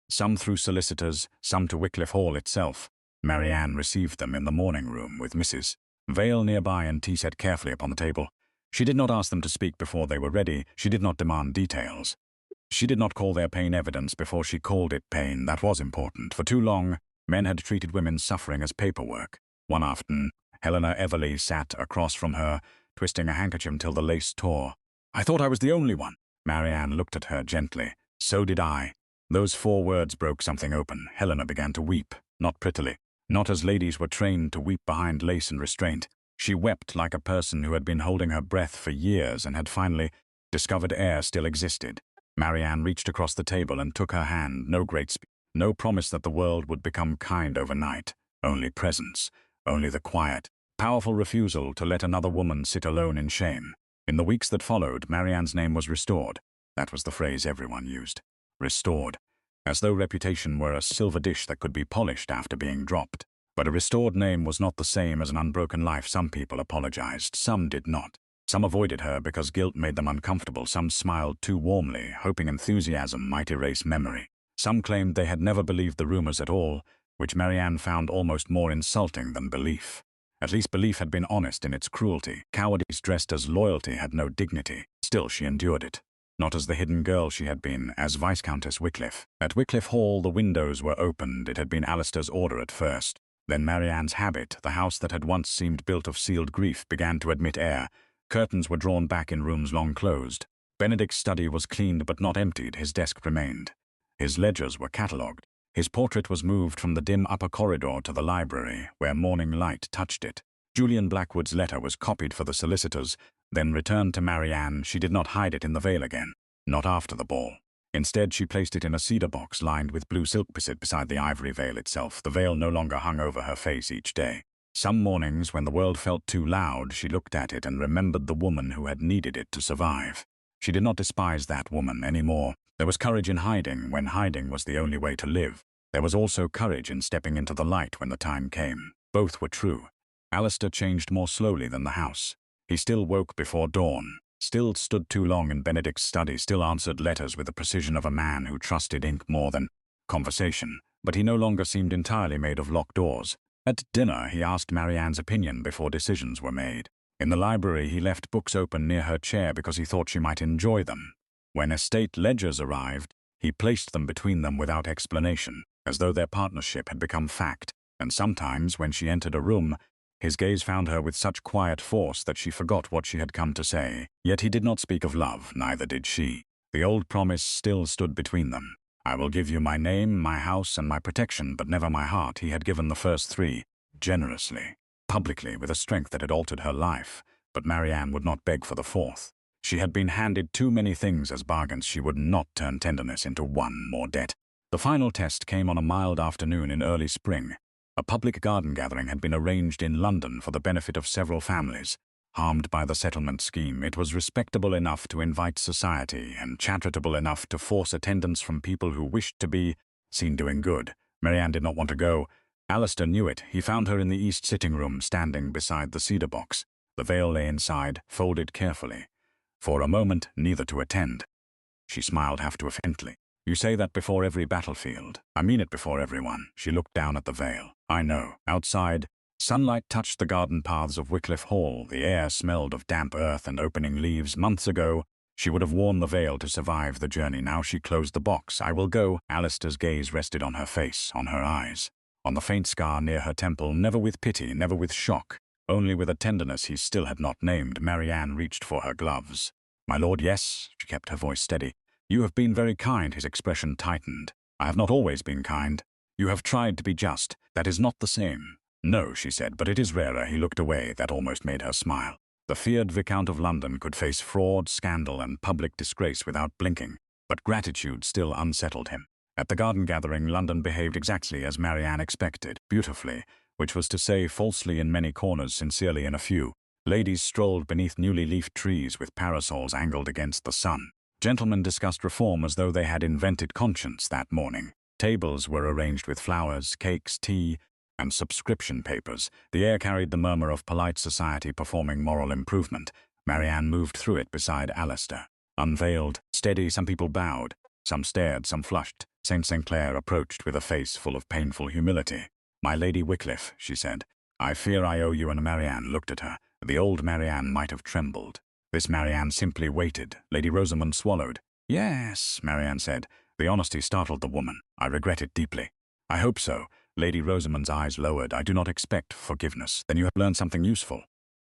some through solicitors, some to Wycliffe Hall itself. Marianne received them in the morning room with Mrs. Vale nearby and tea set carefully upon the table. She did not ask them to speak before they were ready. She did not demand details. She did not call their pain evidence before she called it pain. That was important. For too long, men had treated women's suffering as paperwork. One afternoon, Helena Everleigh sat across from her, twisting a handkerchief until the lace tore. "I thought I was the only one." Marianne looked at her gently. "So did I." Those 4 words broke something open. Helena began to weep, not prettily, not as ladies were trained to weep behind lace and restraint. She wept like a person who had been holding her breath for years and had finally discovered air still existed. Marianne reached across the table and took her hand. No great speech, no promise that the world would become kind overnight. Only presence, only the quiet, powerful refusal to let another woman sit alone in shame. In the weeks that followed, Marianne's name was restored. That was the phrase everyone used. Restored. As though reputation were a silver dish that could be polished after being dropped. But a restored name was not the same as an unbroken life. Some people apologized, some did not. Some avoided her because guilt made them uncomfortable. Some smiled too warmly, hoping enthusiasm might erase memory. Some claimed they had never believed the rumors at all, which Marianne found almost more insulting than belief. At least belief had been honest in its cruelty. Cowardice dressed as loyalty had no dignity. Still, she endured it. Not as the hidden girl she had been, as Viscountess Wycliffe. At Wycliffe Hall, the windows were opened. It had been Alistair's order at first. Then Marianne's habit. The house that had once seemed built of sealed grief began to admit air. Curtains were drawn back in rooms long closed. Benedict's study was cleaned but not emptied. His desk remained. His ledgers were catalogued. His portrait was moved from the dim upper corridor to the library, where morning light touched it. Julian Blackwood's letter was copied for the solicitors, then returned to Marianne. She did not hide it in the veil again. Not after the ball. Instead, she placed it in a cedar box lined with blue silk beside the ivory veil itself. The veil no longer hung over her face each day. Some mornings, when the world felt too loud, she looked at it and remembered the woman who had needed it to survive. She did not despise that woman anymore. There was courage in hiding when hiding was the only way to live. There was also courage in stepping into the light when the time came. Both were true. Alistair changed more slowly than the house. He still woke before dawn. Still stood too long in Benedict's study, still answered letters with the precision of a man who trusted ink more than conversation, but he no longer seemed entirely made of locked doors. At dinner, he asked Marianne's opinion before decisions were made. In the library, he left books open near her chair because he thought she might enjoy them. When estate ledgers arrived, he placed them between them without explanation, as though their partnership had become fact, and sometimes, when she entered a room, his gaze found her with such quiet force that she forgot what she had come to say. Yet he did not speak of love, neither did she. The old promise still stood between them. I will give you my name, my house, and my protection, but never my heart. He had given the first three, generously, publicly, with a strength that had altered her life, but Marianne would not beg for the fourth. She had been handed too many things as bargains. She would not turn tenderness into one more debt. The final test came on a mild afternoon in early spring. A public garden gathering had been arranged in London for the benefit of several families. Harmed by the settlement scheme, it was respectable enough to invite society and charitable enough to force attendance from people who wished to be seen doing good. Marianne did not want to go. Alistair knew it. He found her in the east sitting room, standing beside the cedar box. The veil lay inside, folded carefully. For a moment, neither to attend. She smiled half too offendedly. You say that before every battlefield. I mean it before everyone. She looked down at the veil. I know. Outside, sunlight touched the garden paths of Wycliffe Hall. The air smelled of damp earth and opening leaves. Months ago, she would have worn the veil to survive the journey. Now she closed the box. I will go. Alistair's gaze rested on her face, on her eyes, on the faint scar near her temple, never with pity, never with shock, only with a tenderness he still had not named. Marianne reached for her gloves. My lord, yes, she kept her voice steady. You have been very kind. His expression tightened. I have not always been kind. You have tried to be just. That is not the same. No, she said, but it is rarer. He looked away. That almost made her smile. The feared Viscount of London could face fraud, scandal, and public disgrace without blinking, but gratitude still unsettled him. At the garden gathering, London behaved exactly as Marianne expected, beautifully, which was to say falsely in many corners, sincerely in a few. Ladies strolled beneath newly leafed trees with parasols angled against the sun. Gentlemen discussed reform as though they had invented conscience that morning. Tables were arranged with flowers, cakes, tea, and subscription papers. The air carried the murmur of polite society performing moral improvement. Marianne moved through it beside Alistair. Unveiled, steady, some people bowed, some stared, some flushed. St. Sinclair approached with a face full of painful humility. My Lady Wycliffe, she said, I fear I owe you. And Marianne looked at her. The old Marianne might have trembled. This Marianne simply waited. Lady Rosamond swallowed. Yes, Marianne said. The honesty startled the woman. I regret it deeply. I hope so. Lady Rosamond's eyes lowered. I do not expect forgiveness. Then you have learned something useful.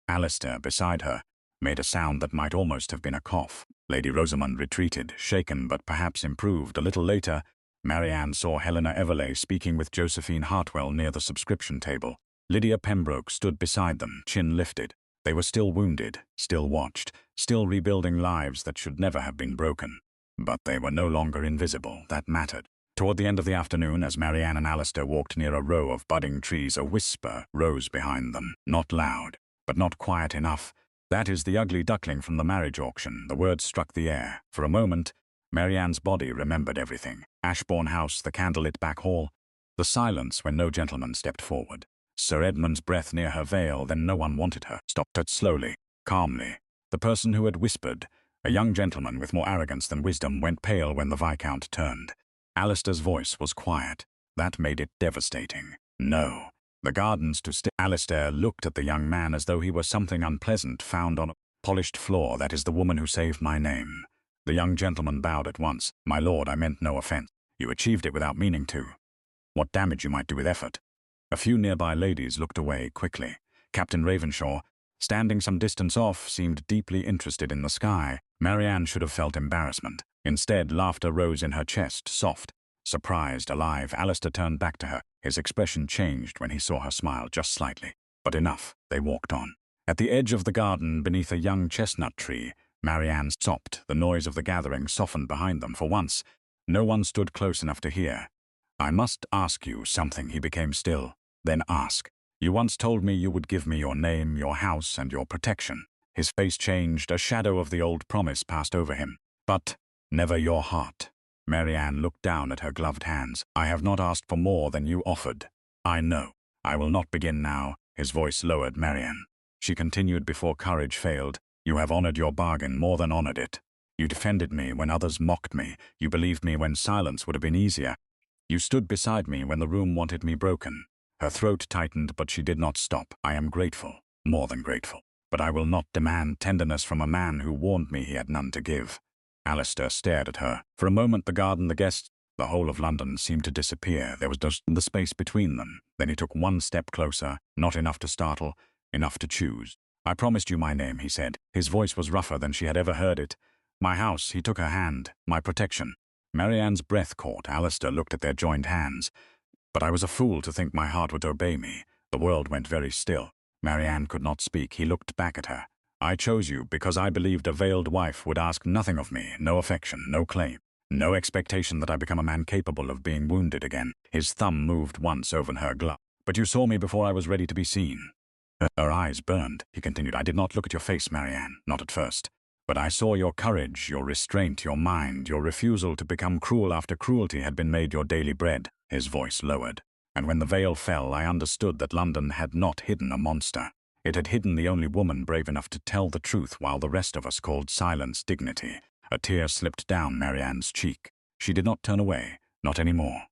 Alistair, beside her, made a sound that might almost have been a cough. Lady Rosamond retreated, shaken but perhaps improved. A little later, Marianne saw Helena Everleigh speaking with Josephine Hartwell near the subscription table. Lydia Pembroke stood beside them, chin lifted. They were still wounded, still watched, still rebuilding lives that should never have been broken. But they were no longer invisible. That mattered. Toward the end of the afternoon, as Marianne and Alistair walked near a row of budding trees, a whisper rose behind them. Not loud, but not quiet enough. That is the ugly duckling from the marriage auction. The words struck the air. For a moment, Marianne's body remembered everything. Ashbourne House, the candlelit back hall, the silence when no gentleman stepped forward. Sir Edmund's breath near her veil, then no one wanted her. Stopped her slowly, calmly. The person who had whispered, a young gentleman with more arrogance than wisdom, went pale when the Viscount turned. Alistair's voice was quiet. That made it devastating. No. The gardens to stay. Alistair looked at the young man as though he were something unpleasant found on a polished floor. That is the woman who saved my name. The young gentleman bowed at once. My lord, I meant no offense. You achieved it without meaning to. What damage you might do with effort. A few nearby ladies looked away quickly. Captain Ravenshaw, standing some distance off, seemed deeply interested in the sky. Marianne should have felt embarrassment. Instead, laughter rose in her chest, soft, surprised, alive. Alistair turned back to her. His expression changed when he saw her smile, just slightly. But enough. They walked on. At the edge of the garden, beneath a young chestnut tree, Marianne stopped. The noise of the gathering softened behind them. For once, no one stood close enough to hear. I must ask you something. He became still. Then ask. You once told me you would give me your name, your house, and your protection. His face changed. A shadow of the old promise passed over him. But never your heart. Marianne looked down at her gloved hands. I have not asked for more than you offered. I know. I will not begin now. His voice lowered. Marianne. She continued before courage failed. You have honored your bargain, more than honored it. You defended me when others mocked me. You believed me when silence would have been easier. You stood beside me when the room wanted me broken. Her throat tightened, but she did not stop. I am grateful, more than grateful. But I will not demand tenderness from a man who warned me he had none to give. Alistair stared at her. For a moment the garden, the guests, the whole of London seemed to disappear. There was just the space between them. Then he took one step closer, not enough to startle, enough to choose. I promised you my name, he said. His voice was rougher than she had ever heard it. My house, he took her hand, my protection. Marianne's breath caught. Alistair looked at their joined hands. But I was a fool to think my heart would obey me. The world went very still. Marianne could not speak. He looked back at her. I chose you because I believed a veiled wife would ask nothing of me, no affection, no claim, no expectation that I become a man capable of being wounded again. His thumb moved once over her glove. But you saw me before I was ready to be seen. Her eyes burned. He continued, I did not look at your face, Marianne, not at first. But I saw your courage, your restraint, your mind, your refusal to become cruel after cruelty had been made your daily bread. His voice lowered. And when the veil fell, I understood that London had not hidden a monster. It had hidden the only woman brave enough to tell the truth while the rest of us called silence dignity. A tear slipped down Marianne's cheek. She did not turn away, not anymore.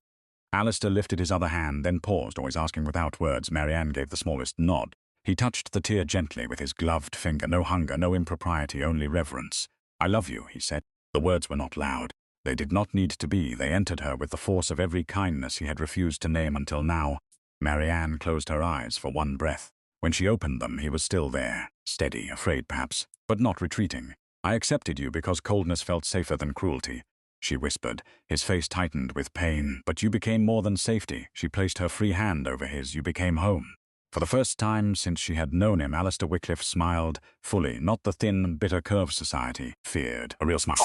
Alistair lifted his other hand, then paused, always asking without words. Marianne gave the smallest nod. He touched the tear gently with his gloved finger. No hunger, no impropriety, only reverence. I love you, he said. The words were not loud. They did not need to be. They entered her with the force of every kindness he had refused to name until now. Marianne closed her eyes for one breath. When she opened them, he was still there, steady, afraid perhaps, but not retreating. I accepted you because coldness felt safer than cruelty, she whispered. His face tightened with pain. But you became more than safety. She placed her free hand over his. You became home. For the first time since she had known him, Alistair Wycliffe smiled, fully, not the thin, bitter curve society feared, a real smile.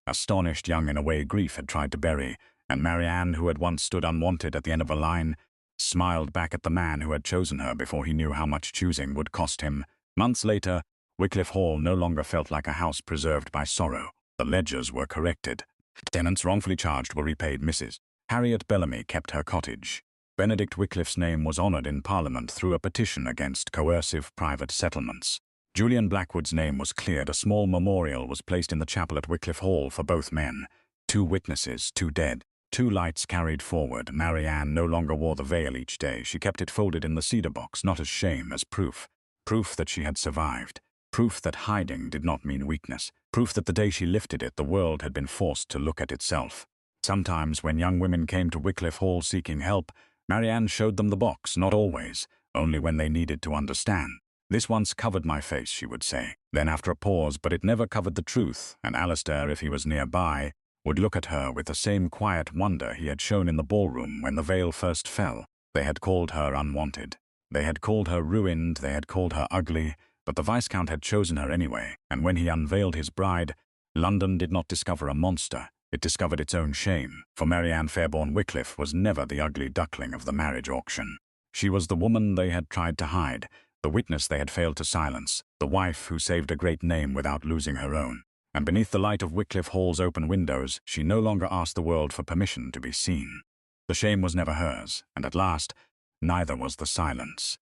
Astonished, young in a way grief had tried to bury, and Marianne, who had once stood unwanted at the end of a line, smiled back at the man who had chosen her before he knew how much choosing would cost him. Months later, Wycliffe Hall no longer felt like a house preserved by sorrow. The ledgers were corrected. Tenants wrongfully charged were repaid. Mrs. Harriet Bellamy kept her cottage. Benedict Wycliffe's name was honoured in Parliament through a petition against coercive private settlements. Julian Blackwood's name was cleared. A small memorial was placed in the chapel at Wycliffe Hall for both men. 2 witnesses, 2 dead. 2 lights carried forward. Marianne no longer wore the veil each day. She kept it folded in the cedar box, not as shame, as proof. Proof that she had survived. Proof that hiding did not mean weakness. Proof that the day she lifted it, the world had been forced to look at itself. Sometimes, when young women came to Wycliffe Hall seeking help, Marianne showed them the box, not always, only when they needed to understand. This once covered my face, she would say. Then after a pause, but it never covered the truth, and Alistair, if he was nearby, would look at her with the same quiet wonder he had shown in the ballroom when the veil first fell. They had called her unwanted. They had called her ruined, they had called her ugly, but the Viscount had chosen her anyway, and when he unveiled his bride, London did not discover a monster. It discovered its own shame, for Marianne Fairborne Wycliffe was never the ugly duckling of the marriage auction. She was the woman they had tried to hide, the witness they had failed to silence, the wife who saved a great name without losing her own. And beneath the light of Wycliffe Hall's open windows, she no longer asked the world for permission to be seen. The shame was never hers, and at last, neither was the silence.